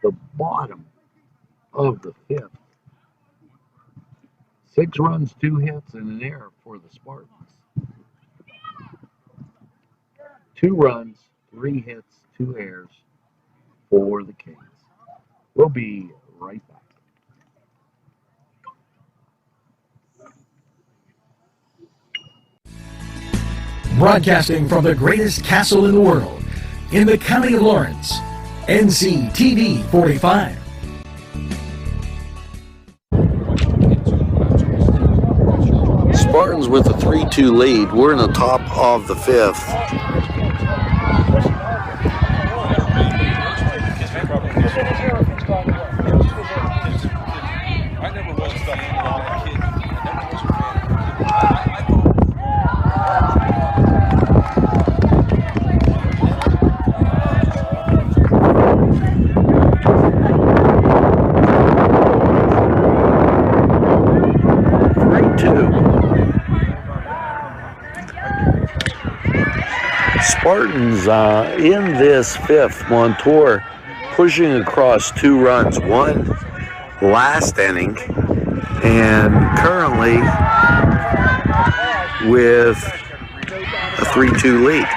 the bottom of the 5th. 6 runs, 2 hits, and an error for the Spartans. 2 runs, 3 hits, 2 errors for the Canes. We'll be right back. Broadcasting from the greatest castle in the world, in the county of Lawrence, NCTV45. Spartans with a 3-2 lead. We're in the top of the 5th. I never was stuck in a lot of kids. Spartans in this 5th. Montour pushing across 2 runs. One last inning, and currently with a 3-2 lead.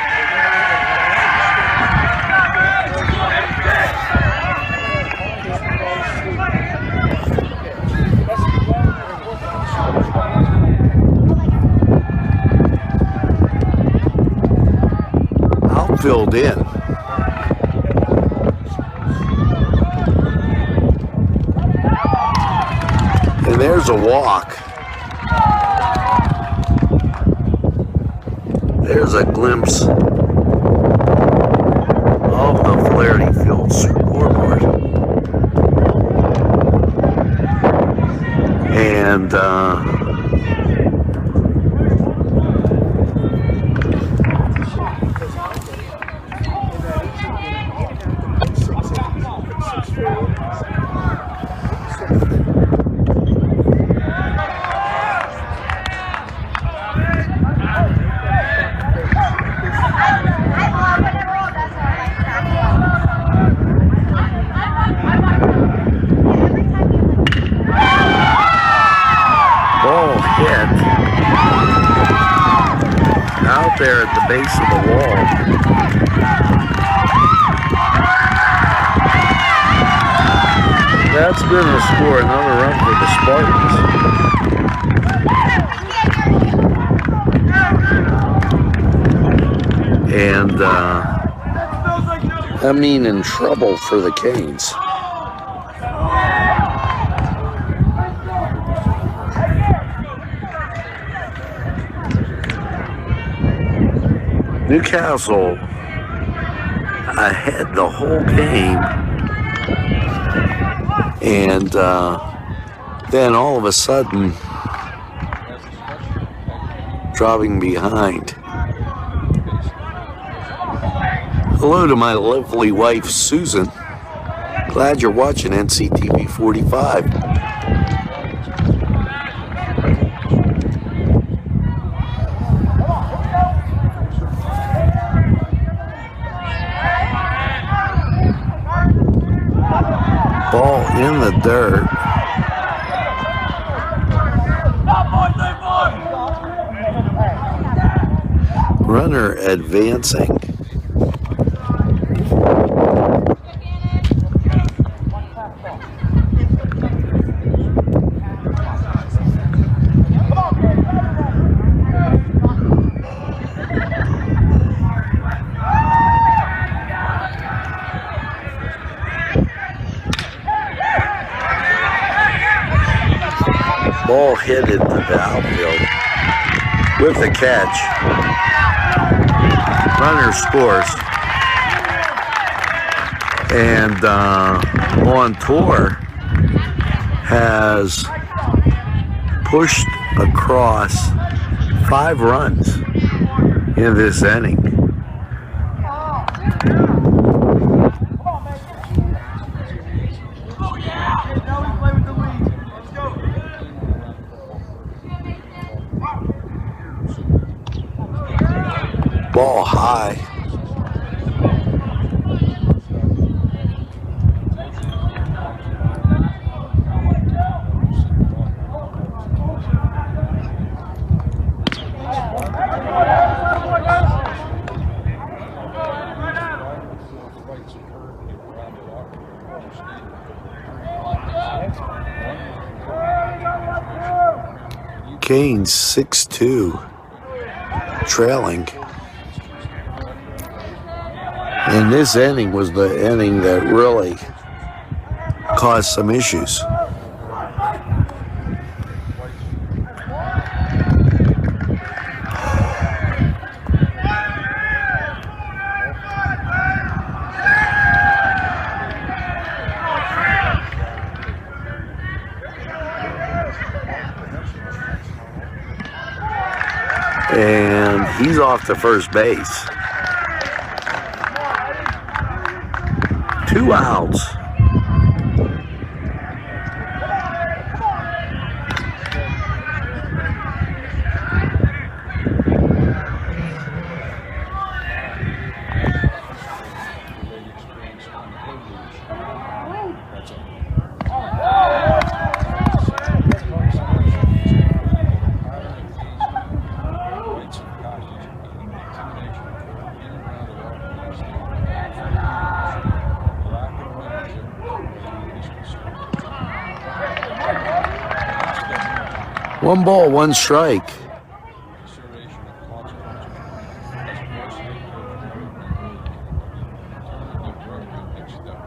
Outfield in. And there's a walk. There's a glimpse of the Flaherty Field scoreboard. And ball hit out there at the base of the wall. That's going to score another run for the Spartans. And I mean, in trouble for the Canes. Newcastle ahead the whole game, and then all of a sudden dropping behind. Hello to my lovely wife Susan. Glad you're watching NCTV45. Ball in the dirt. Runner advancing. Ball hit into the outfield with the catch. Runner scores. And Montour has pushed across 5 runs in this inning. Ball high. Canes 6-2, trailing. And this inning was the inning that really caused some issues. And he's off to first base. 2 outs. 1 ball, 1 strike. Consideration of consequences. As varsity coach, turn the big step.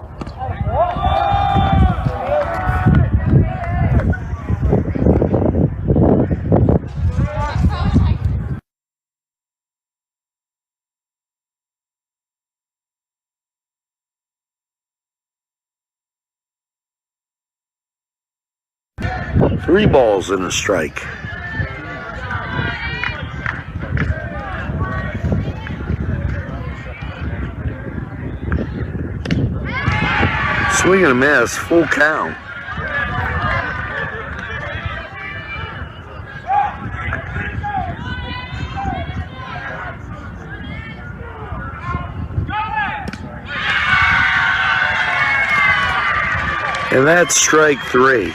3 balls and a strike. Swing and a miss, full count. And that's strike 3.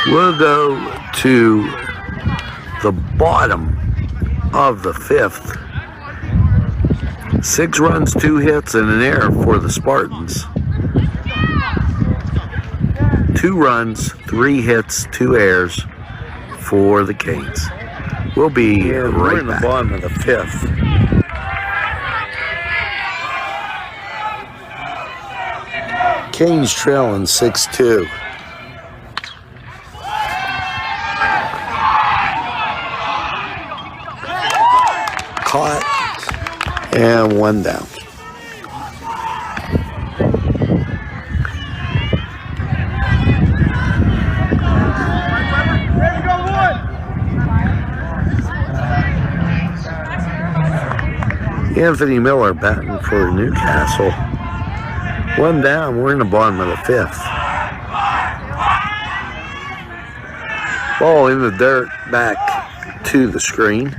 We'll go to the bottom of the 5th. 6 runs, 2 hits, and an error for the Spartans. 2 runs, 3 hits, 2 errors for the Canes. We'll be right in the bottom of the 5th. Canes trailing 6-2. Caught and 1 down. Anthony Miller batting for Newcastle. 1 down, we're in the bottom of the 5th. Ball in the dirt, back to the screen.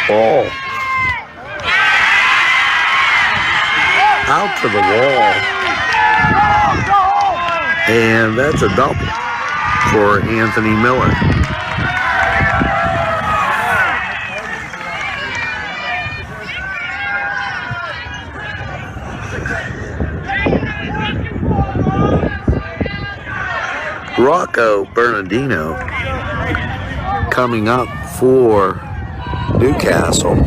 Ball out to the wall. And that's a double for Anthony Miller. Rocco Bernardino coming up for Newcastle.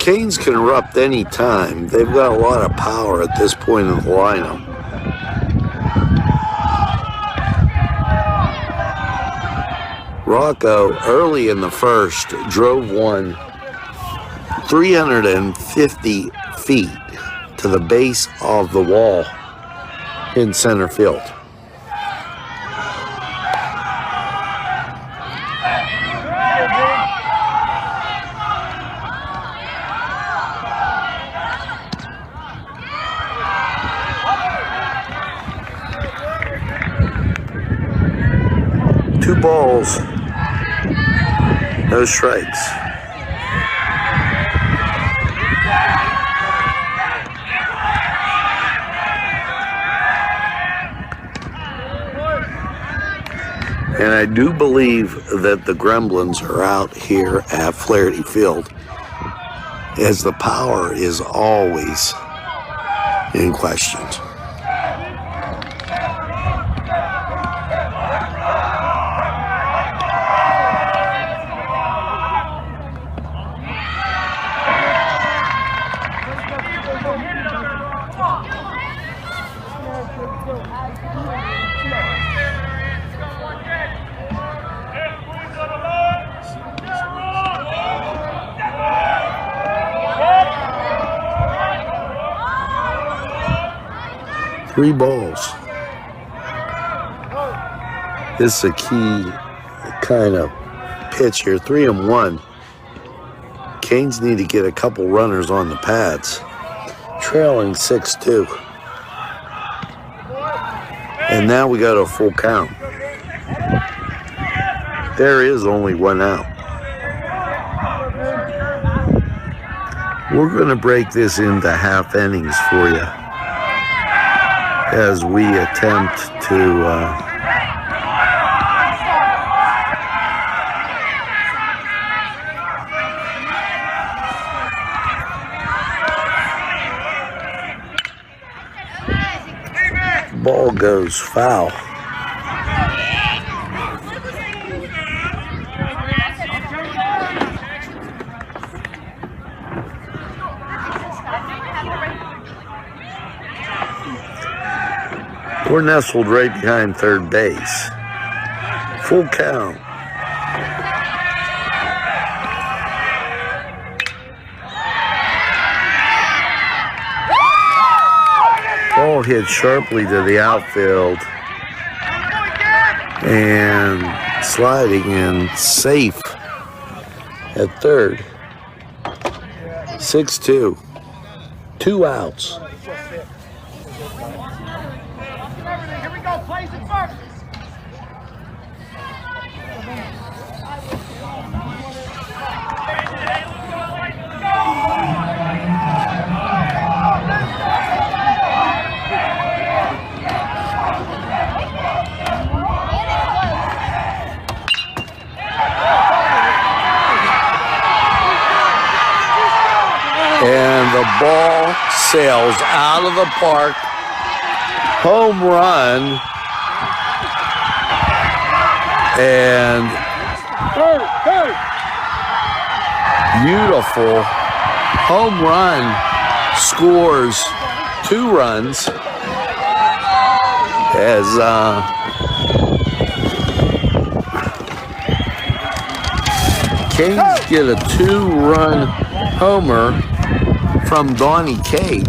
Canes can erupt any time. They've got a lot of power at this point in the lineup. Rocco, early in the first, drove one 350 feet to the base of the wall in center field. Two balls, no strikes. And I do believe that the Gremlins are out here at Flaherty Field, as the power is always in question. Three balls. This is a key kind of pitch here. 3-1. Canes need to get a couple runners on the pads. trailing 6-2. And now we got a full count. There is only one out. We're going to break this into half innings for you as we attempt to ball goes foul. We're nestled right behind third base. Full count. Ball hit sharply to the outfield and sliding in safe at third. 6-2. 2 outs. Here we go, plays it first. And the ball sails out of the park. Home run. And beautiful home run. Scores 2 runs as Canes get a 2-run homer from Donnie Cade.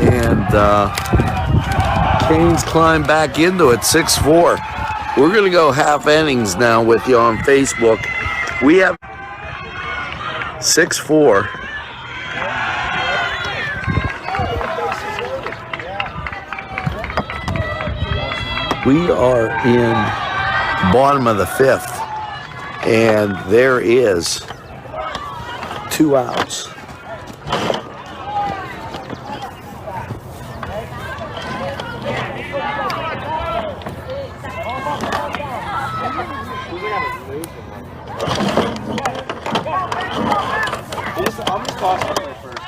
And Canes climb back into it, 6-4. We're going to go half innings now with you on Facebook. We have 6-4. We are in bottom of the 5th, and there is 2 outs. I'm just tossing it first.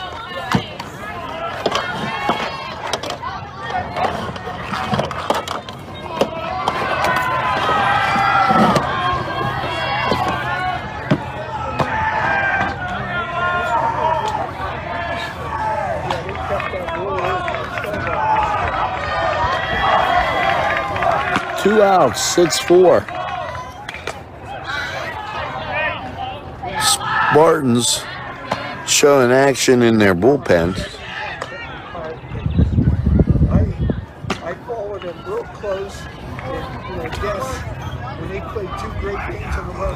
2 outs, 6-4. Spartans showing action in their bullpen. I followed them real close, and I guess when they played 2 great games in a row,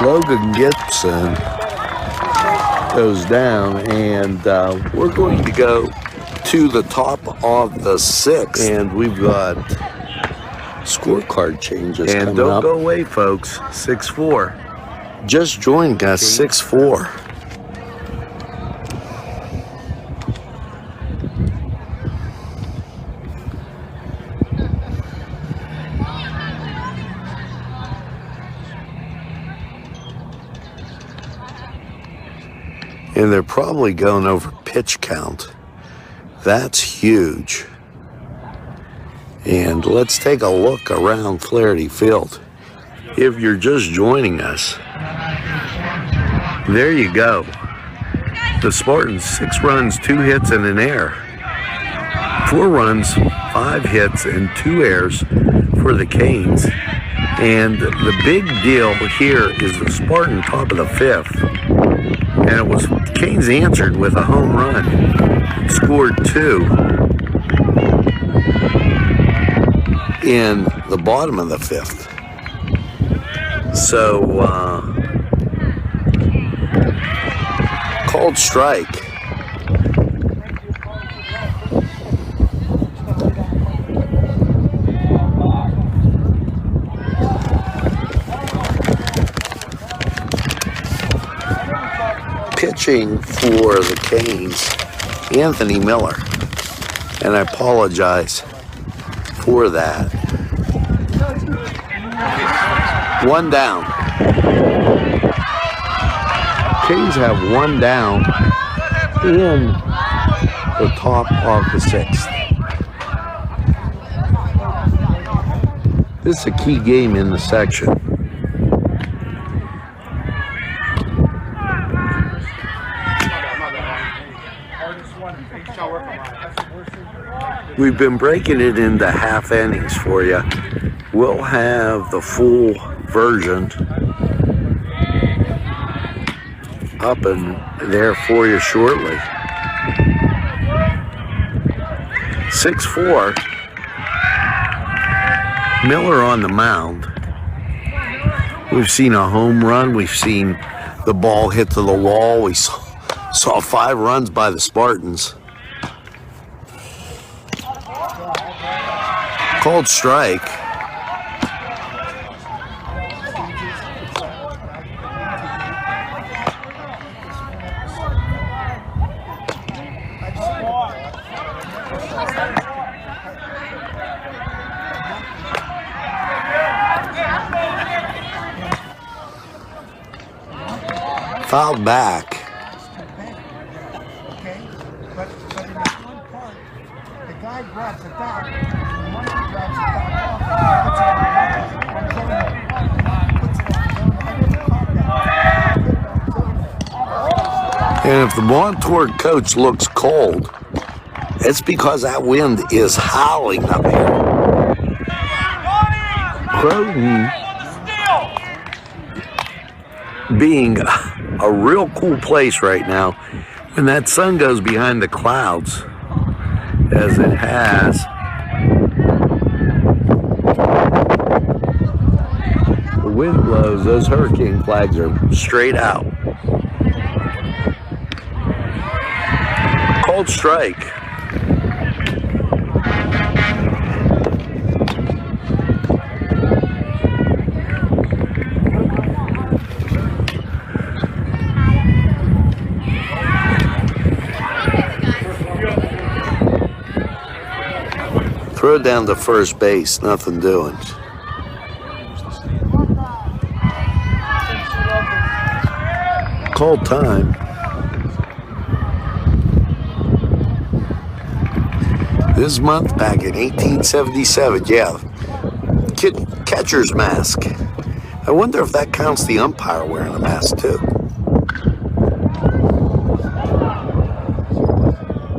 Logan Gibson goes down, and we're going to go to the top of the 6th, and we've got scorecard changes and coming up. Don't go away, folks. 6-4. Just joined us, 6-4. And they're probably going over pitch count. That's huge. And let's take a look around Flaherty Field. If you're just joining us, there you go. The Spartans, 6 runs, 2 hits, and an error. 4 runs, 5 hits, and 2 errors for the Canes. And the big deal here is the Spartan top of the 5th And it was Canes answered with a home run. Scored 2 in the bottom of the 5th. So, called strike. Pitching for the Canes, Anthony Miller, and I apologize for that. 1 down. Canes have 1 down in the top of the 6th. This is a key game in the section. We've been breaking it into half innings for you. We'll have the full version up and there for you shortly. 6-4. Miller on the mound. We've seen a home run. We've seen the ball hit to the wall. We saw 5 runs by the Spartans. Called strike. Fouled back. Okay, but in this one part, the guy grabs the back, and the monkey grabs the back off, And if the Montour coach looks cold, it's because that wind is howling up here. Croton being a real cool place right now when that sun goes behind the clouds, as it has. The wind blows, those hurricane flags are straight out. Called strike. Throw down to first base, nothing doing. Called time. This month back in 1877, yeah, catcher's mask. I wonder if that counts the umpire wearing a mask too.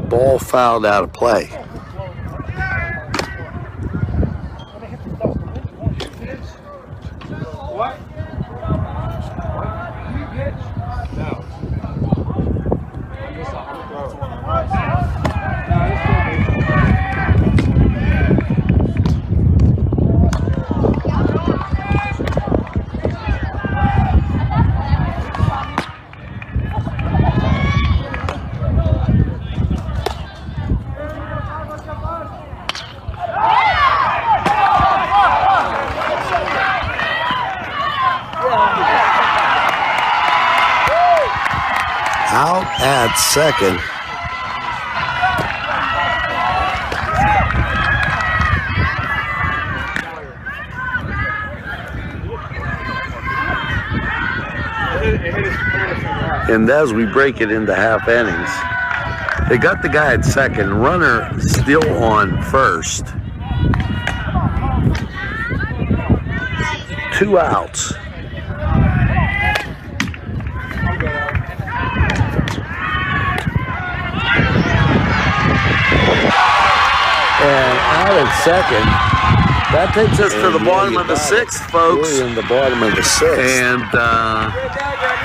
Ball fouled out of play. Out at second. And as we break it into half innings, they got the guy at second, runner still on first. 2 outs. And out at second. That takes us to the bottom of the 6th, folks. We're in the bottom of the 6th. And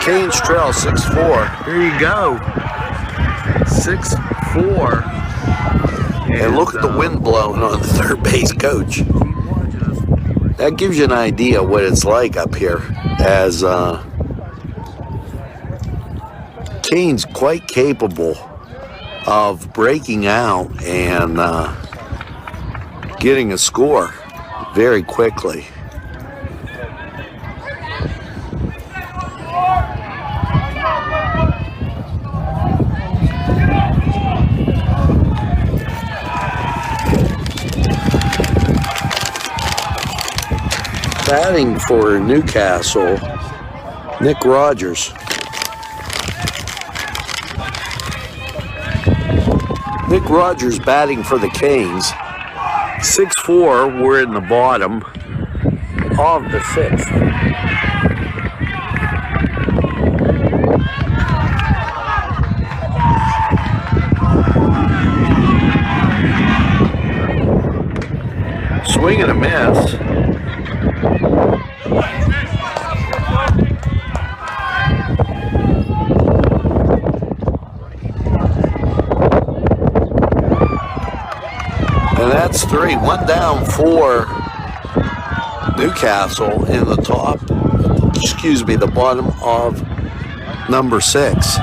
Canes trail 6-4. Here you go. 6-4. And look at the wind blowing on the third base coach. That gives you an idea what it's like up here, as Canes quite capable of breaking out and getting a score very quickly. Batting for Newcastle, Nick Rogers. Nick Rogers batting for the Canes. 6-4, we're in the bottom of the sixth. Swing and a miss. And that's 3. 1 down for Newcastle in the top, the bottom of number 6.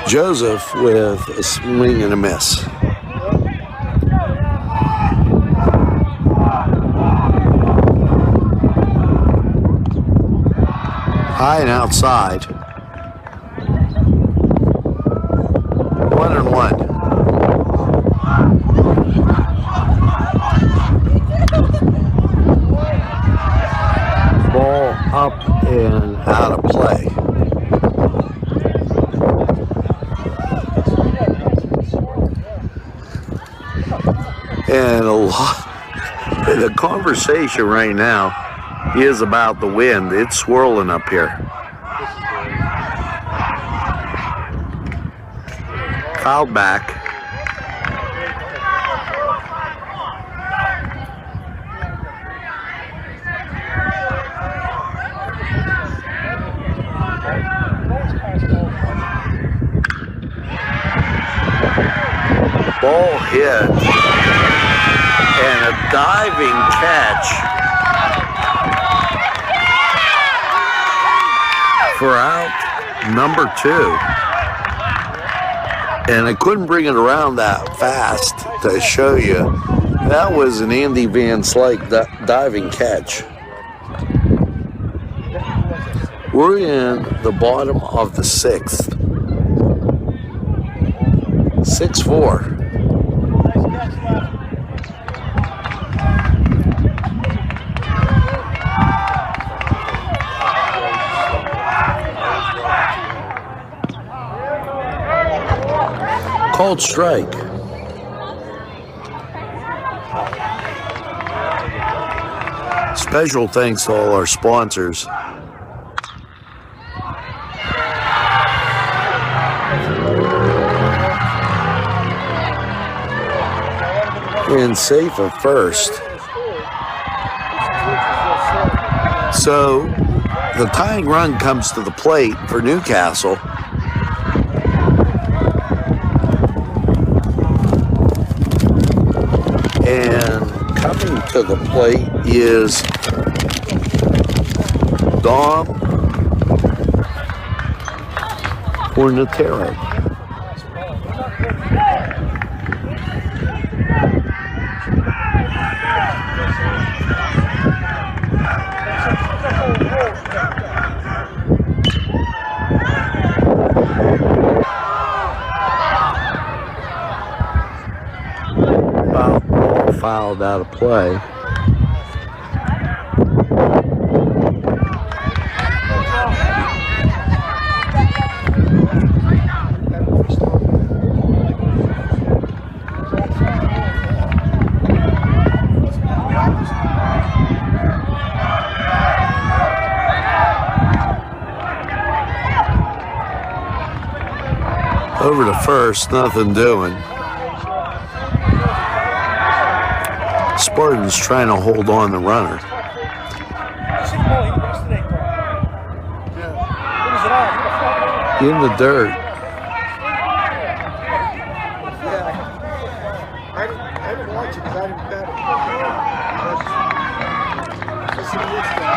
Joseph with a swing and a miss. High and outside. 1-1. Ball up and out of play. And the conversation right now is about the wind. It's swirling up here. Fouled back. Ball hit and a diving catch for out number 2. And I couldn't bring it around that fast to show you. That was an Andy Van Slyke diving catch. We're in the bottom of the 6th. 6-4. Called strike. Special thanks to all our sponsors. And safe at first. So the tying run comes to the plate for Newcastle. And coming to the plate is Dom Fornatero. Fouled out of play. Over to first, nothing doing. Spartans trying to hold on the runner. You see the ball he yesterday, Carl? Yeah. What was it on? In the dirt. Yeah. I didn't watch it because I didn't bet it. Listen to this thing.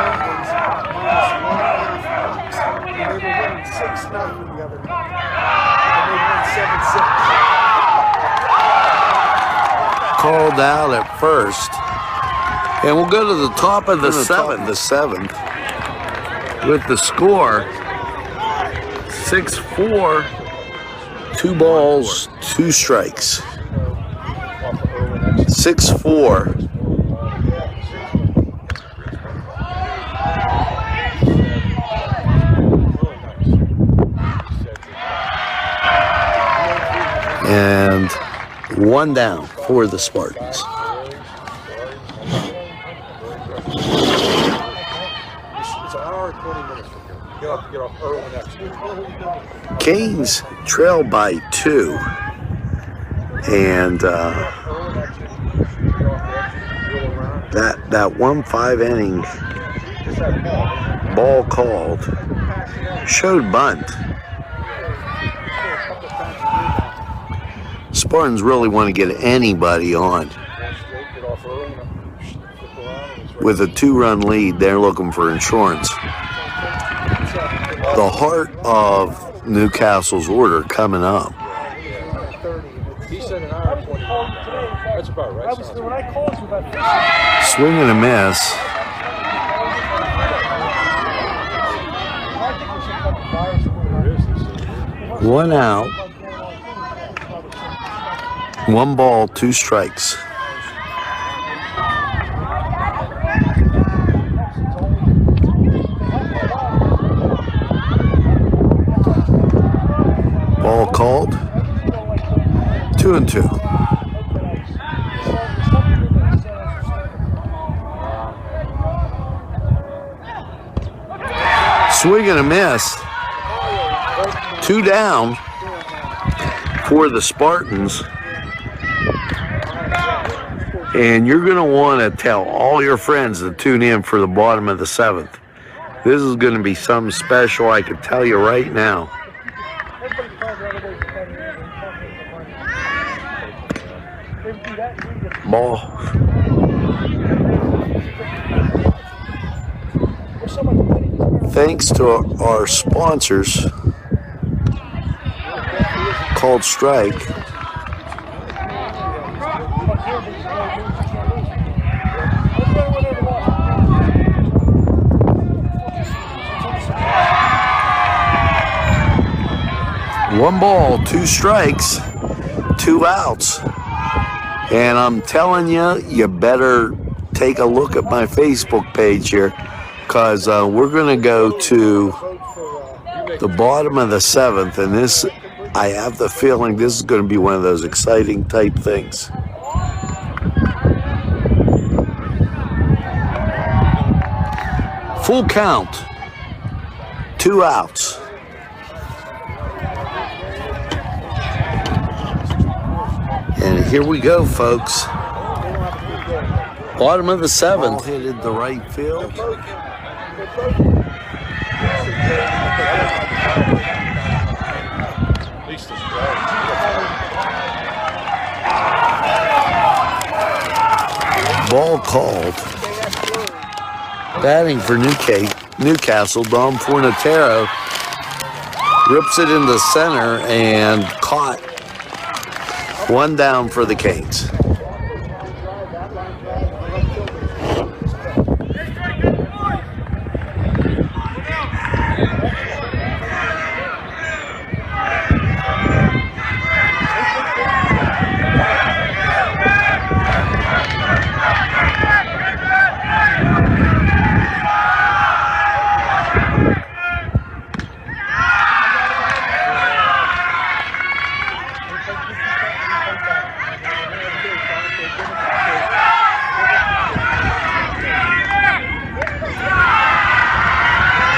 Penguins -1.5 points. And they were winning 6-0 the other night. And they won 7-6. Called out at first. And we'll go to the top of the seventh with the score 6-4, 2 balls, 2 strikes. 6-4. And 1 down for the Spartans. It's an hour and 20 minutes from here. Get off early next week. Canes trail by 2. And that 1-5 inning ball called showed bunt. Spartans really want to get anybody on. With a 2-run lead, they're looking for insurance. The heart of Newcastle's order coming up. He said an hour and 20 minutes. That's about right. When I called you about Swing and a miss. One out. 1 ball, 2 strikes. Ball called. 2-2. Swing and a miss. 2 down for the Spartans. And you're going to want to tell all your friends to tune in for the bottom of the 7th. This is going to be something special, I can tell you right now. Ball. Thanks to our sponsors, called Strike. One ball, 2 strikes, 2 outs. And I'm telling you, you better take a look at my Facebook page here, because we're going to go to the bottom of the 7th, and this, I have the feeling this is going to be one of those exciting type things. Full count, 2 outs. And here we go, folks. Bottom of the 7th. Ball hit the right field. Ball called. Batting for Newcastle, Dom Fornatero rips it into center and caught. 1 down for the Canes.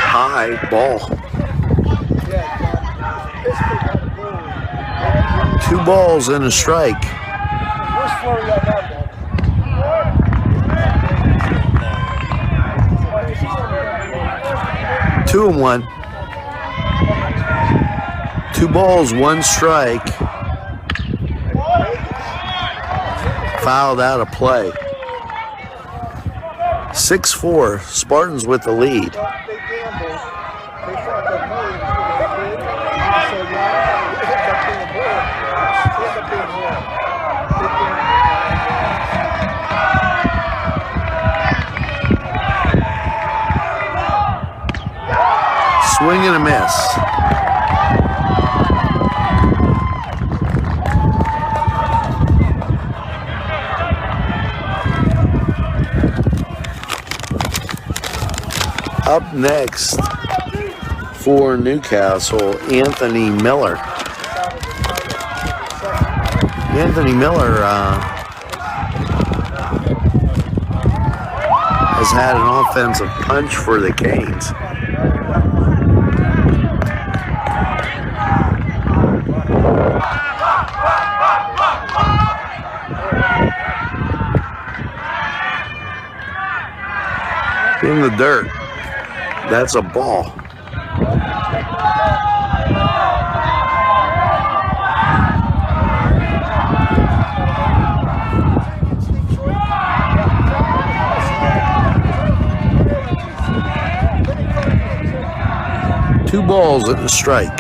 High ball. 2 balls and a strike. Where's Flurry on that ball? 2-1. 2 balls, 1 strike. Fouled out of play. 6-4. Spartans with the lead. They gambled. They thought that Murray was going to be good. So yeah, it ended up being more. It ended up being more. Swing and a miss. Up next for Newcastle, Anthony Miller. Anthony Miller has had an offensive punch for the Canes. In the dirt. That's a ball. Two balls and a strike.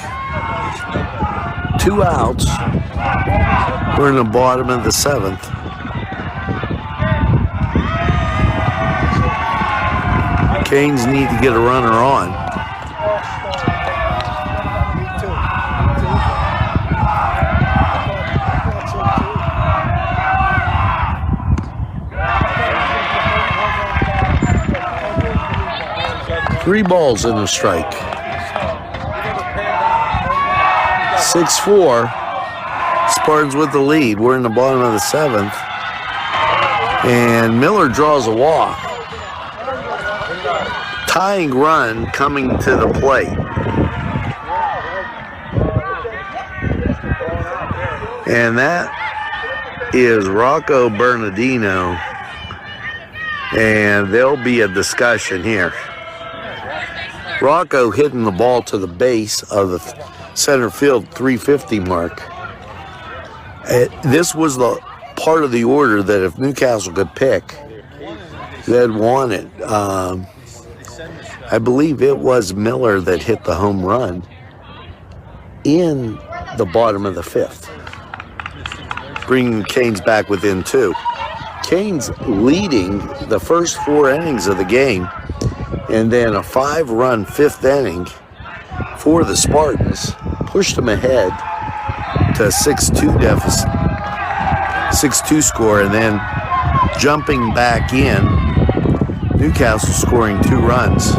2 outs. We're in the bottom of the 7th. Canes need to get a runner on. Three balls and a strike. 6-4. Spartans with the lead. We're in the bottom of the 7th. And Miller draws a walk. Tying run coming to the plate. And that is Rocco Bernardino. And there'll be a discussion here. Rocco hitting the ball to the base of the center field 350 mark. This was the part of the order that if Newcastle could pick, they'd want it. I believe it was Miller that hit the home run in the bottom of the 5th, bringing Canes back within 2. Canes leading the first 4 innings of the game, and then a 5-run 5th inning for the Spartans pushed them ahead to a 6-2 deficit, 6-2 score, and then jumping back in, Newcastle scoring 2 runs.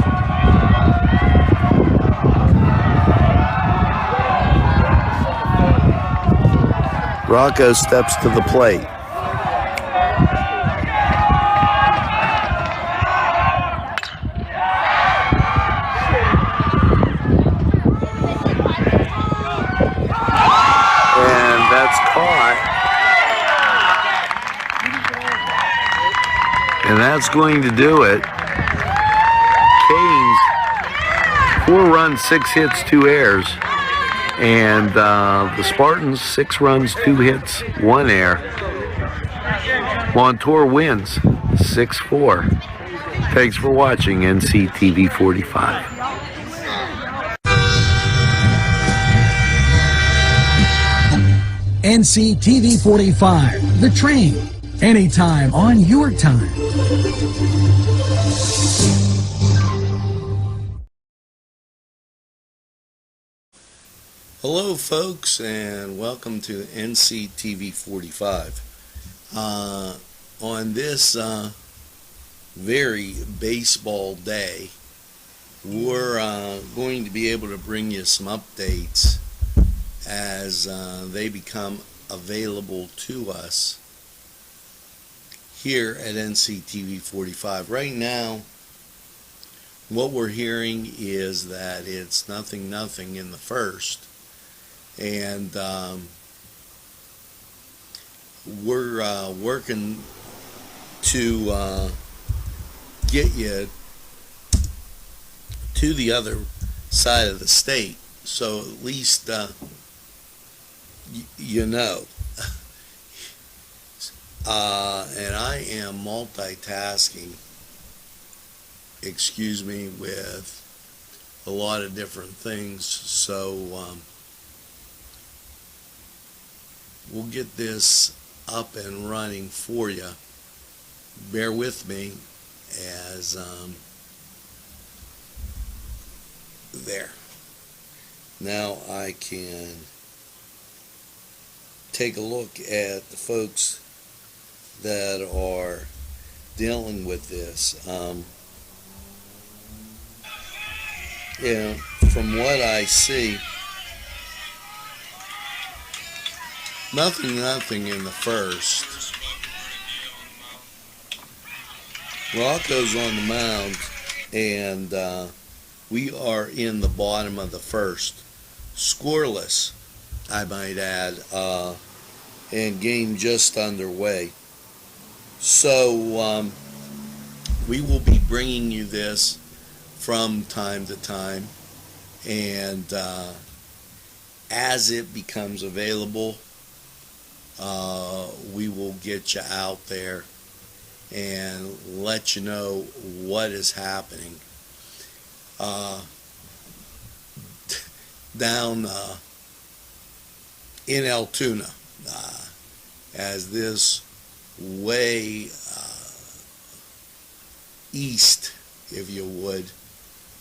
Rocco steps to the plate. And that's caught. And that's going to do it. Canes, 4 runs, 6 hits, 2 errors. And the Spartans, 6 runs, 2 hits, 1 error. Montour wins 6-4. Thanks for watching NCTV45. NCTV45, The Train, anytime on your time. Hello, folks, and welcome to NCTV45. On this very baseball day, we're going to be able to bring you some updates as they become available to us here at NCTV45. Right now, what we're hearing is that it's 0-0 in the first. And we're working to get you to the other side of the state, so at least you know. And I am multitasking, excuse me, with a lot of different things, so we'll get this up and running for you. Bear with me as there. Now I can take a look at the folks that are dealing with this. From what I see, nothing in the first. Rocco's on the mound, and we are in the bottom of the first. Scoreless, I might add, and game just underway. So we will be bringing you this from time to time, and as it becomes available, we will get you out there and let you know what is happening. Down in Altoona, as this way east, if you would,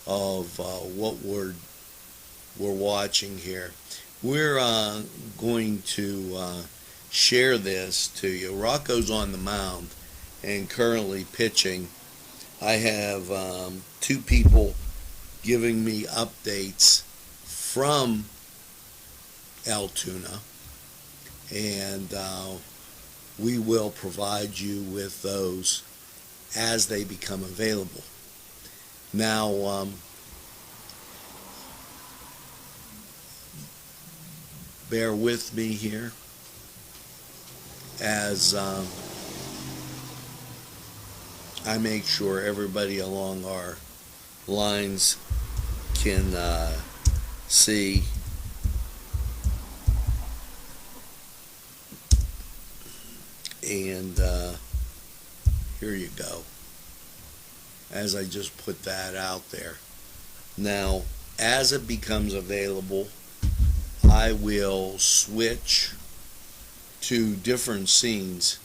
of what we're watching here. We're going to share this to you. Rocco's on the mound and currently pitching. I have two people giving me updates from Altoona, and we will provide you with those as they become available. Now, bear with me here as I make sure everybody along our lines can see. And here you go, as I just put that out there. Now, as it becomes available, I will switch to different scenes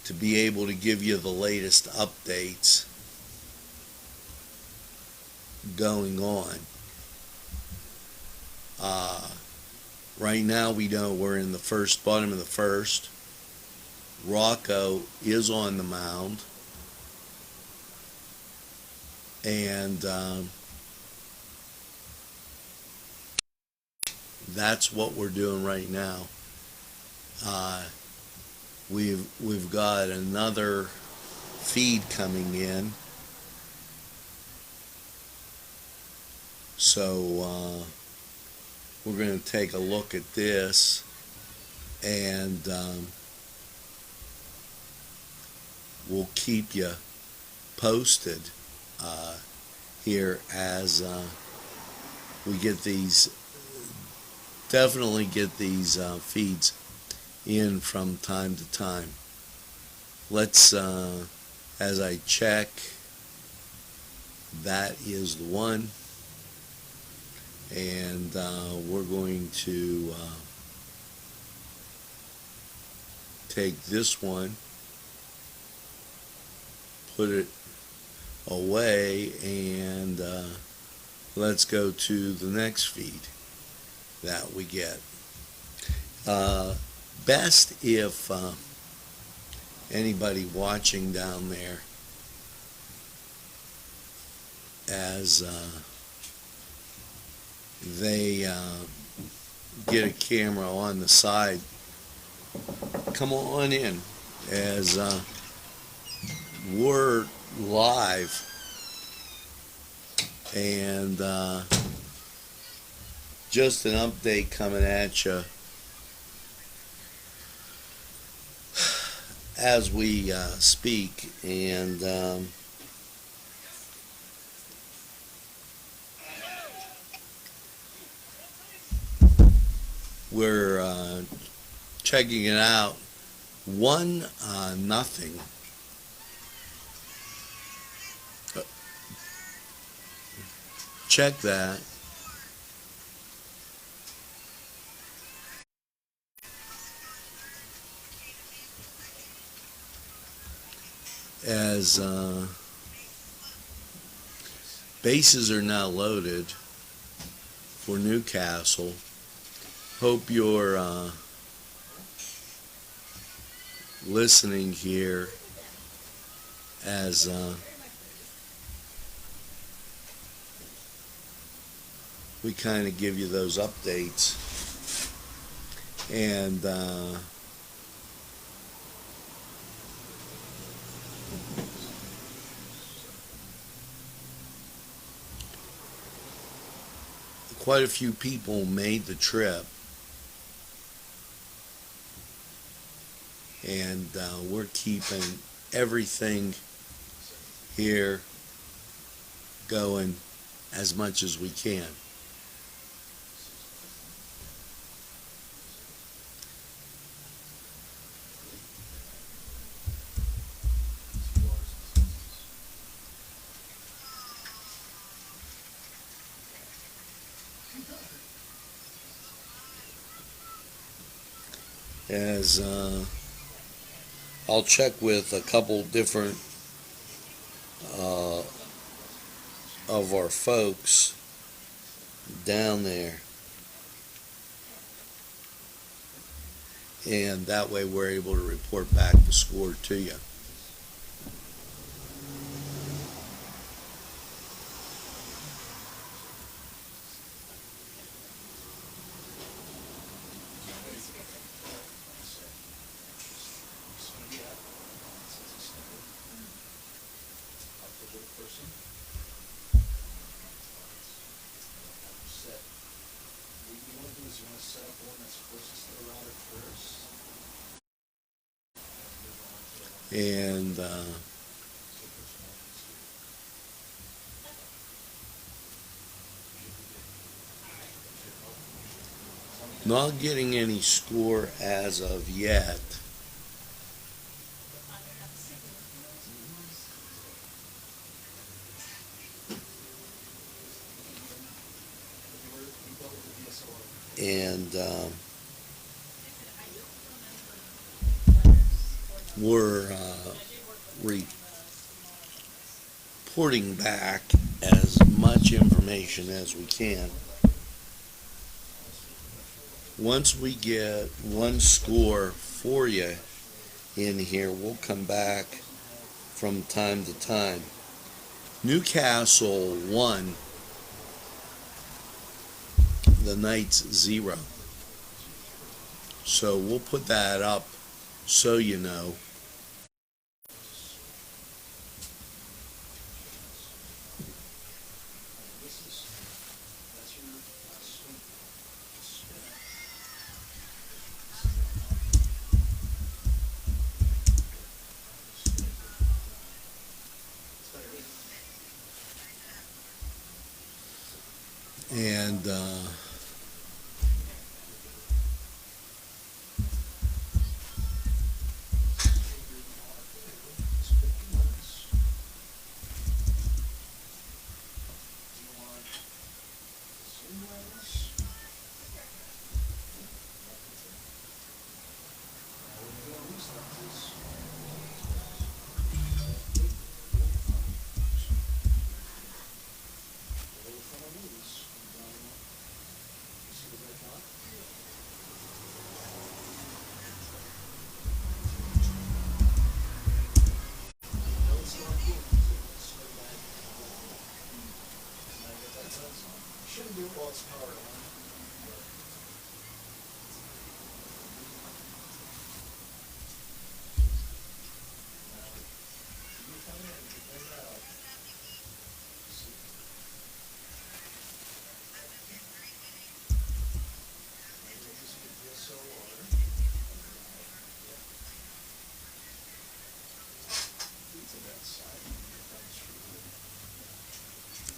to be able to give you the latest updates going on. Right now we know we're in the bottom of the first. Rocco is on the mound, and that's what we're doing right now. We've got another feed coming in, so we're going to take a look at this, and we'll keep you posted here as we get these, definitely get these feeds in from time to time. Let's, as I check, that is the one, and we're going to take this one, put it away, and let's go to the next feed that we get. Best if anybody watching down there, as they get a camera on the side, come on in, as we're live, and just an update coming at you as we speak, and we're checking it out. 1-0. Check that. As bases are now loaded for Newcastle. Hope you're listening here as we kind of give you those updates. And quite a few people made the trip, and we're keeping everything here going as much as we can. As I'll check with a couple different of our folks down there, and that way we're able to report back the score to you. And not getting any score as of yet. And we're reporting back as much information as we can. Once we get one score for you in here, we'll come back from time to time. Newcastle won, the Knights 0. So we'll put that up so you know. And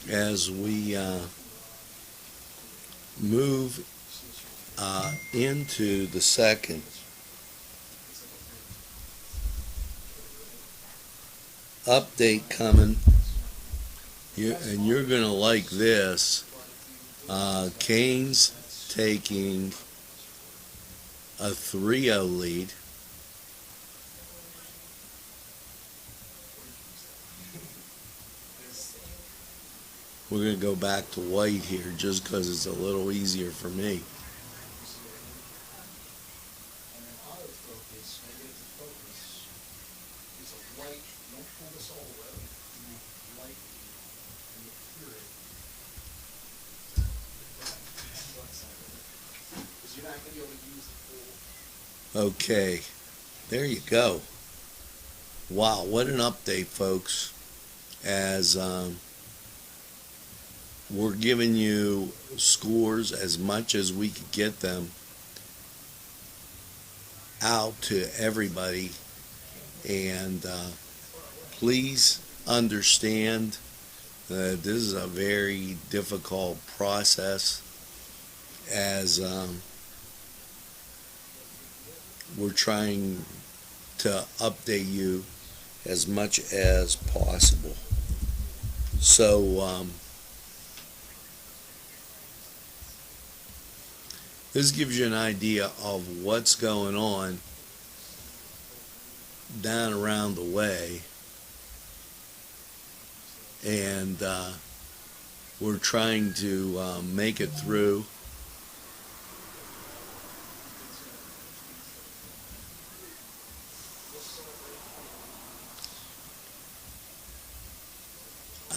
as we move into the second update coming, and you're going to like this. Kane's taking a 3-0 lead. We're going to go back to white here just because it's a little easier for me. Okay, there you go. Wow, what an update, folks. As we're giving you scores as much as we could get them out to everybody. And please understand that this is a very difficult process, as we're trying to update you as much as possible. So this gives you an idea of what's going on down around the way, and we're trying to make it through.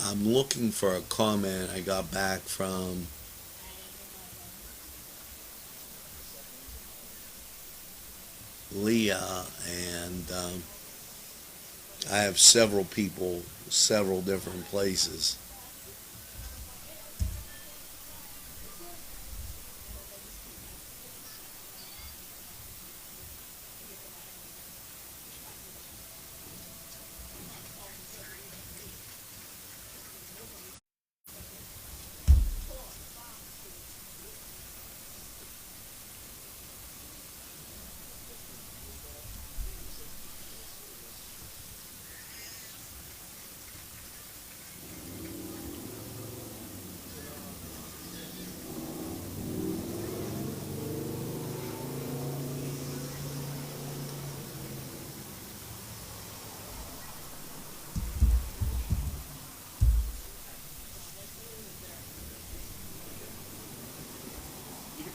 I'm looking for a comment I got back from Leah, and I have several people, several different places.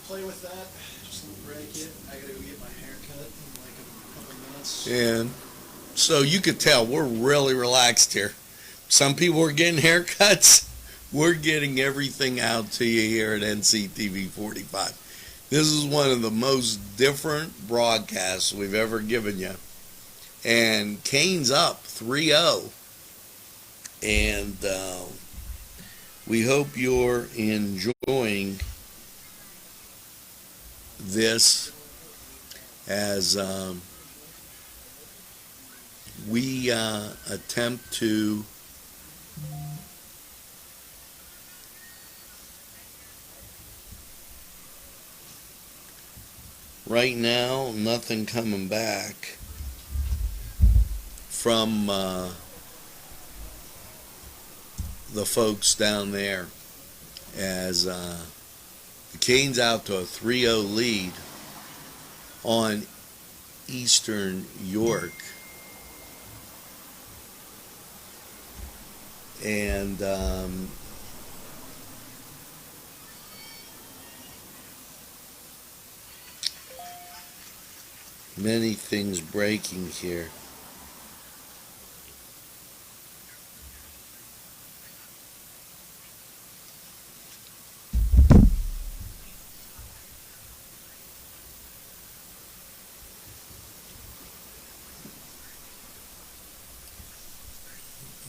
Play with that. Just don't break it. I gotta go get my hair cut in like a couple minutes. And so you could tell we're really relaxed here. Some people are getting haircuts. We're getting everything out to you here at NCTV45. This is one of the most different broadcasts we've ever given you. And Kane's up 3-0. And we hope you're enjoying this as we attempt to right now, nothing coming back from the folks down there, as the Canes out to a 3-0 lead on Eastern York. And many things breaking here.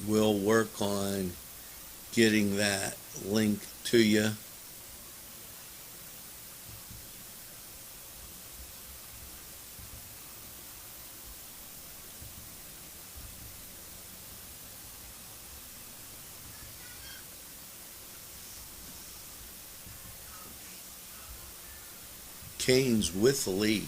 We'll work on getting that link to you. Canes with the lead.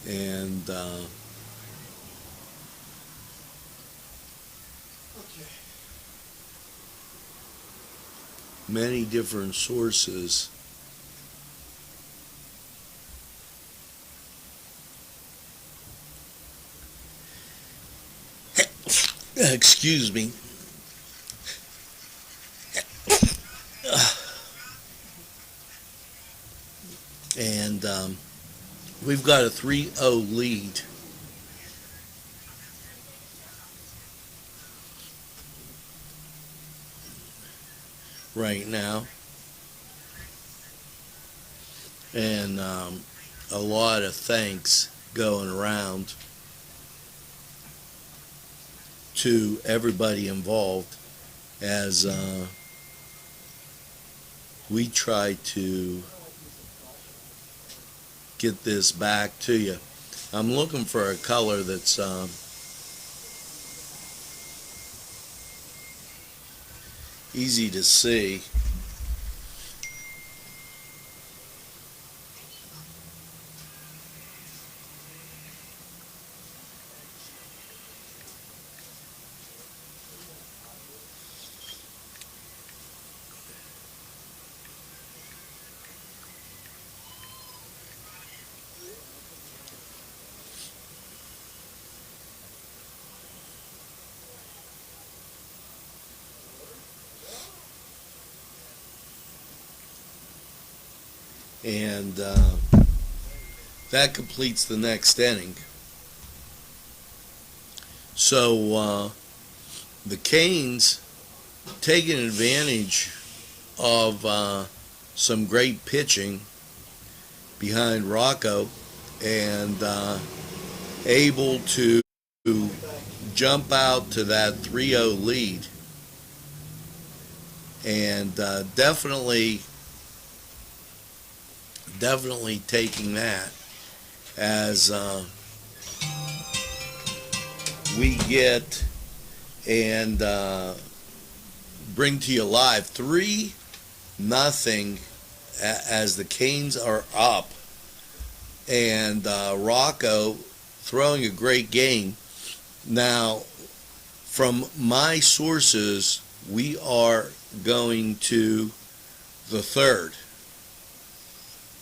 And many different sources excuse me. And we've got a 3-0 lead. Right now. And a lot of thanks going around to everybody involved as we try to get this back to you. I'm looking for a color that's easy to see. And that completes the next inning. So the Canes taking advantage of some great pitching behind Rocco and able to jump out to that 3-0 lead. And definitely taking that as we get and bring to you live 3-0 as the Canes are up, and Rocco throwing a great game. Now, from my sources, we are going to the third.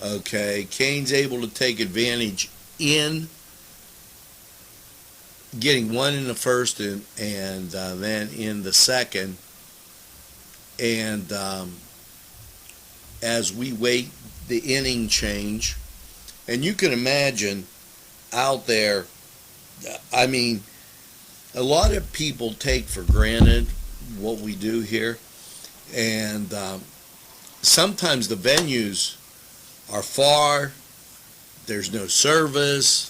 Okay, Canes able to take advantage in getting one in the first and then in the second. And as we wait the inning change, and you can imagine out there, I mean, a lot of people take for granted what we do here, and sometimes the venues are far, there's no service,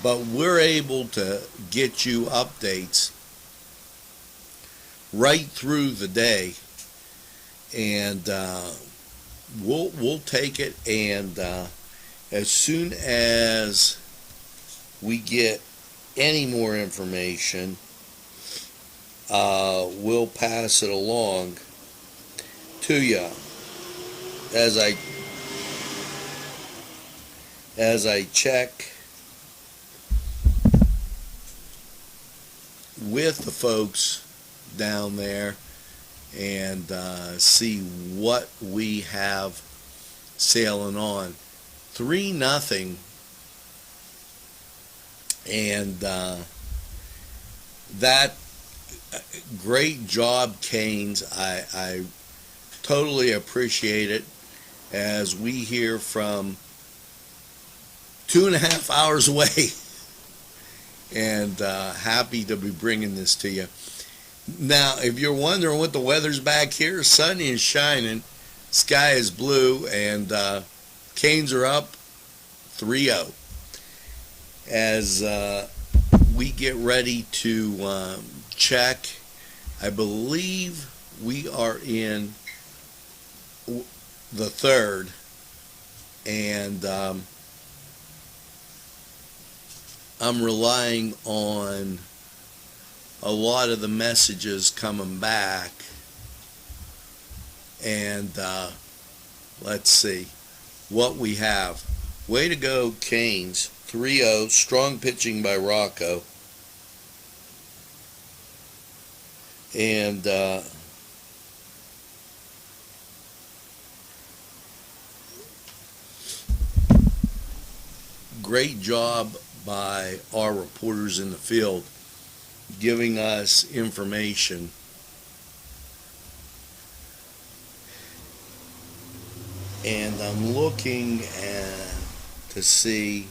but we're able to get you updates right through the day, and we'll take it, and as soon as we get any more information, we'll pass it along to you. As I check with the folks down there and see what we have sailing on. 3-0, and that great job, Canes. I totally appreciate it, as we hear from 2.5 hours away, and happy to be bringing this to you. Now, if you're wondering what the weather's back here, sun is shining, sky is blue, and Canes are up 3-0. As we get ready to check, I believe we are in the third, and I'm relying on a lot of the messages coming back. And let's see what we have. Way to go, Canes. 3-0. Strong pitching by Rocco. And great job by our reporters in the field giving us information. And I'm looking to see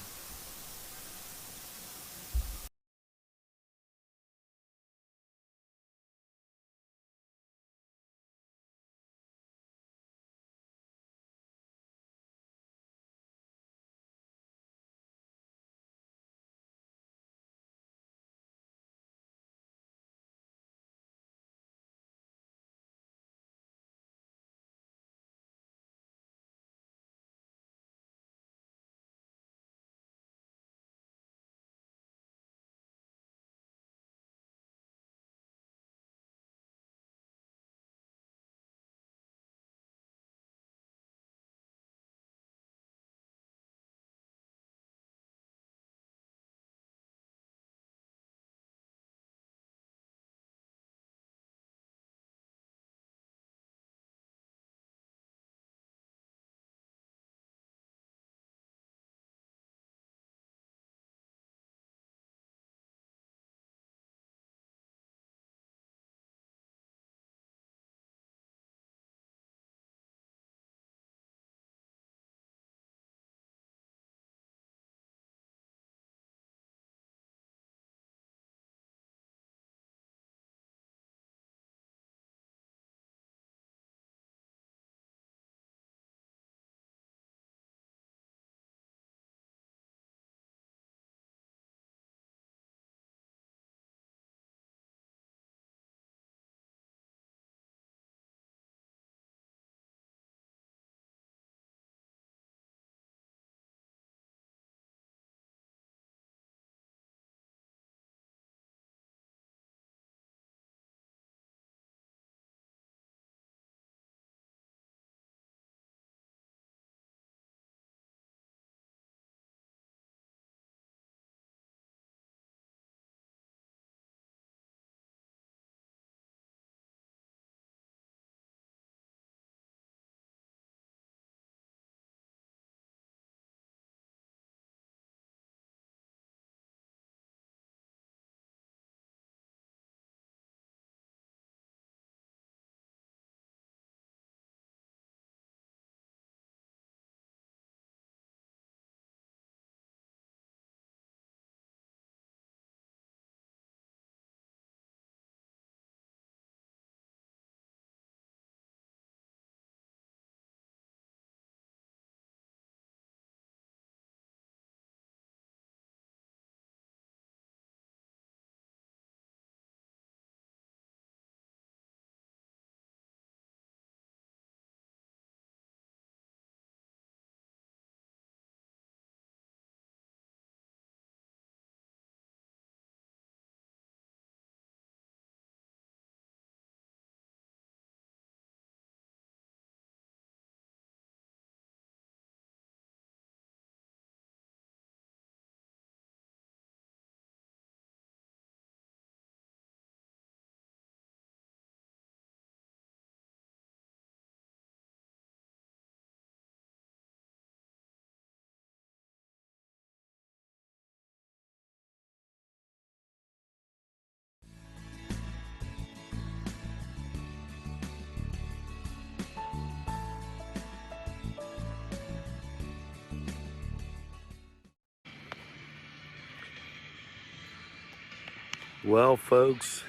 Well, folks,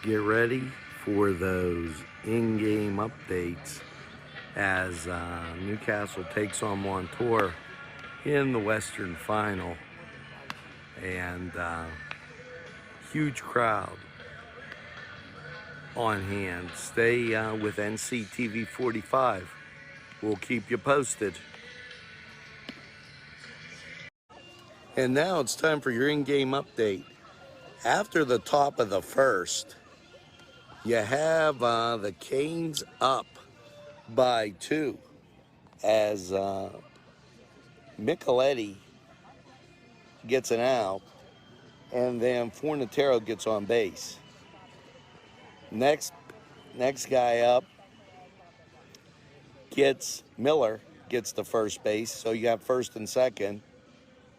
get ready for those in-game updates as Newcastle takes on Montour in the Western Final, and huge crowd on hand. Stay with NCTV45. We'll keep you posted. And now it's time for your in-game update. After the top of the first, you have the Canes up by 2 as Micheletti gets an out, and then Fornatero gets on base. Next guy up Miller gets the first base, so you have first and second.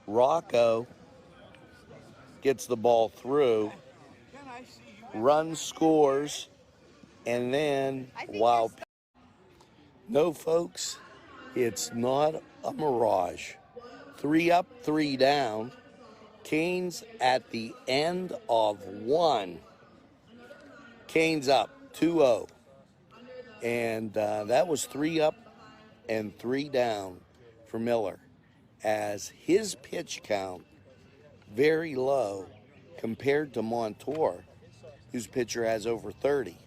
Rocco gets the ball through, run scores, and then no, folks, it's not a mirage. 3 up, 3 down. Canes at the end of 1. Canes up 2-0. And that was 3 up and 3 down for Miller, as his pitch count very low compared to Montour, whose pitcher has over 30.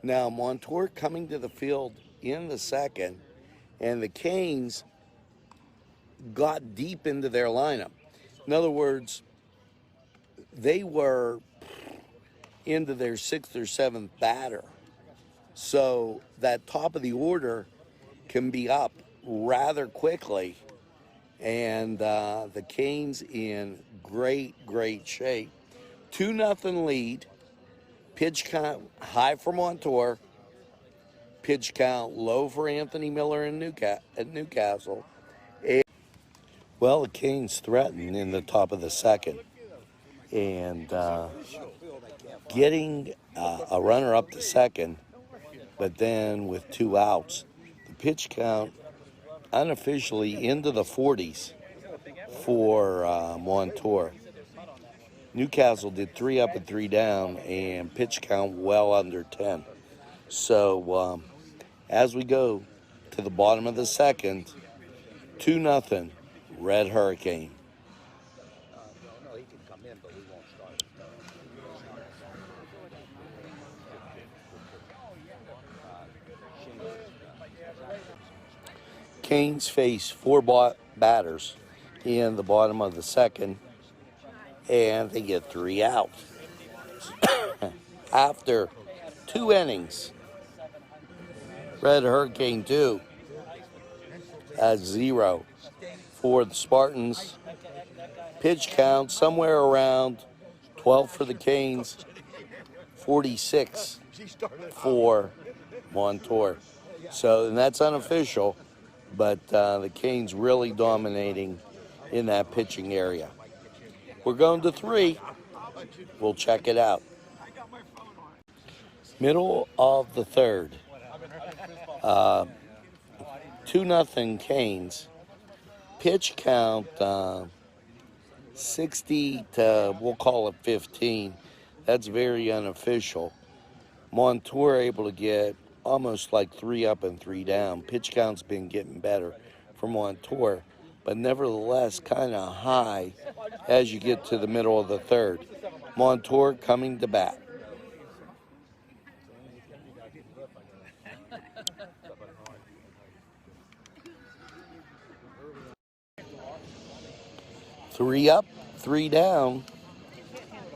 Now, Montour coming to the field in the second, and the Canes got deep into their lineup. In other words, they were into their 6th or 7th batter. So that top of the order can be up rather quickly. And the Canes in great shape. 2-0 lead. Pitch count high for Montour. Pitch count low for Anthony Miller at Newcastle. Well, the Canes threaten in the top of the second. And getting a runner up to second, but then with 2 outs. The pitch count unofficially into the 40s for Montour. Newcastle did 3 up and 3 down, and pitch count well under 10. So as we go to the bottom of the second, 2-0 Red Hurricane. Canes face 4 batters in the bottom of the second, and they get 3 out. After 2 innings, Red Hurricane 2 at 0 for the Spartans. Pitch count somewhere around 12 for the Canes, 46 for Montour. So, and that's unofficial, but the Canes really dominating in that pitching area. We're going to 3. We'll check it out. Middle of the third. 2-0 Canes. Pitch count 60 to, we'll call it 15. That's very unofficial. Montour able to get almost like 3 up and 3 down. Pitch count's been getting better for Montour, but nevertheless kind of high as you get to the middle of the third. Montour coming to bat. Three up, 3 down.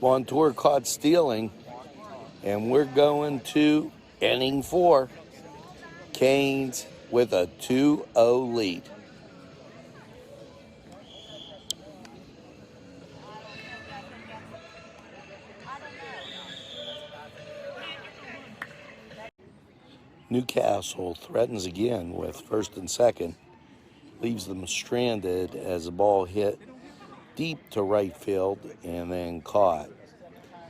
Montour caught stealing, and we're going to inning 4. Canes with a 2-0 lead. Newcastle threatens again with first and second, leaves them stranded as the ball hit deep to right field and then caught.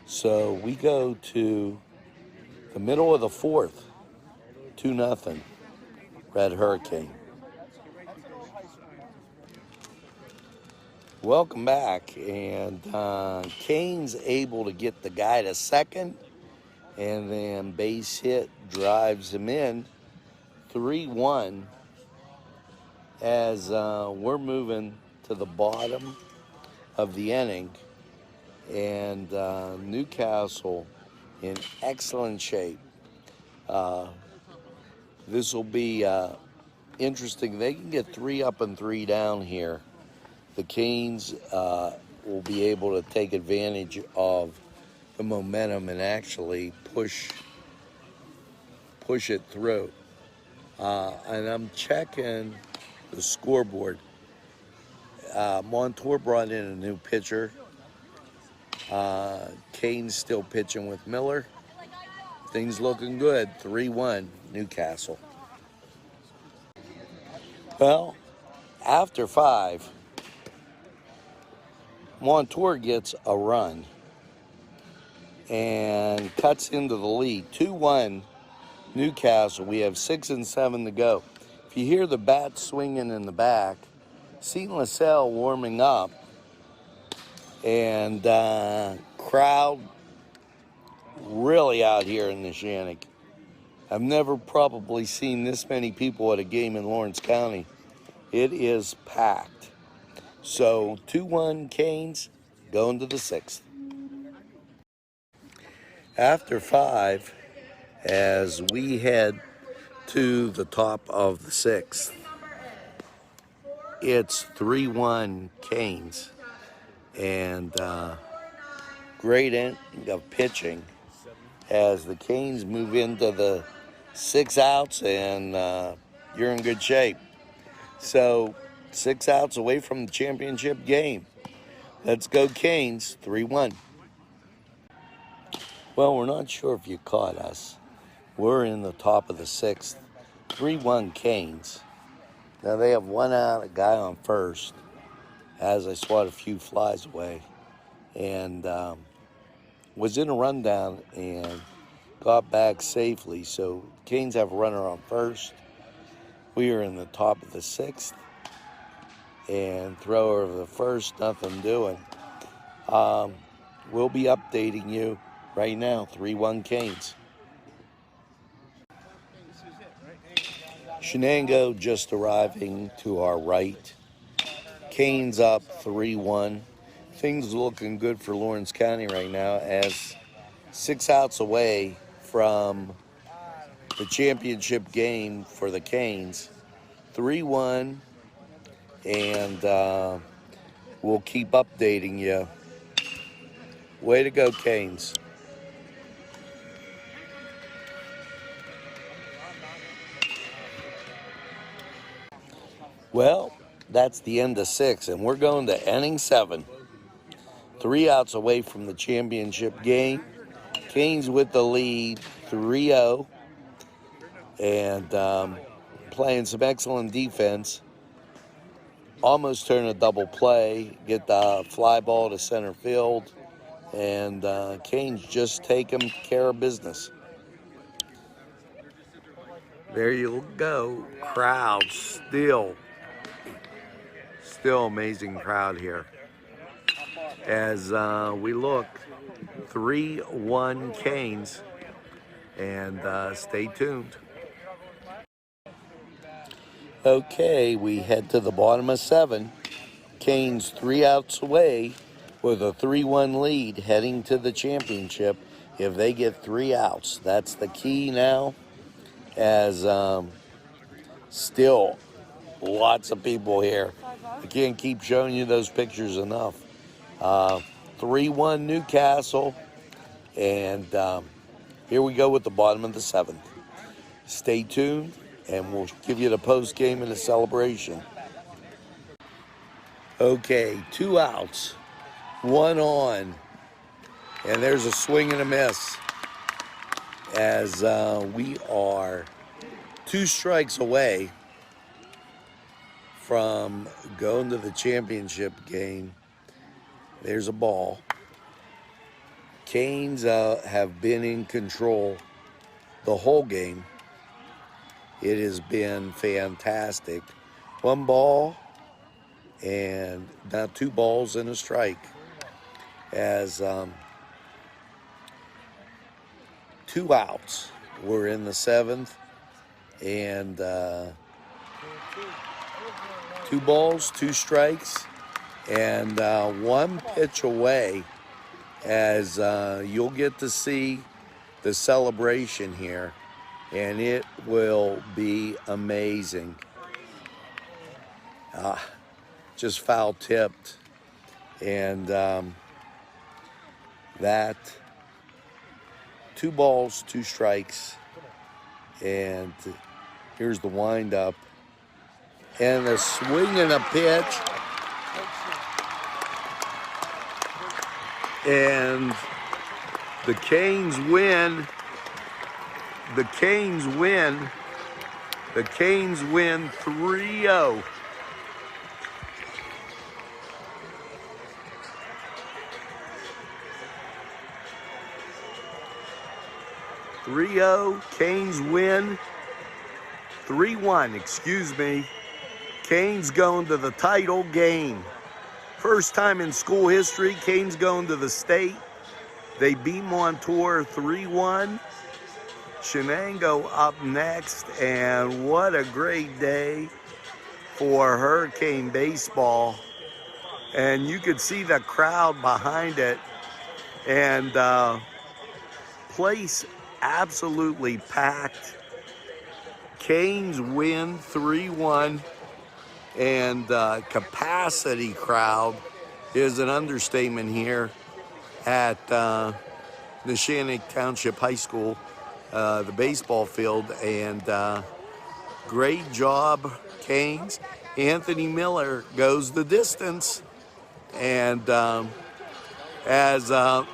So we go to the middle of the fourth, 2-0 Red Hurricane. Welcome back, and Cane's able to get the guy to second, and then base hit drives him in. 3-1 as we're moving to the bottom of the inning, and Newcastle in excellent shape. This will be interesting. They can get 3 up and 3 down here. The Canes will be able to take advantage of the momentum and actually push it through. And I'm checking the scoreboard. Montour brought in a new pitcher. Canes still pitching with Miller. Things looking good. 3-1 Newcastle. Well, after 5, Montour gets a run and cuts into the lead. 2-1 Newcastle. We have 6 and 7 to go. If you hear the bat swinging in the back, Seton LaSalle warming up, and crowd really out here in the Shannick. I've never probably seen this many people at a game in Lawrence County. It is packed. So 2-1 Canes going to the 6th. After 5, as we head to the top of the 6th, it's 3-1 Canes. And great end of pitching as the Canes move into the 6 outs, and you're in good shape. So 6 outs away from the championship game. Let's go Canes, 3-1. Well, we're not sure if you caught us. We're in the top of the 6th, 3-1 Canes. Now they have 1 out, a guy on first, as I swat a few flies away, and was in a rundown and got back safely. So Canes have a runner on first. We are in the top of the 6th, and thrower of the first, nothing doing. We'll be updating you right now, 3-1 Canes. Shenango just arriving to our right. Canes up 3-1. Things looking good for Lawrence County right now, as 6 outs away from the championship game for the Canes. 3-1, and we'll keep updating you. Way to go, Canes. Well, that's the end of 6, and we're going to inning 7. 3 outs away from the championship game. Canes with the lead, 3-0, and playing some excellent defense. Almost turn a double play, get the fly ball to center field, and Canes just taking care of business. There you go. Crowd still amazing crowd here. As we look, 3-1 Canes, and stay tuned. Okay, we head to the bottom of 7. Canes 3 outs away with a 3-1 lead heading to the championship. If they get 3 outs, that's the key now, as still lots of people here. I can't keep showing you those pictures enough. 3-1 Newcastle, and here we go with the bottom of the 7th. Stay tuned, and we'll give you the post game and the celebration. Okay, 2 outs, 1 on, and there's a swing and a miss, as we are 2 strikes away from going to the championship game. There's a ball. Canes have been in control the whole game. It has been fantastic. 1 ball, and now 2 balls and a strike, as 2 outs. We're in the 7th, and 2 balls, 2 strikes, and 1 pitch away as you'll get to see the celebration here, and it will be amazing. Just foul tipped, and that 2 balls, 2 strikes, and here's the windup, and a swing and a pitch, and the Canes win. The Canes win. The Canes win 3-0. Canes win 3-1, excuse me. Canes going to the title game. First time in school history, Canes going to the state. They beat Montour 3-1. Shenango up next, and what a great day for Hurricane baseball. And you could see the crowd behind it, and place absolutely packed. Canes win 3-1, and capacity crowd is an understatement here at Neshannock Township High School, the baseball field, and great job, Canes. Anthony Miller goes the distance, and as the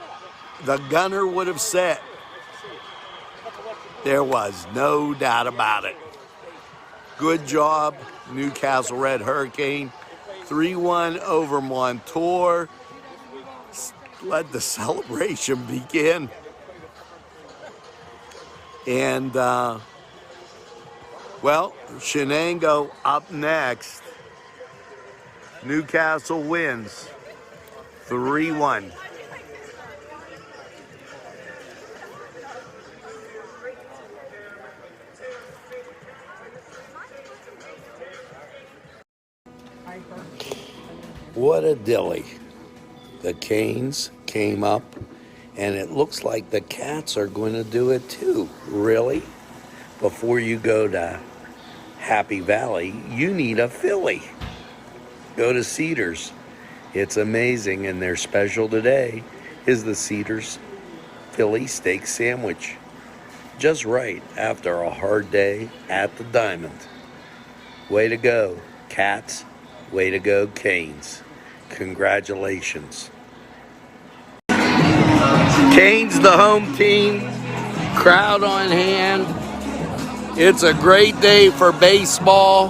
gunner would have said, there was no doubt about it. Good job, Newcastle Red Hurricane. 3-1 over Montour. Let the celebration begin. And, well, Shenango up next. Newcastle wins 3-1. What a dilly. The Canes came up, and it looks like the Cats are going to do it too. Really? Before you go to Happy Valley, you need a Philly. Go to Cedars. It's amazing, and their special today is the Cedars Philly steak sandwich. Just right after a hard day at the Diamond. Way to go, Cats. Way to go, Canes. Congratulations. Canes, the home team, crowd on hand. It's a great day for baseball.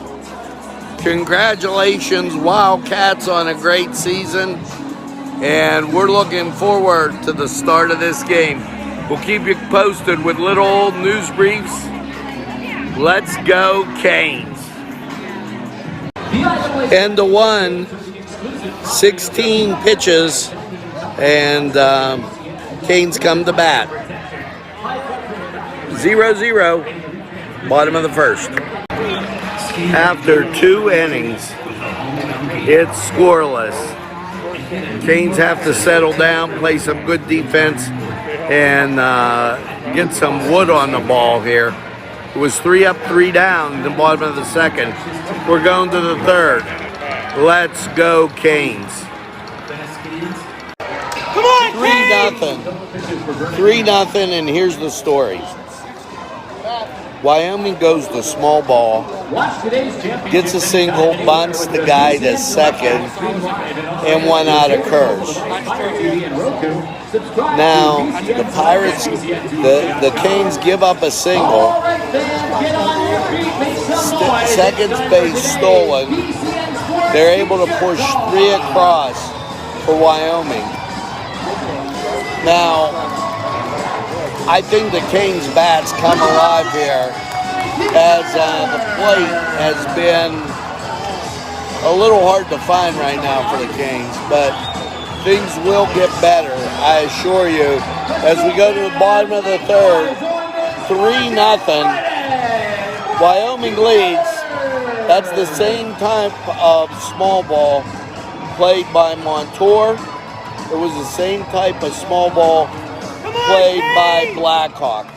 Congratulations, Wildcats, on a great season. And we're looking forward to the start of this game. We'll keep you posted with little old news briefs. Let's go, Canes. End of 1, 16 pitches, and Canes come to bat. 0-0, bottom of the first. After 2 innings, it's scoreless. Canes have to settle down, play some good defense, and get some wood on the ball here. It was 3 up, 3 down in the bottom of the second. We're going to the third. Let's go, Canes. Come on, 3-0, and here's the story. Wyoming goes to small ball, gets a single, bunts the guy to second, and 1 out occurs. Now, the Pirates, the Canes give up a single, second base stolen. They're able to push 3 across for Wyoming. Now, I think the Canes bats come alive here, as the plate has been a little hard to find right now for the Canes, but things will get better, I assure you. As we go to the bottom of the third, 3-0. Wyoming leads. That's the same type of small ball played by Montour. It was the same type of small ball played by Blackhawk.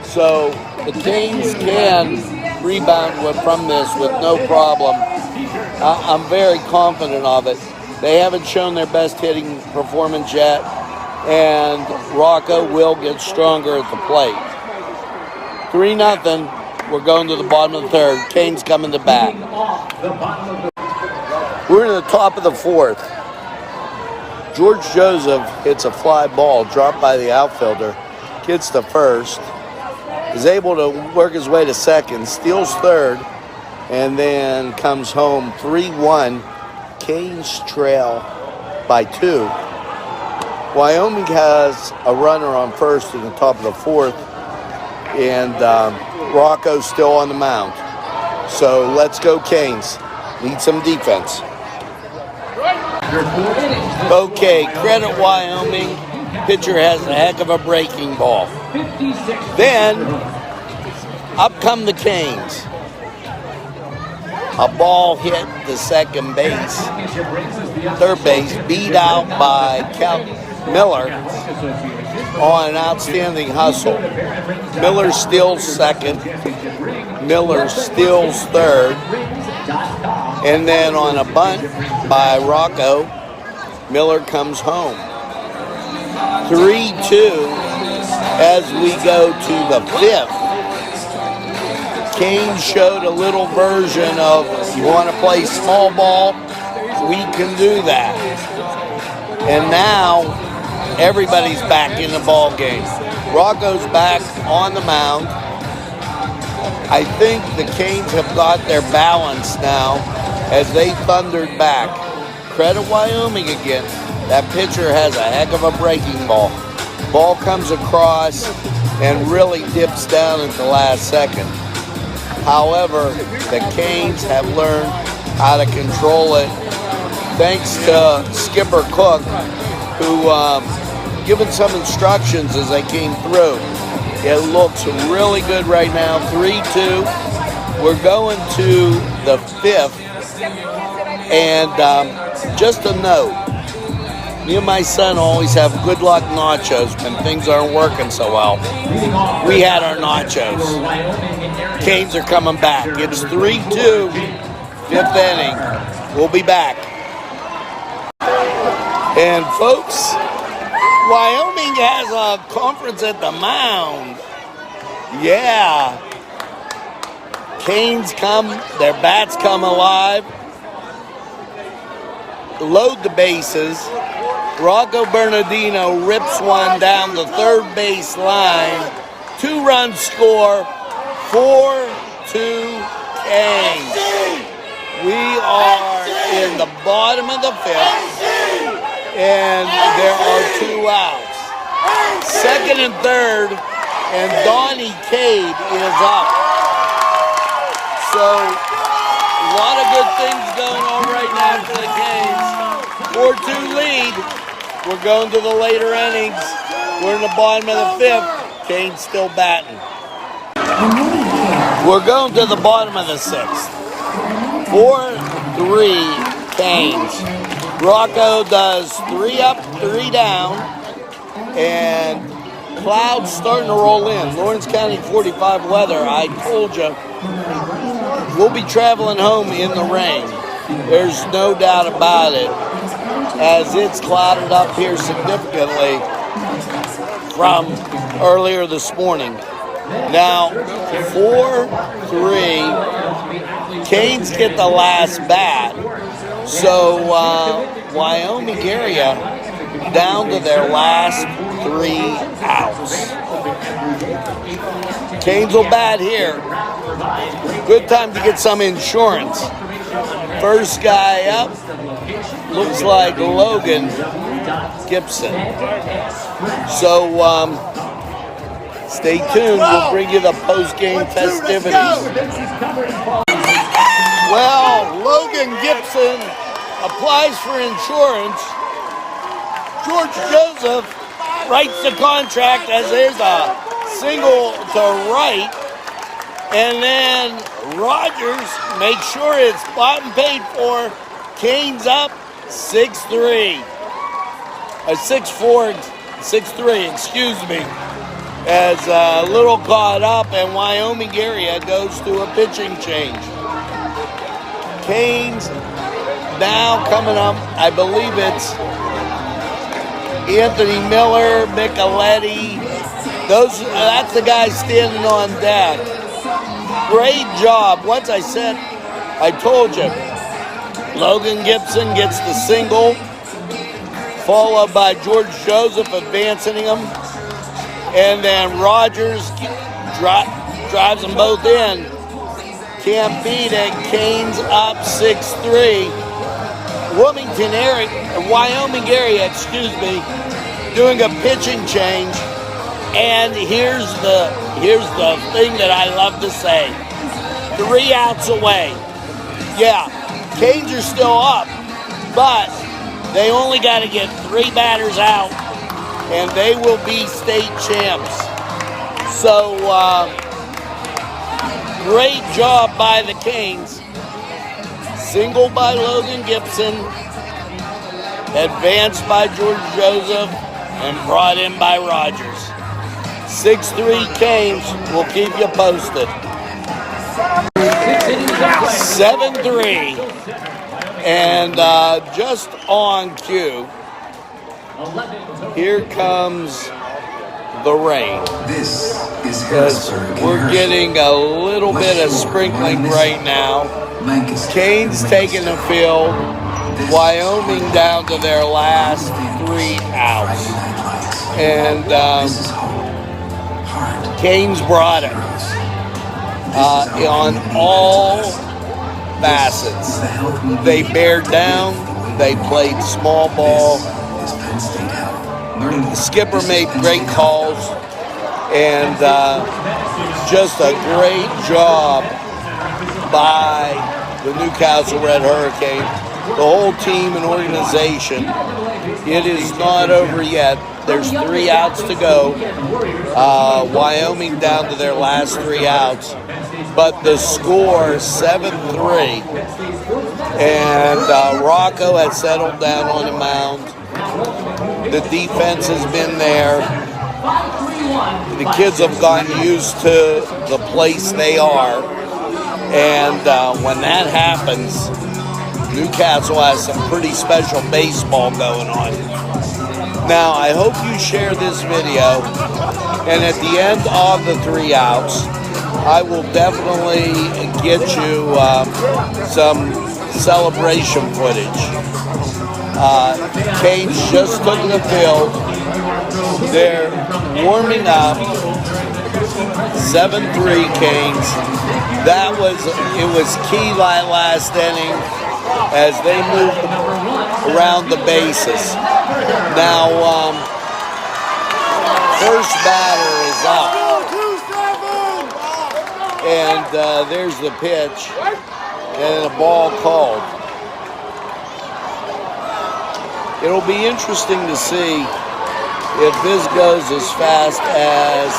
So the Canes can rebound from this with no problem. I'm very confident of it. They haven't shown their best hitting performance yet, and Rocco will get stronger at the plate. 3-0. We're going to the bottom of the third. Canes coming to bat. We're in the top of the fourth. George Joseph hits a fly ball dropped by the outfielder, gets to first, is able to work his way to second, steals third, and then comes home 3-1. Canes trail by 2. Wyoming has a runner on first in the top of the fourth, and Rocco's still on the mound. So let's go Canes. Need some defense. Okay, credit Wyoming. Pitcher has a heck of a breaking ball. Then, up come the Canes. A ball hit the second base, third base, beat out by Miller on an outstanding hustle. Miller steals second. Miller steals third. And then on a bunt by Rocco, Miller comes home. 3-2 as we go to the fifth. Canes showed a little version of, you want to play small ball? We can do that. And now everybody's back in the ball game. Rocco's back on the mound. I think the Canes have got their balance now as they thundered back. Credit Wyoming again. That pitcher has a heck of a breaking ball. Ball comes across and really dips down at the last second. However, the Canes have learned how to control it thanks to Skipper Cook, who given some instructions as they came through. It looks really good right now, 3-2. We're going to the fifth. And just a note, me and my son always have good luck nachos when things aren't working so well. We had our nachos. Canes are coming back. It's 3-2, fifth inning. We'll be back. And folks, Wyoming has a conference at the mound. Yeah. Canes come, their bats come alive. Load the bases. Rocco Bernardino rips one down the third base line. 2-run score, 4-2 Canes. We are in the bottom of the fifth, and there are 2 outs. Second and third, and Donnie Cade is up. So, a lot of good things going on right now for the Canes. 4-2 lead. We're going to the later innings. We're in the bottom of the fifth. Canes still batting. We're going to the bottom of the sixth. 4-3 Canes. Rocco does 3 up, 3 down, and clouds starting to roll in. Lawrence County 45 weather. I told you, we'll be traveling home in the rain. There's no doubt about it, as it's clouded up here significantly from earlier this morning. Now, 4-3, Canes get the last bat. So, Wyoming area down to their last 3 outs. Canes will bat here. Good time to get some insurance. First guy up looks like Logan Gibson. So, stay tuned. We'll bring you the post-game festivities. Well, Logan Gibson applies for insurance. George Joseph writes the contract as is a single to right. And then Rogers makes sure it's bought and paid for. Canes up 6-3. 6-4, 6-3, excuse me. As a little caught up, and Wyoming area goes to a pitching change. Canes now coming up, I believe it's Anthony Miller, Micheletti. That's the guy standing on deck. Great job. Once I told you, Logan Gibson gets the single, followed by George Joseph advancing him. And then Rogers drives them both in. Can't beat it. Canes up 6-3. Wyoming area, doing a pitching change. And here's the thing that I love to say. 3 outs away. Yeah, Canes are still up, but they only got to get 3 batters out, and they will be state champs. So, great job by the Canes. Single by Logan Gibson, advanced by George Joseph, and brought in by Rogers. 6-3 Canes. We'll keep you posted. 7-3. And just on cue, here comes the rain. This is Because we're getting a little bit of sprinkling right now. Canes taking the field. Wyoming down to their last 3 outs. And Canes brought it on all facets. They bared down. They played small ball. The skipper made great calls. And just a great job by the Newcastle Red Hurricane. The whole team and organization. It is not over yet. There's 3 outs to go. Wyoming down to their last 3 outs. But the score, 7-3. And Rocco has settled down on the mound. The defense has been there. The kids have gotten used to the place they are. And when that happens, Newcastle has some pretty special baseball going on. Now, I hope you share this video, and at the end of the 3 outs, I will definitely get you some celebration footage. Canes just took the field. They're warming up. 7-3 Canes. It was key that last inning as they moved around the bases. Now, first batter is up. And there's the pitch. And a ball called. It'll be interesting to see if this goes as fast as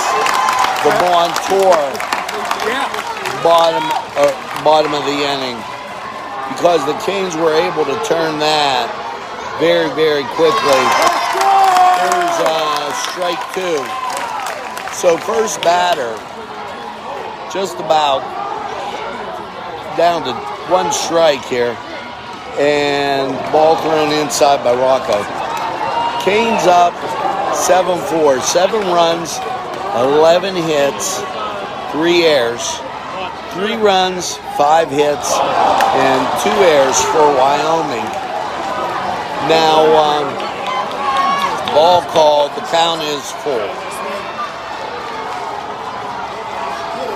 the Montour bottom of the inning. Because the Canes were able to turn that very, very quickly. There's strike 2. So first batter, just about down to 1 strike here. And ball thrown inside by Rocco. Canes up 7-4. 7 runs, 11 hits, 3 errors. 3 runs, 5 hits, and 2 errors for Wyoming. Now, ball called. The count is full.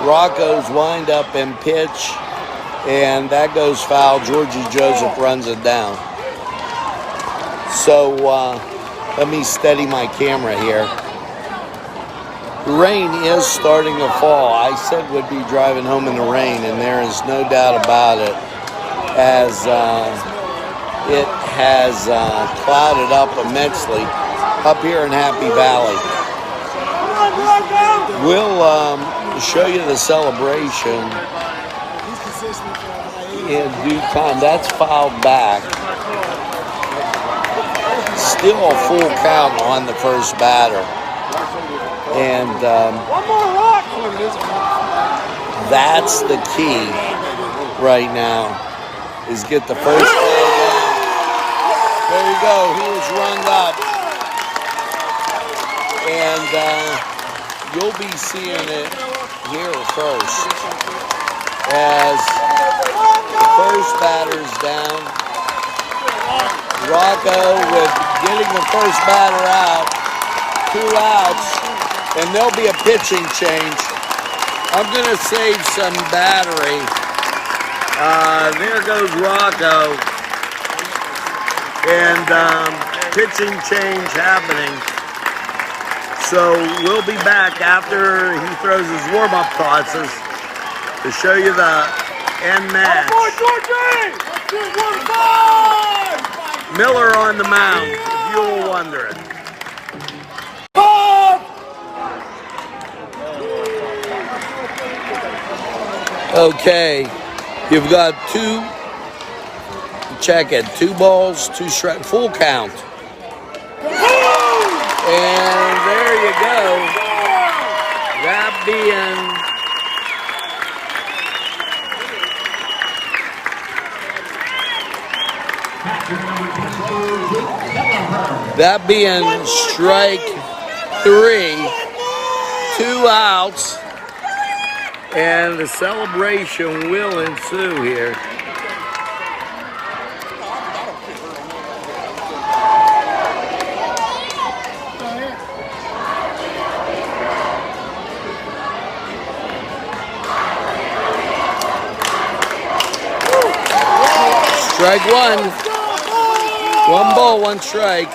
Rocco's wind up and pitch, and that goes foul. Georgie Joseph runs it down. So, let me steady my camera here. The rain is starting to fall. I said we'd be driving home in the rain, and there is no doubt about it, as it has clouded up immensely up here in Happy Valley. to show you the celebration in due time. That's fouled back. Still a full count on the first batter. And that's the key right now, is get the first ball down. There you go. He was rung up. And you'll be seeing it here first. As the first batter's down. Rocco with getting the first batter out. 2 outs. And there'll be a pitching change. I'm going to save some battery. There goes Rocco. And pitching change happening. So we'll be back after he throws his warm-up tosses to show you the end match. Miller on the mound, if you were wondering. Okay, you've got 2, check it, 2 balls, 2 strikes, full count. And there you go. That being strike 3, 2 outs, and the celebration will ensue here. Strike 1. 1 ball, 1 strike.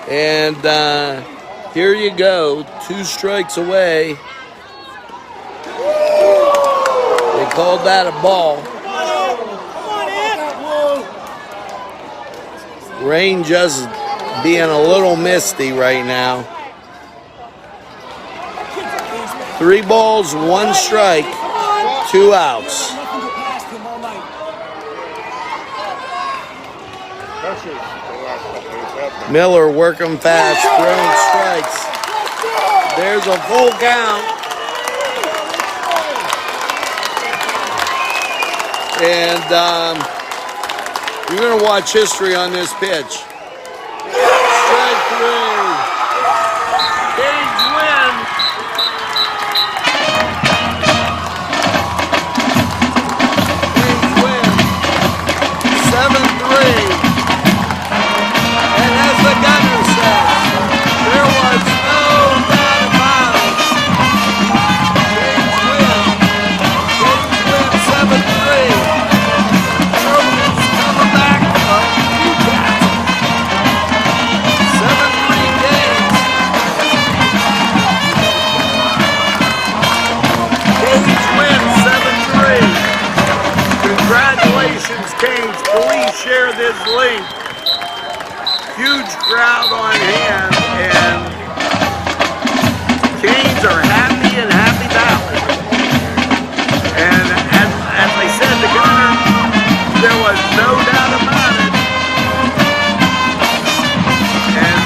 And here you go. 2 strikes away. They called that a ball. Rain just being a little misty right now. 3 balls, 1 strike, 2 outs. Miller working fast, throwing strikes. There's a full count. And you're going to watch history on this pitch. Strike 3. Kings win. Kings win. 7-3. The gunner says there was no doubt about it. Kings win. Kings win 7-3. Trophies coming back from Newcastle. 7-3 games. Kings win 7-3. Congratulations, Kings. Please share this link. Huge crowd on hand, and Canes are happy in Happy Valley. And as I said, the gunner, there was no doubt about it. And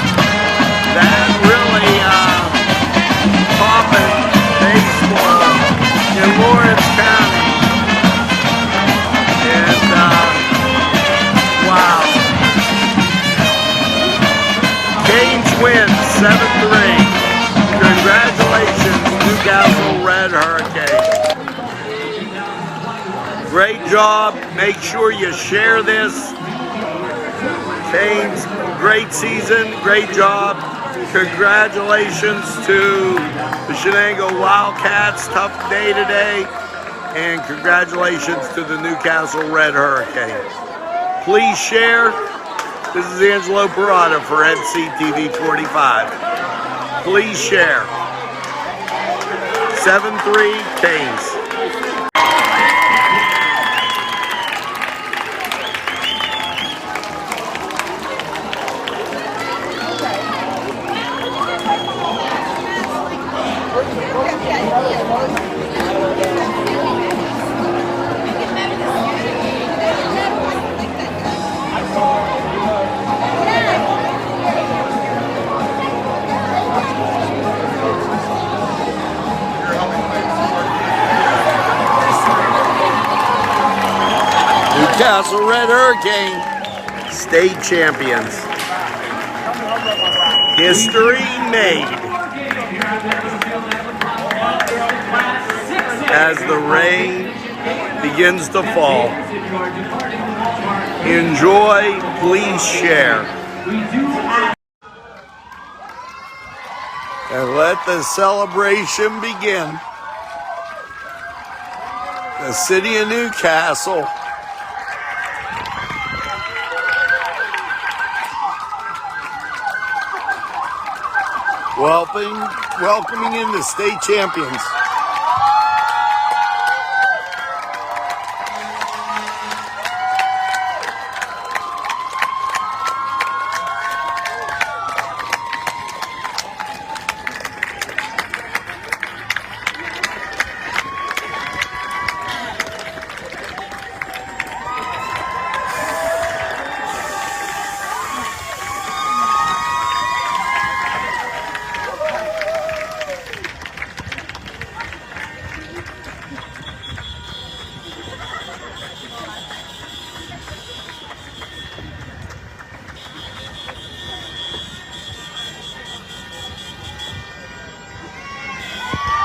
that really popping baseball in Lawrence County. And wow. Canes win 7-3. Congratulations, Newcastle Red Hurricane. Great job. Make sure you share this. Canes, great season, great job. Congratulations to the Shenango Wildcats. Tough day today. And congratulations to the Newcastle Red Hurricane. Please share. This is Angelo Parada for NCTV45. Please share. 7-3 Canes. Newcastle Red Hurricane, state champions. History made. As the rain begins to fall. Enjoy, please share. And let the celebration begin. The city of Newcastle welcoming in the state champions.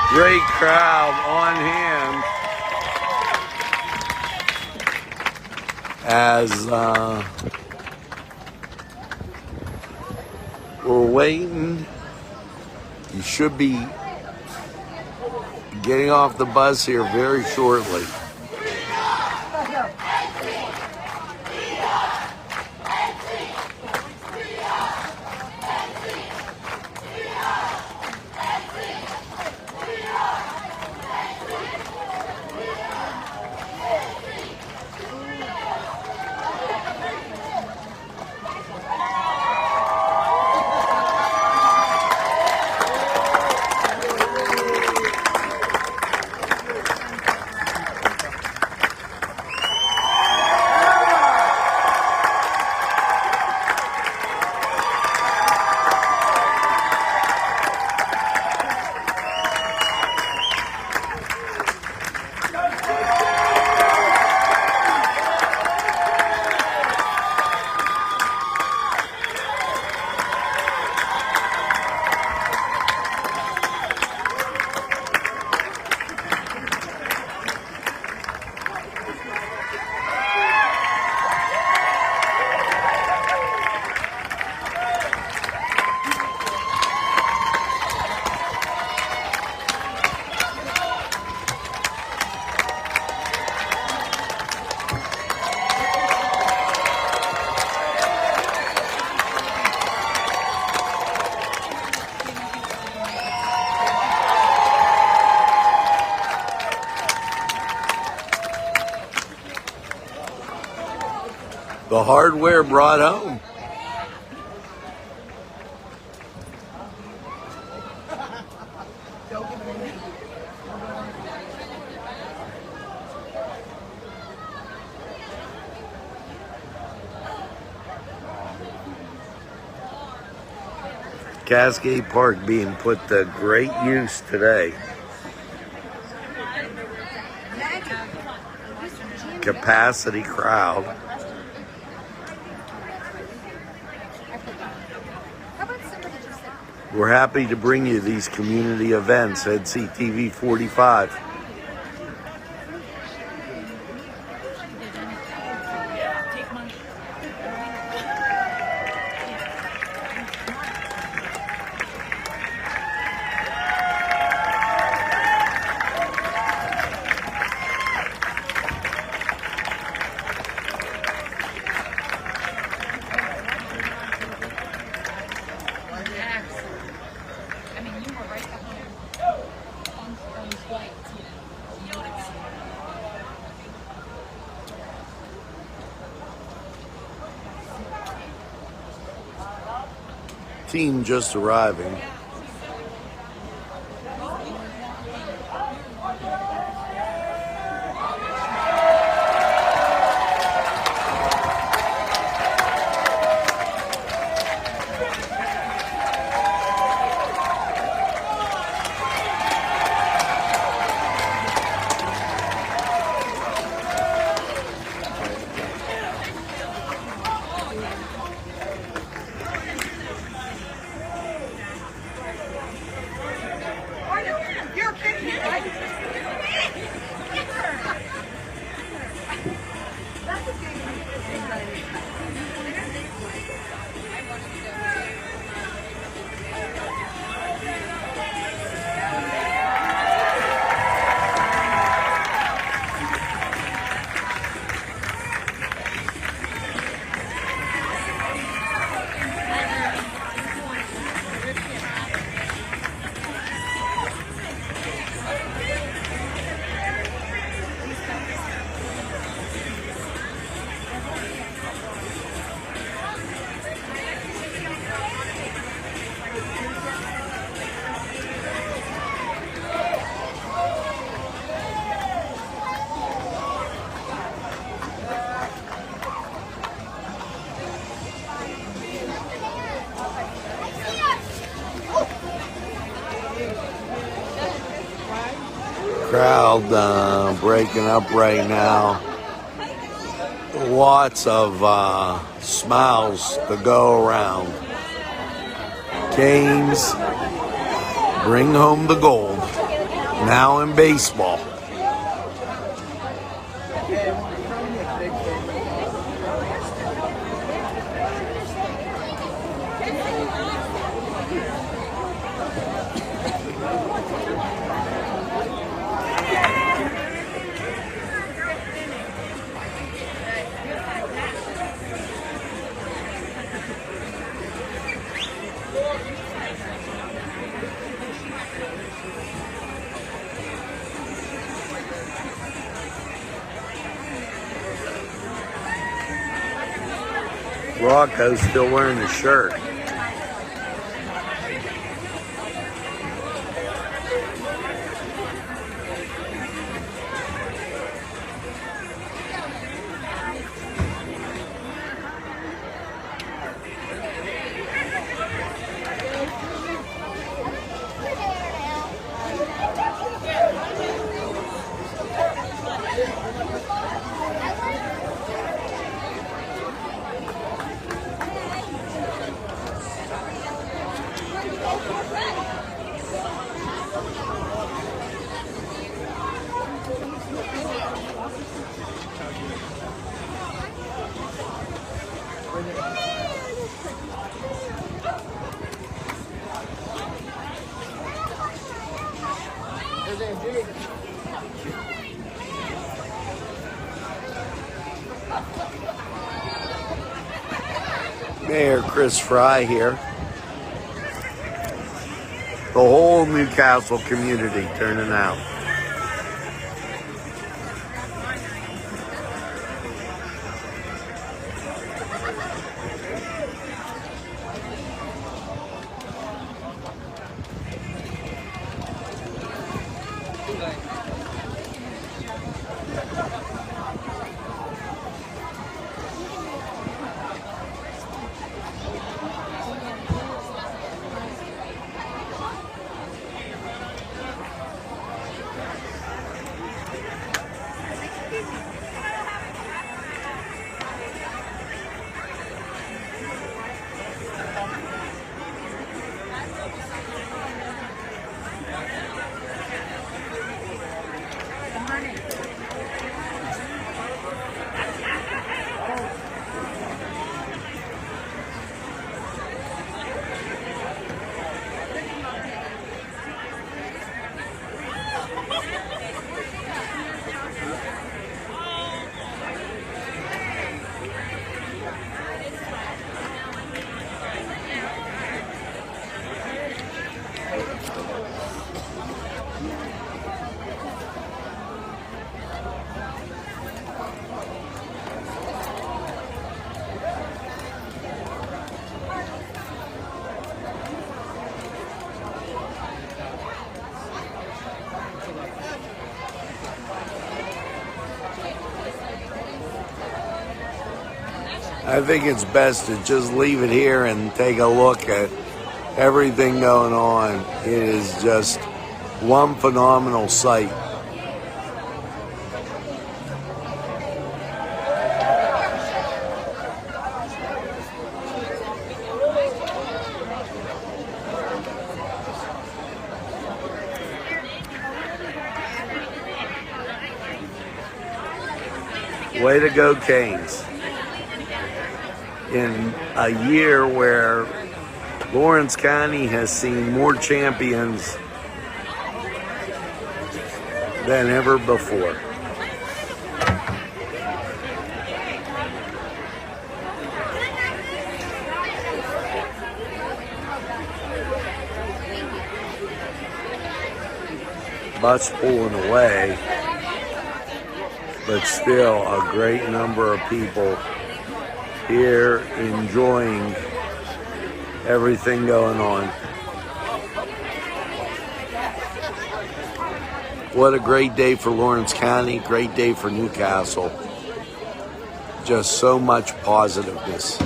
Great crowd on hand as we're waiting. You should be getting off the bus here very shortly. The hardware brought home. Cascade Park being put to great use today. Capacity crowd. We're happy to bring you these community events, NCTV45. Team just arriving. Crowd breaking up right now. Lots of smiles to go around. Canes bring home the gold. Now in baseball. Rocco's still wearing his shirt. Mayor Chris Fry here. The whole Newcastle community turning out. I think it's best to just leave it here and take a look at everything going on. It is just one phenomenal sight. Way to go, Canes. In a year where Lawrence County has seen more champions than ever before. Bus pulling away, but still a great number of people here enjoying everything going on. What a great day for Lawrence County, great day for Newcastle. Just so much positiveness.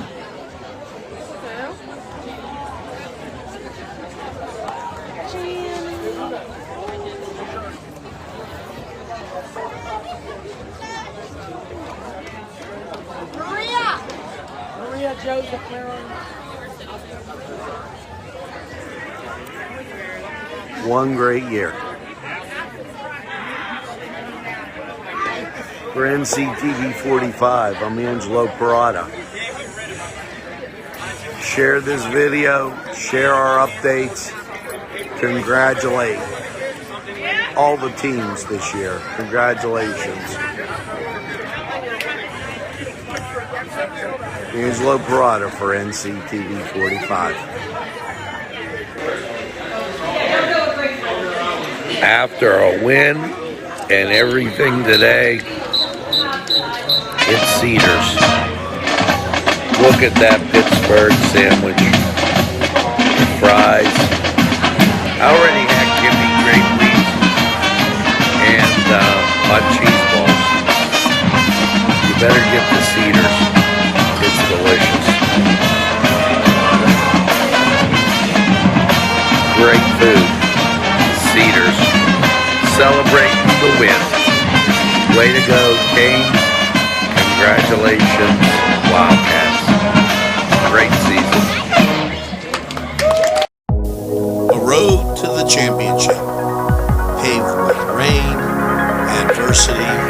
One great year. For NCTV45, I'm Angelo Parada. Share this video, share our updates, congratulate all the teams this year. Congratulations. Angelo Parada for NCTV45. After a win and everything today, it's Cedars. Look at that Pittsburgh sandwich, fries. I already had Kimmy great wheat and hot cheese balls. You better get the Cedars. It's delicious. Great food. Cedars. Celebrating the win. Way to go, Canes. Congratulations, Wildcats. Great season. A road to the championship, paved with rain, adversity,